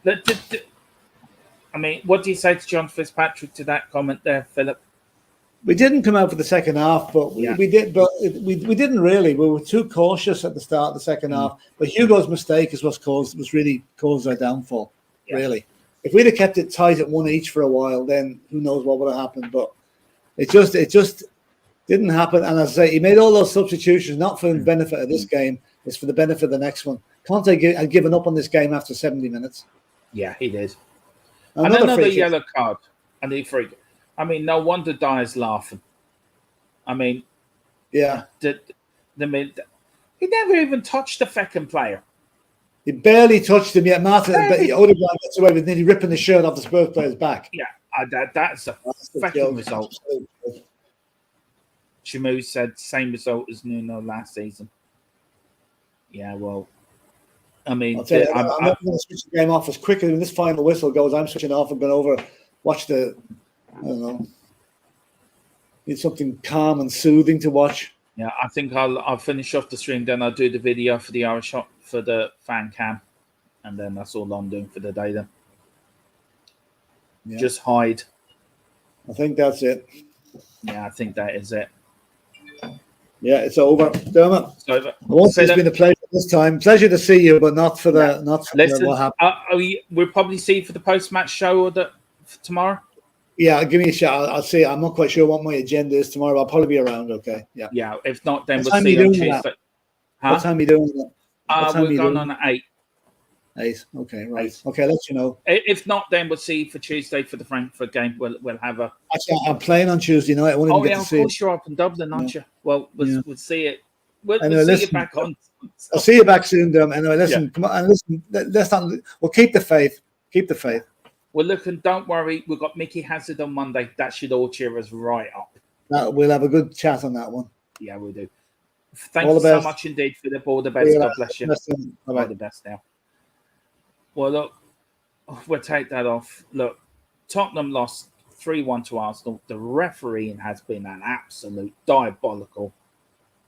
I mean, what do you say to John Fitzpatrick to that comment there, Philip?
We didn't come out for the second half, but we did. But we didn't really. We were too cautious at the start of the second half. But Hugo's mistake is was really caused our downfall. Yeah. Really, if we'd have kept it tight at 1 each for a while, then who knows what would have happened. But it just didn't happen. And as I say, he made all those substitutions not for the benefit of this game; it's for the benefit of the next one. Conte had given up on this game after 70 minutes.
Yeah, he did. Another yellow card and the free. I mean, no wonder Dyer's laughing. I mean,
yeah.
He never even touched the second player.
He barely touched him yet. Martin Odegaard gets away with nearly ripping the shirt off the Spurs player's back.
Yeah, that's a fucking result. Shamu said same result as Nuno last season. Yeah, well, I mean,
I'm not going to switch the game off as quickly when this final whistle goes. I'm switching off and going over, watch the. I don't know. Need something calm and soothing to watch.
Yeah, I think I'll finish off the stream, then I'll do the video for the Irish shot for the fan cam, and then that's all I'm doing for the day. Then just hide.
I think that's it.
Yeah, I think that is it.
Yeah, it's over. Dermot.
It's over.
It's been a pleasure this time. Pleasure to see you, but not for the what happened.
We'll probably see you for the post-match show or for tomorrow.
Yeah, give me a shout. I'll see. I'm not quite sure what my agenda is tomorrow. I'll probably be around. Okay. Yeah.
Yeah. If not, then we'll see you on Tuesday.
Huh? What time are you doing that?
We're going on at 8.
8. Okay. Right. 8. Okay. Let you know.
If not, then we'll see you for Tuesday for the Frankfurt game. We'll have a.
Actually, I'm playing on Tuesday night. I won't even get to see it.
Of course you're up in Dublin, aren't you? Well, we'll see it. We'll see you back on.
I'll see you back soon, Dom. Anyway, listen. Come on, and listen. Let's not. We'll keep the faith. Keep the faith.
Well, look, and don't worry, we've got Mickey Hazard on Monday. That should all cheer us right up.
We'll have a good chat on that one.
Yeah, we'll do. Thank you so much indeed, Philip. All the best. God bless you. All the best now. Well, look, we'll take that off. Look, Tottenham lost 3-1 to Arsenal. The refereeing has been an absolute diabolical.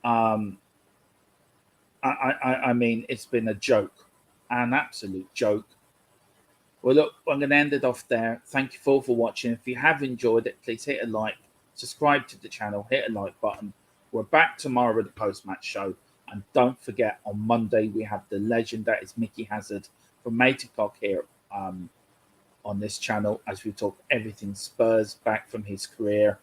I mean, it's been a joke, an absolute joke. Well, look, I'm going to end it off there. Thank you all for watching. If you have enjoyed it, please hit a like, subscribe to the channel, hit a like button. We're back tomorrow with the post-match show. And don't forget, on Monday, we have the legend that is Mickey Hazard from 8 o'clock here on this channel as we talk everything Spurs back from his career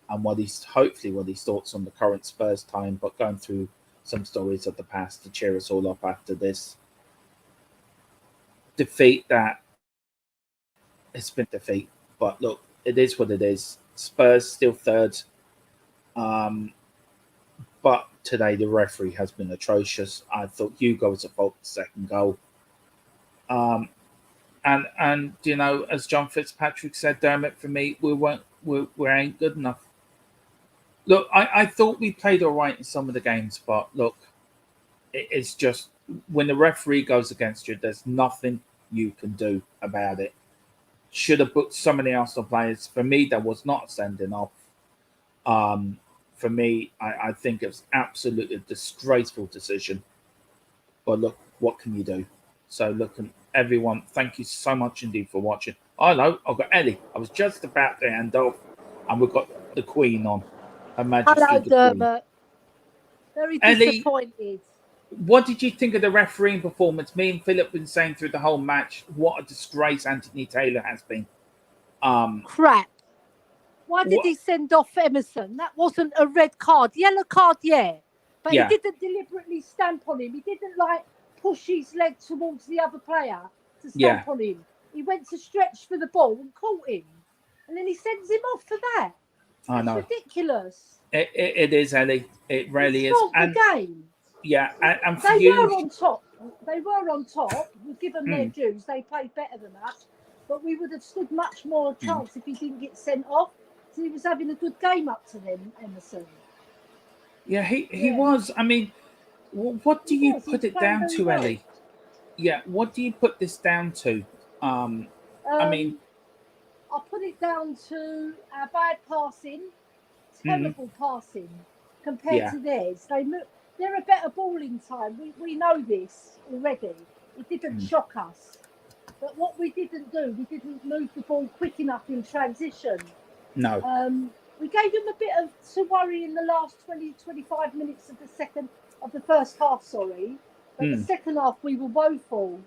and what his thoughts on the current Spurs time, but going through some stories of the past to cheer us all up after this defeat that it's been defeat. But look, it is what it is. Spurs still third. But today the referee has been atrocious. I thought Hugo was at fault the second goal. And you know, as John Fitzpatrick said, Dermot, for me, we ain't good enough. Look, I thought we played all right in some of the games, but look, it's just when the referee goes against you, there's nothing you can do about it. Should have booked some of the Arsenal players. For me, that was not a sending off. For me, I think it was absolutely a disgraceful decision. But look, what can you do? So look, everyone, thank you so much indeed for watching. Oh, hello, I've got Ellie. I was just about to end off, and we've got the Queen on. Her Majesty.
Hello, Dermot. Very disappointed.
Ellie, what did you think of the refereeing performance? Me and Philip have been saying through the whole match, what a disgrace Anthony Taylor has been.
Crap. Why did he send off Emerson? That wasn't a red card. Yellow card, yeah. But he didn't deliberately stamp on him. He didn't, push his leg towards the other player to stamp on him. He went to stretch for the ball and caught him. And then he sends him off for that.
I know.
It's ridiculous.
It is, Ellie. It really is.
And the game.
Yeah, and for
they
you,
were on top. they were on top. We give them their dues. They played better than us, but we would have stood much more chance if he didn't get sent off. So he was having a good game up to them, Emerson.
Yeah, he was. I mean, what do you put it down to, Ellie? Yeah, what do you put this down to? I mean,
I'll put it down to our bad passing, terrible passing compared to theirs. They're a better ball in time. We know this already. It didn't shock us. But what we didn't do, we didn't move the ball quick enough in transition.
No.
We gave them a bit to worry in the last 20-25 minutes of the first half, sorry. But the second half, we were woeful.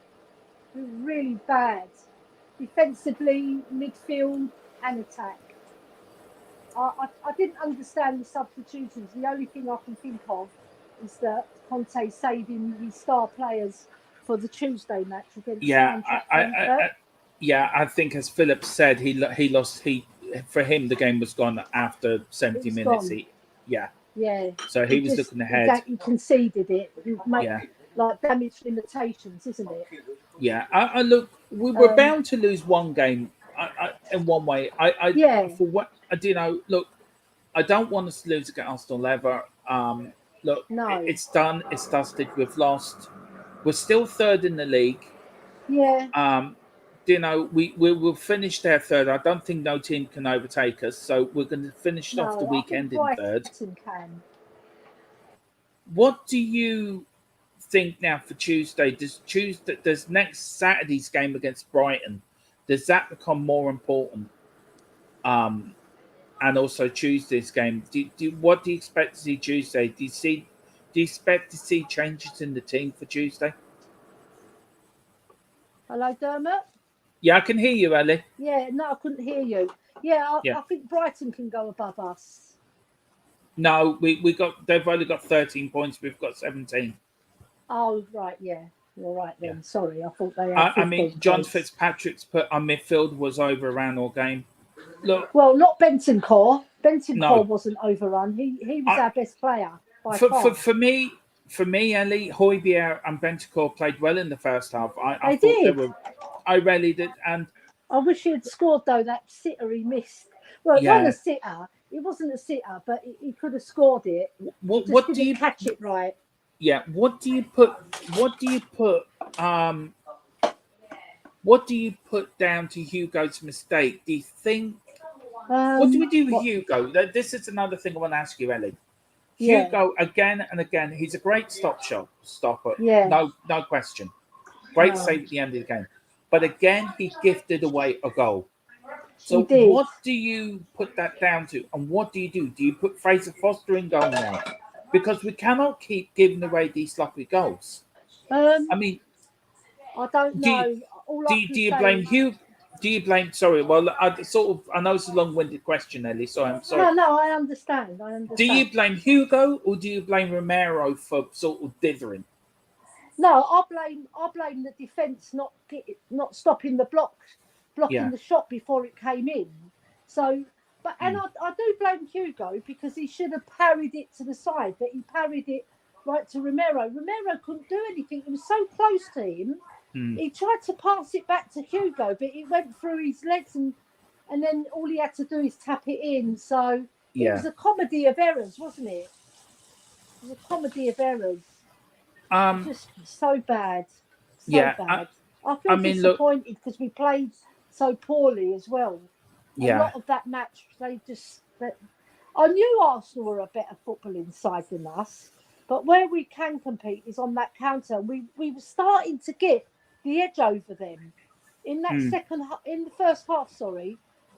We were really bad. Defensively, midfield, and attack. I didn't understand the substitutions. The only thing I can think of is that CONTE saving his star players for the Tuesday match against
I think as Philip said, he lost. For him, the game was gone after 70 minutes. So he was looking ahead.
He conceded it. He made like damage limitations, isn't it?
Yeah. I look. We were bound to lose one game. In one way. For what I do know. Look, I don't want us to lose against Arsenal ever. Look, no. It's done. It's dusted. We've lost. We're still third in the league.
Yeah.
We will finish there third. I don't think no team can overtake us. So we're going to finish off the weekend in third.
Can.
What do you think now for Tuesday? Does next Saturday's game against Brighton, does that become more important? And also Tuesday's game. What do you expect to see Tuesday? Do you expect to see changes in the team for Tuesday?
Hello, Dermot.
Yeah, I can hear you, Ellie.
Yeah, no, I couldn't hear you. I think Brighton can go above us.
No, they've only got 13 points. We've got 17.
Oh, right, yeah. You're right then. Yeah. Sorry, I thought they had 15
I mean, John Fitzpatrick's put our midfield was overrun all game. Look,
well, not Bentancur. Bentancur wasn't overrun. He was our best player by far.
For me, Ellie, Højbjerg and Bentancur played well in the first half. I thought
did.
They were. I really did, and
I wish he had scored though. That sitter he missed. Well, it wasn't a sitter. It wasn't a sitter, but he could have scored it.
What do you
catch it right?
Yeah. What do you put down to Hugo's mistake? Do you think? What do we do with Hugo? This is another thing I want to ask you, Ellie. Hugo, again and again, he's a great stopper.
Yeah.
No question. Great save at the end of the game. But again, he gifted away a goal. So what do you put that down to? And what do you do? Do you put Fraser Foster in goal now? Because we cannot keep giving away these sloppy goals. I mean,
I don't know.
Do you blame Hugo? Do you blame? Sorry, well, I know it's a long-winded question, Ellie. So I'm sorry.
No, I understand.
Do you blame Hugo or do you blame Romero for sort of dithering?
No, I blame the defence not stopping the blocking the shot before it came in. So, I do blame Hugo because he should have parried it to the side, but he parried it right to Romero. Romero couldn't do anything. It was so close to him. He tried to pass it back to Hugo, but it went through his legs, and then all he had to do is tap it in. So it was a comedy of errors, wasn't it? It was a comedy of errors. Just so bad. Bad. I feel disappointed because we played so poorly as well. A lot of that match, I knew Arsenal were a better footballing side than us, but where we can compete is on that counter. We were starting to get the edge over them in that in the first half. Sorry,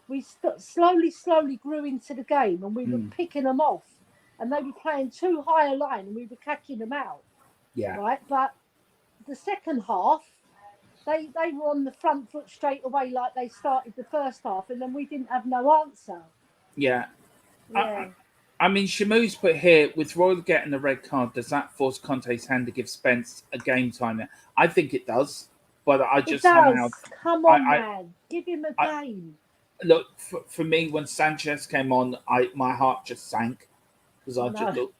we slowly grew into the game, and we were picking them off, and they were playing too high a line, and we were catching them out.
Yeah.
Right, but the second half, they were on the front foot straight away, like they started the first half, and then we didn't have no answer.
Yeah. I mean, Shamu's put here, with Royal getting a red card, does that force Conte's hand to give Spence a game time? I think it does, but I just somehow...
Come on, man. Give him a game.
Look, for me, when Sanchez came on, my heart just sank. Because I just looked...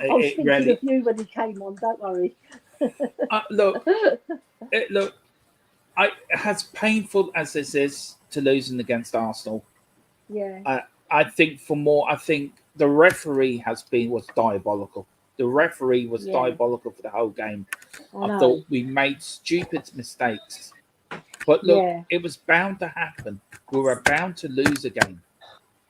I was thinking of you when he came on, don't worry.
Look, as painful as this is to losing against Arsenal,
Yeah.
I think the referee was diabolical. The referee was diabolical for the whole game. I thought we made stupid mistakes. But look, it was bound to happen. We were bound to lose again.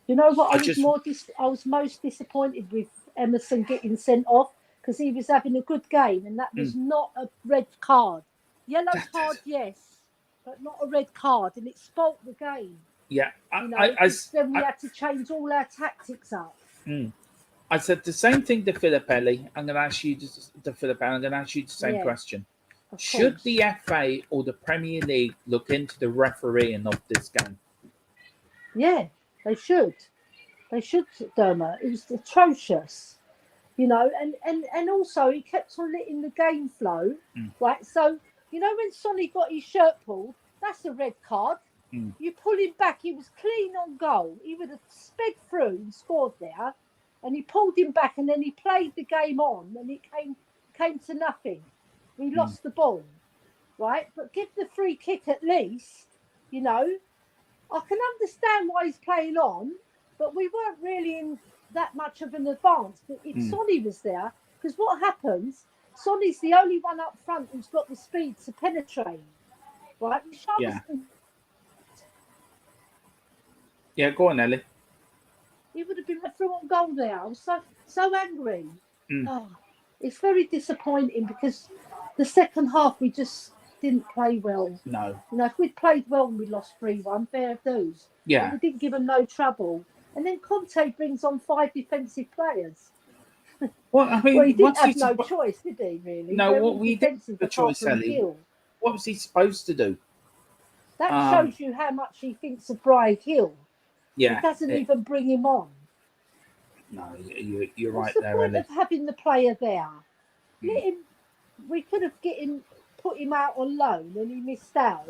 You know what? I was most disappointed with Emerson getting sent off because he was having a good game, and that was not a red card. Yellow card, yes, but not a red card, and it spoilt the game.
Yeah,
then we had to change all our tactics up.
I said the same thing to PHILLIP, ELLY. I'm going to ask you the same question. Should the FA or the Premier League look into the refereeing of this game?
Yeah, they should. They should, Dermot. It was atrocious, and also he kept on letting the game flow, right? So, when Sonny got his shirt pulled, that's a red card. You pull him back, he was clean on goal. He would have sped through and scored there, and he pulled him back, and then he played the game on, and it came to nothing. We lost the ball, right? But give the free kick at least, I can understand why he's playing on, but we weren't really in that much of an advance. But if Sonny was there, because what happens, Sonny's the only one up front who's got the speed to penetrate, right?
Yeah, go on, ELLY.
He would have been through on goal there. I was so angry. It's very disappointing because the second half we just didn't play well.
No.
If we'd played well and we lost 3-1, fair dues.
Yeah.
But we didn't give them no trouble. And then CONTE brings on 5 defensive players.
Well, I mean,
he didn't have no choice, did he, really?
No, we didn't have a choice, ELLY. What was he supposed to do?
That shows you how much he thinks of Brian Hill.
Yeah.
He doesn't even bring him on.
No, you're right there,
What's the point
ELLY.
of having the player there? Let him. We could have put him out on loan and he missed out.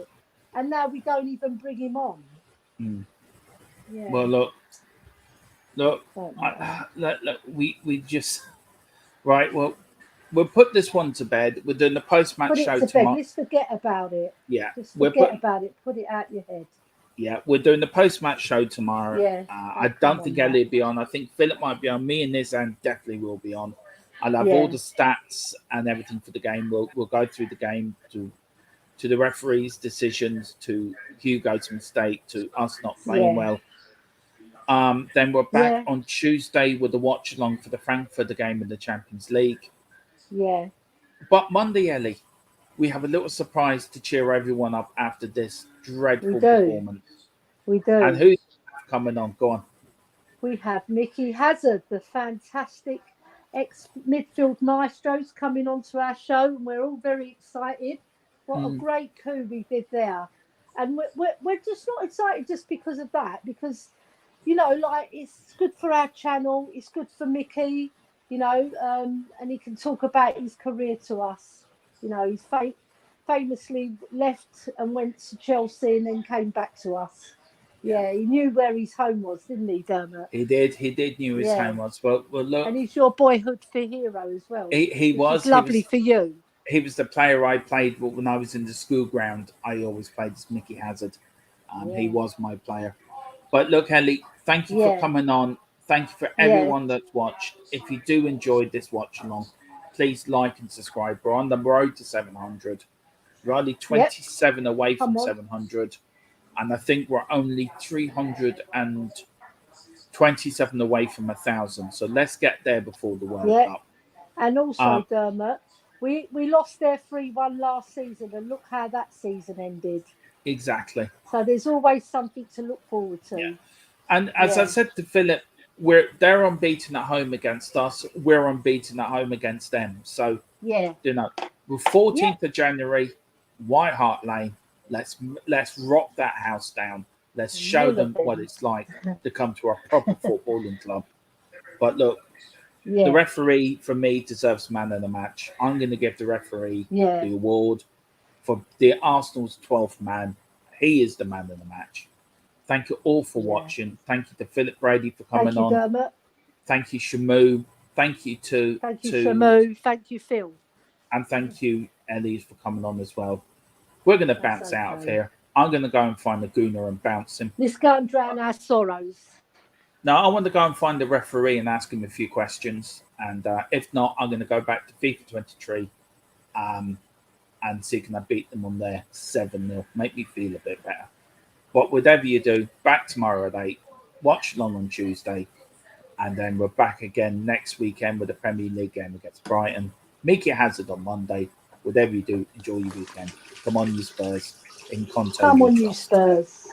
And now we don't even bring him on. Yeah.
Well, look, we just... Right, well, we'll put this one to bed. We're doing the post-match show tomorrow.
Let's forget about it.
Yeah.
Just forget about it. Put it out your head.
Yeah, we're doing the post-match show tomorrow.
Yeah.
I don't think ELLY will be on. I think PHILLIP might be on. Me and Nizam definitely will be on. I'll have all the stats and everything for the game. We'll go through the game to the referee's decisions, to Hugo's mistake, to us not playing well. Then we're back on Tuesday with the watch-along for the Frankfurt game in the Champions League.
Yeah.
But Monday, ELLY, we have a little surprise to cheer everyone up after this dreadful performance.
We do.
And who's coming on? Go on.
We have Mickey Hazard, the fantastic ex-midfield maestros, coming onto our show, and we're all very excited. What a great coup we did there. And we're just not excited just because of that, because, it's good for our channel, it's good for Mickey, and he can talk about his career to us. He's famously left and went to Chelsea and then came back to us. Yeah, he knew where his home was, didn't he, Dermot?
He did knew his home was. Well, look.
And he's your boyhood hero as well.
He was.
Lovely for you.
He was the player I played when I was in the school ground. I always played as Mickey Hazard. He was my player. But look, ELLY, thank you for coming on. Thank you for everyone that's watched. If you do enjoy this watch along, please like and subscribe. We're on the road to 700. We're only 27 away from 700. And I think we're only 327 away from 1,000. So let's get there before the World Cup.
And also, Dermot, we lost there 3-1 last season, and look how that season ended.
Exactly.
So there's always something to look forward to.
Yeah. And as I said to PHILLIP, they're unbeaten at home against us. We're unbeaten at home against them. So, we're 14th of January, White Hart Lane. Let's rock that house down. Let's show them what it's like to come to a proper footballing club. But look, the referee for me deserves man of the match. I'm going to give the referee the award for the Arsenal's 12th man. He is the man of the match. Thank you all for watching. Thank you to PHILLIP Brady for coming on.
Dermot.
Thank you, Shamu. Thank you to
Shamu. Thank you, Phil.
And thank you, Ellie, for coming on as well. We're going to bounce out of here. I'm going to go and find the Gooner and bounce him.
Let's go and drown our sorrows.
No, I want to go and find the referee and ask him a few questions. And if not, I'm going to go back to FIFA 23 and see can I beat them on there 7-0. Make me feel a bit better. But whatever you do, back tomorrow at 8. Watch Long on Tuesday. And then we're back again next weekend with the Premier League game against Brighton. Mickey Hazard on Monday. Whatever you do, enjoy your weekend. Come on, you Spurs. In CONTE.
Come on, you Spurs.